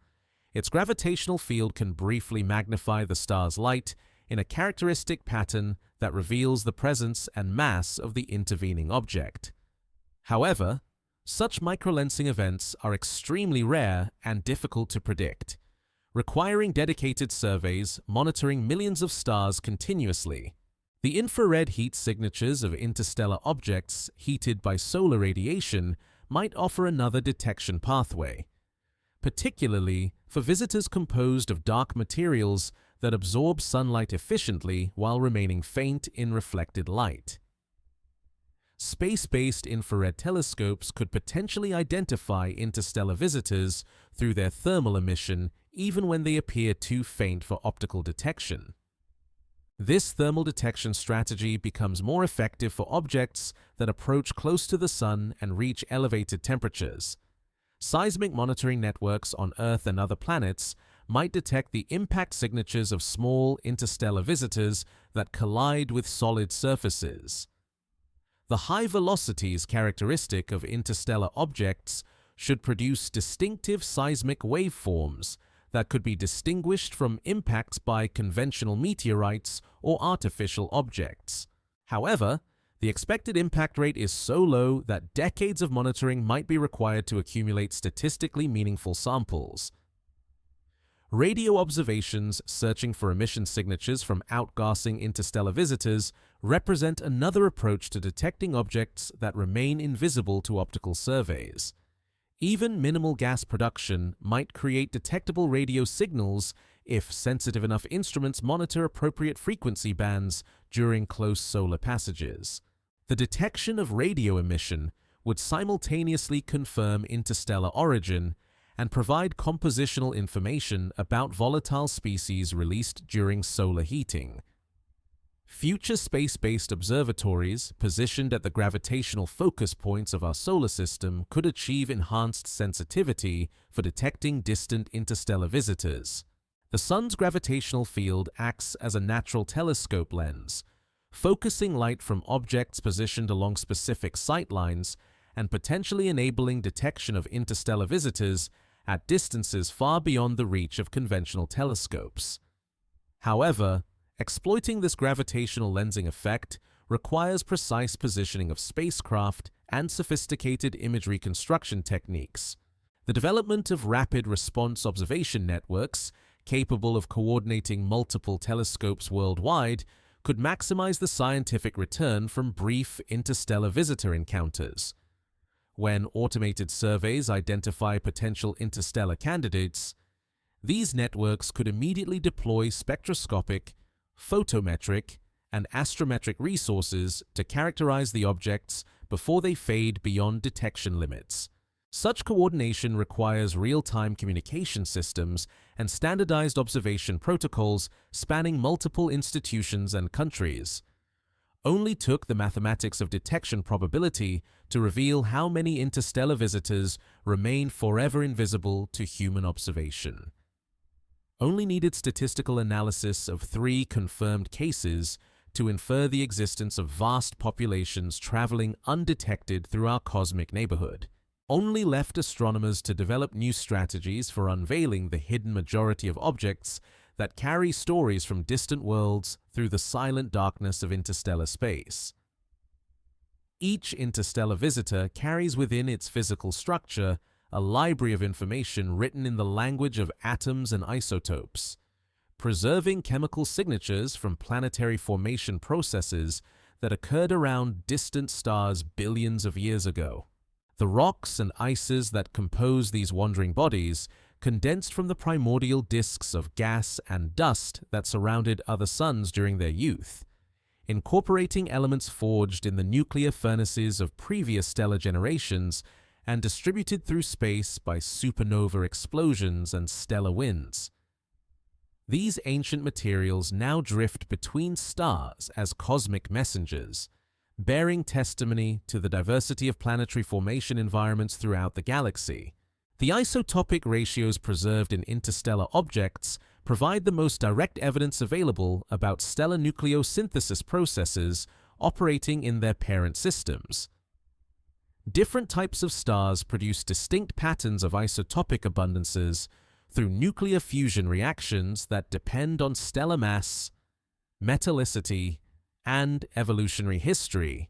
its gravitational field can briefly magnify the star's light in a characteristic pattern that reveals the presence and mass of the intervening object. However, such microlensing events are extremely rare and difficult to predict, requiring dedicated surveys monitoring millions of stars continuously. The infrared heat signatures of interstellar objects heated by solar radiation might offer another detection pathway, particularly for visitors composed of dark materials that absorb sunlight efficiently while remaining faint in reflected light. Space-based infrared telescopes could potentially identify interstellar visitors through their thermal emission even when they appear too faint for optical detection. This thermal detection strategy becomes more effective for objects that approach close to the Sun and reach elevated temperatures. Seismic monitoring networks on Earth and other planets might detect the impact signatures of small interstellar visitors that collide with solid surfaces. The high velocities characteristic of interstellar objects should produce distinctive seismic waveforms that could be distinguished from impacts by conventional meteorites or artificial objects. However, the expected impact rate is so low that decades of monitoring might be required to accumulate statistically meaningful samples. Radio observations searching for emission signatures from outgassing interstellar visitors represent another approach to detecting objects that remain invisible to optical surveys. Even minimal gas production might create detectable radio signals if sensitive enough instruments monitor appropriate frequency bands during close solar passages. The detection of radio emission would simultaneously confirm interstellar origin and provide compositional information about volatile species released during solar heating. Future space-based observatories positioned at the gravitational focus points of our solar system could achieve enhanced sensitivity for detecting distant interstellar visitors. The Sun's gravitational field acts as a natural telescope lens, focusing light from objects positioned along specific sightlines and potentially enabling detection of interstellar visitors at distances far beyond the reach of conventional telescopes. However, exploiting this gravitational lensing effect requires precise positioning of spacecraft and sophisticated image reconstruction techniques. The development of rapid response observation networks capable of coordinating multiple telescopes worldwide could maximize the scientific return from brief interstellar visitor encounters. When automated surveys identify potential interstellar candidates, these networks could immediately deploy spectroscopic, photometric, and astrometric resources to characterize the objects before they fade beyond detection limits. Such coordination requires real-time communication systems and standardized observation protocols spanning multiple institutions and countries. Only took the mathematics of detection probability to reveal how many interstellar visitors remain forever invisible to human observation. Only needed statistical analysis of 3 confirmed cases to infer the existence of vast populations traveling undetected through our cosmic neighborhood. Only left astronomers to develop new strategies for unveiling the hidden majority of objects that carry stories from distant worlds through the silent darkness of interstellar space. Each interstellar visitor carries within its physical structure a library of information written in the language of atoms and isotopes, preserving chemical signatures from planetary formation processes that occurred around distant stars billions of years ago. The rocks and ices that compose these wandering bodies condensed from the primordial disks of gas and dust that surrounded other suns during their youth, incorporating elements forged in the nuclear furnaces of previous stellar generations and distributed through space by supernova explosions and stellar winds. These ancient materials now drift between stars as cosmic messengers, bearing testimony to the diversity of planetary formation environments throughout the galaxy. The isotopic ratios preserved in interstellar objects provide the most direct evidence available about stellar nucleosynthesis processes operating in their parent systems. Different types of stars produce distinct patterns of isotopic abundances through nuclear fusion reactions that depend on stellar mass, metallicity, and evolutionary history.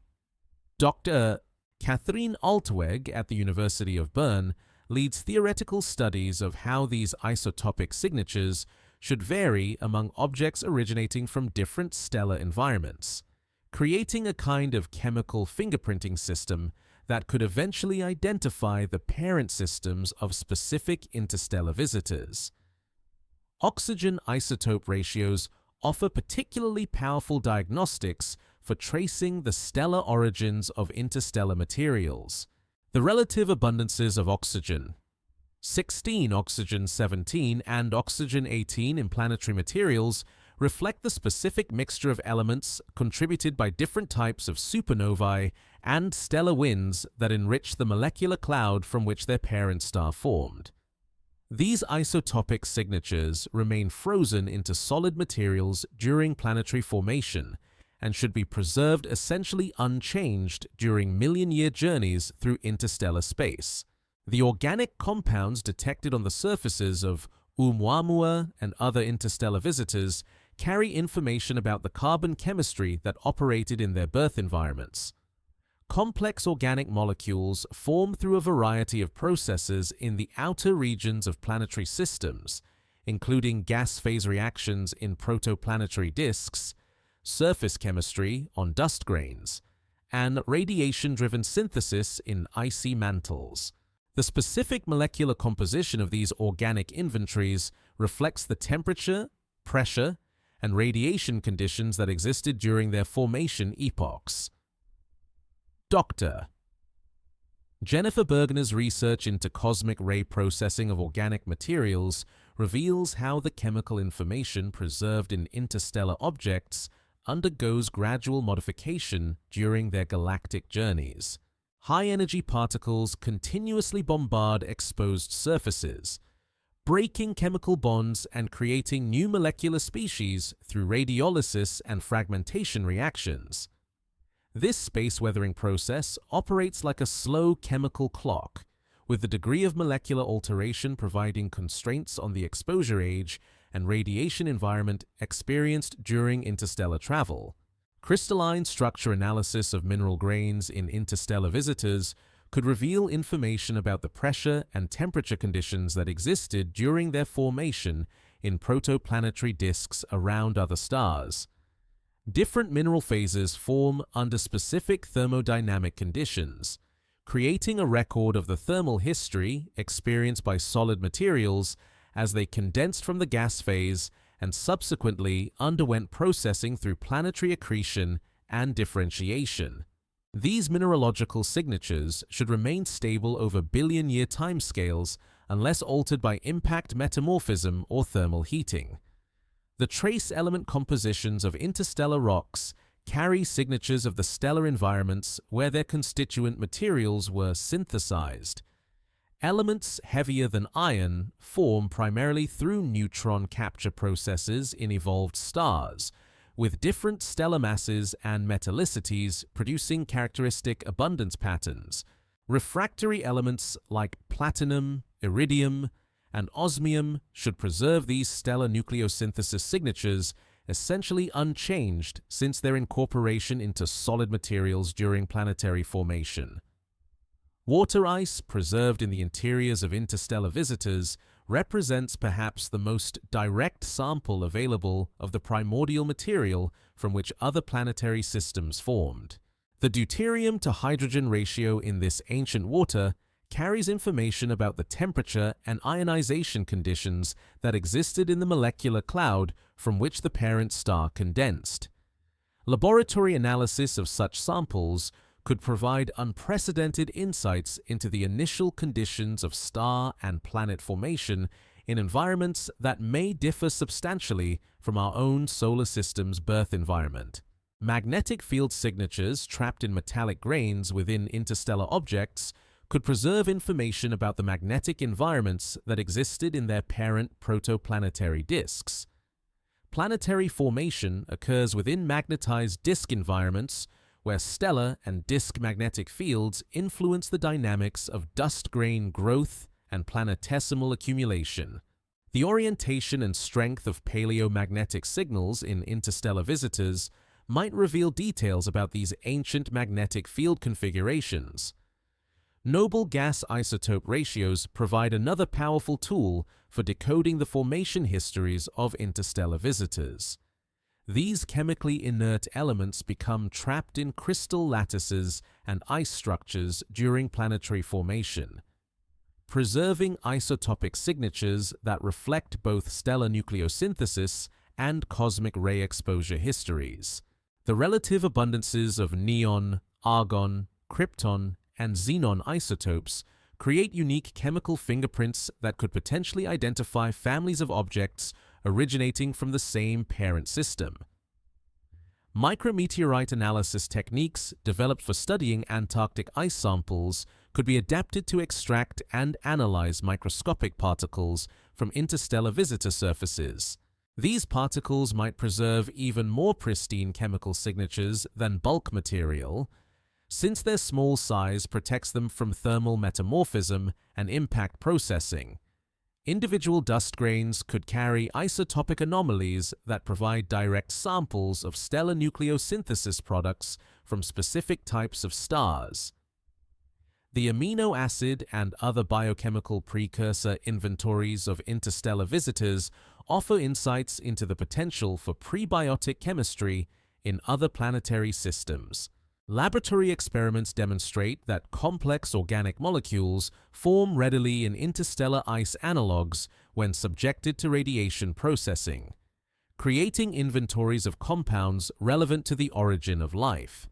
Dr. Catherine Altweg at the University of Bern leads theoretical studies of how these isotopic signatures should vary among objects originating from different stellar environments, creating a kind of chemical fingerprinting system that could eventually identify the parent systems of specific interstellar visitors. Oxygen isotope ratios offer particularly powerful diagnostics for tracing the stellar origins of interstellar materials. The relative abundances of oxygen, 16 oxygen-17 and oxygen-18 in planetary materials, reflect the specific mixture of elements contributed by different types of supernovae and stellar winds that enrich the molecular cloud from which their parent star formed. These isotopic signatures remain frozen into solid materials during planetary formation and should be preserved essentially unchanged during million-year journeys through interstellar space. The organic compounds detected on the surfaces of Oumuamua and other interstellar visitors carry information about the carbon chemistry that operated in their birth environments. Complex organic molecules form through a variety of processes in the outer regions of planetary systems, including gas phase reactions in protoplanetary disks, surface chemistry on dust grains, and radiation-driven synthesis in icy mantles. The specific molecular composition of these organic inventories reflects the temperature, pressure, and radiation conditions that existed during their formation epochs. Dr. Jennifer Bergener's research into cosmic ray processing of organic materials reveals how the chemical information preserved in interstellar objects undergoes gradual modification during their galactic journeys. High-energy particles continuously bombard exposed surfaces, breaking chemical bonds and creating new molecular species through radiolysis and fragmentation reactions. This space weathering process operates like a slow chemical clock, with the degree of molecular alteration providing constraints on the exposure age and radiation environment experienced during interstellar travel. Crystalline structure analysis of mineral grains in interstellar visitors could reveal information about the pressure and temperature conditions that existed during their formation in protoplanetary disks around other stars. Different mineral phases form under specific thermodynamic conditions, creating a record of the thermal history experienced by solid materials as they condensed from the gas phase and subsequently underwent processing through planetary accretion and differentiation. These mineralogical signatures should remain stable over billion-year timescales unless altered by impact metamorphism or thermal heating. The trace element compositions of interstellar rocks carry signatures of the stellar environments where their constituent materials were synthesized. Elements heavier than iron form primarily through neutron capture processes in evolved stars, with different stellar masses and metallicities producing characteristic abundance patterns. Refractory elements like platinum, iridium, and osmium should preserve these stellar nucleosynthesis signatures essentially unchanged since their incorporation into solid materials during planetary formation. Water ice preserved in the interiors of interstellar visitors represents perhaps the most direct sample available of the primordial material from which other planetary systems formed. The deuterium to hydrogen ratio in this ancient water carries information about the temperature and ionization conditions that existed in the molecular cloud from which the parent star condensed. Laboratory analysis of such samples could provide unprecedented insights into the initial conditions of star and planet formation in environments that may differ substantially from our own solar system's birth environment. Magnetic field signatures trapped in metallic grains within interstellar objects could preserve information about the magnetic environments that existed in their parent protoplanetary disks. Planetary formation occurs within magnetized disk environments where stellar and disk magnetic fields influence the dynamics of dust grain growth and planetesimal accumulation. The orientation and strength of paleomagnetic signals in interstellar visitors might reveal details about these ancient magnetic field configurations. Noble gas isotope ratios provide another powerful tool for decoding the formation histories of interstellar visitors. These chemically inert elements become trapped in crystal lattices and ice structures during planetary formation, preserving isotopic signatures that reflect both stellar nucleosynthesis and cosmic ray exposure histories. The relative abundances of neon, argon, krypton, and xenon isotopes create unique chemical fingerprints that could potentially identify families of objects originating from the same parent system. Micrometeorite analysis techniques developed for studying Antarctic ice samples could be adapted to extract and analyze microscopic particles from interstellar visitor surfaces. These particles might preserve even more pristine chemical signatures than bulk material, since their small size protects them from thermal metamorphism and impact processing. Individual dust grains could carry isotopic anomalies that provide direct samples of stellar nucleosynthesis products from specific types of stars. The amino acid and other biochemical precursor inventories of interstellar visitors offer insights into the potential for prebiotic chemistry in other planetary systems. Laboratory experiments demonstrate that complex organic molecules form readily in interstellar ice analogues when subjected to radiation processing, creating inventories of compounds relevant to the origin of life.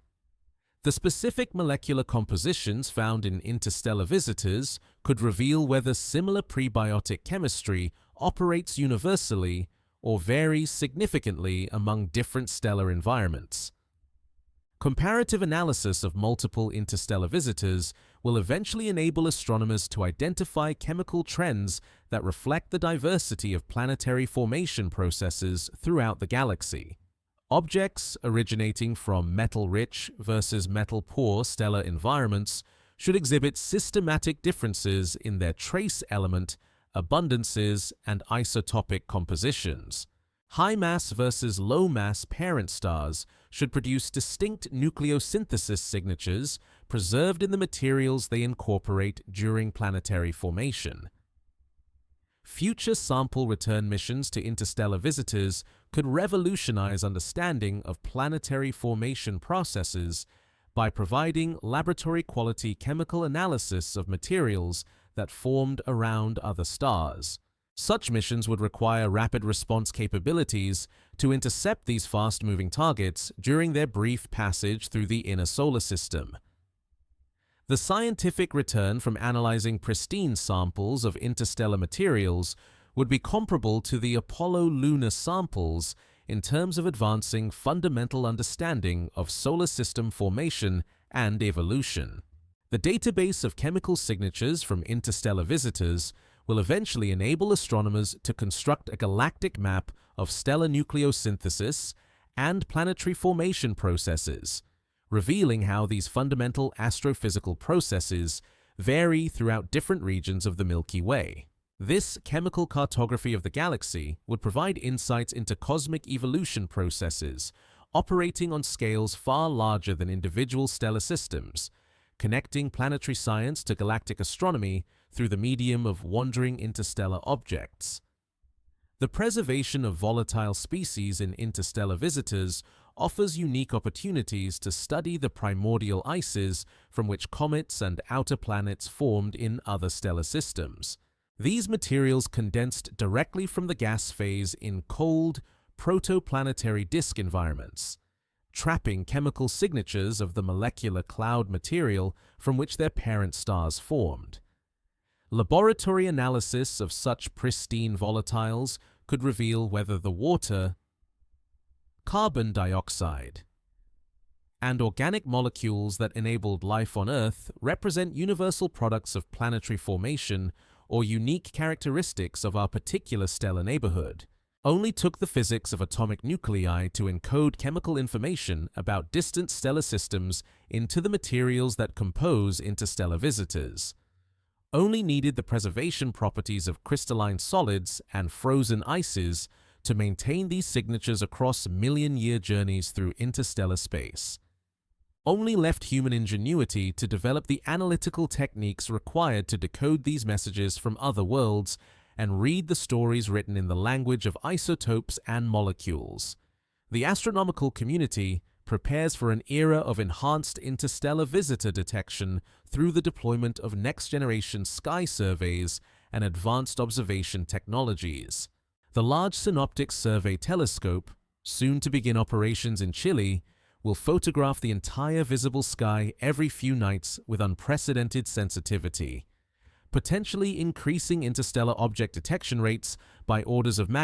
The specific molecular compositions found in interstellar visitors could reveal whether similar prebiotic chemistry operates universally or varies significantly among different stellar environments. Comparative analysis of multiple interstellar visitors will eventually enable astronomers to identify chemical trends that reflect the diversity of planetary formation processes throughout the galaxy. Objects originating from metal-rich versus metal-poor stellar environments should exhibit systematic differences in their trace element, abundances, and isotopic compositions. High-mass versus low-mass parent stars should produce distinct nucleosynthesis signatures preserved in the materials they incorporate during planetary formation. Future sample return missions to interstellar visitors could revolutionize understanding of planetary formation processes by providing laboratory-quality chemical analysis of materials that formed around other stars. Such missions would require rapid response capabilities to intercept these fast-moving targets during their brief passage through the inner solar system. The scientific return from analyzing pristine samples of interstellar materials would be comparable to the Apollo lunar samples in terms of advancing fundamental understanding of solar system formation and evolution. The database of chemical signatures from interstellar visitors will eventually enable astronomers to construct a galactic map of stellar nucleosynthesis and planetary formation processes, revealing how these fundamental astrophysical processes vary throughout different regions of the Milky Way. This chemical cartography of the galaxy would provide insights into cosmic evolution processes operating on scales far larger than individual stellar systems, connecting planetary science to galactic astronomy through the medium of wandering interstellar objects. The preservation of volatile species in interstellar visitors offers unique opportunities to study the primordial ices from which comets and outer planets formed in other stellar systems. These materials condensed directly from the gas phase in cold, protoplanetary disk environments, trapping chemical signatures of the molecular cloud material from which their parent stars formed. Laboratory analysis of such pristine volatiles could reveal whether the water, carbon dioxide, and organic molecules that enabled life on Earth represent universal products of planetary formation or unique characteristics of our particular stellar neighborhood. Only took the physics of atomic nuclei to encode chemical information about distant stellar systems into the materials that compose interstellar visitors. Only needed the preservation properties of crystalline solids and frozen ices to maintain these signatures across million-year journeys through interstellar space. Only left human ingenuity to develop the analytical techniques required to decode these messages from other worlds and read the stories written in the language of isotopes and molecules. The astronomical community prepares for an era of enhanced interstellar visitor detection through the deployment of next-generation sky surveys and advanced observation technologies. The Large Synoptic Survey Telescope, soon to begin operations in Chile, will photograph the entire visible sky every few nights with unprecedented sensitivity, potentially increasing interstellar object detection rates by orders of magnitude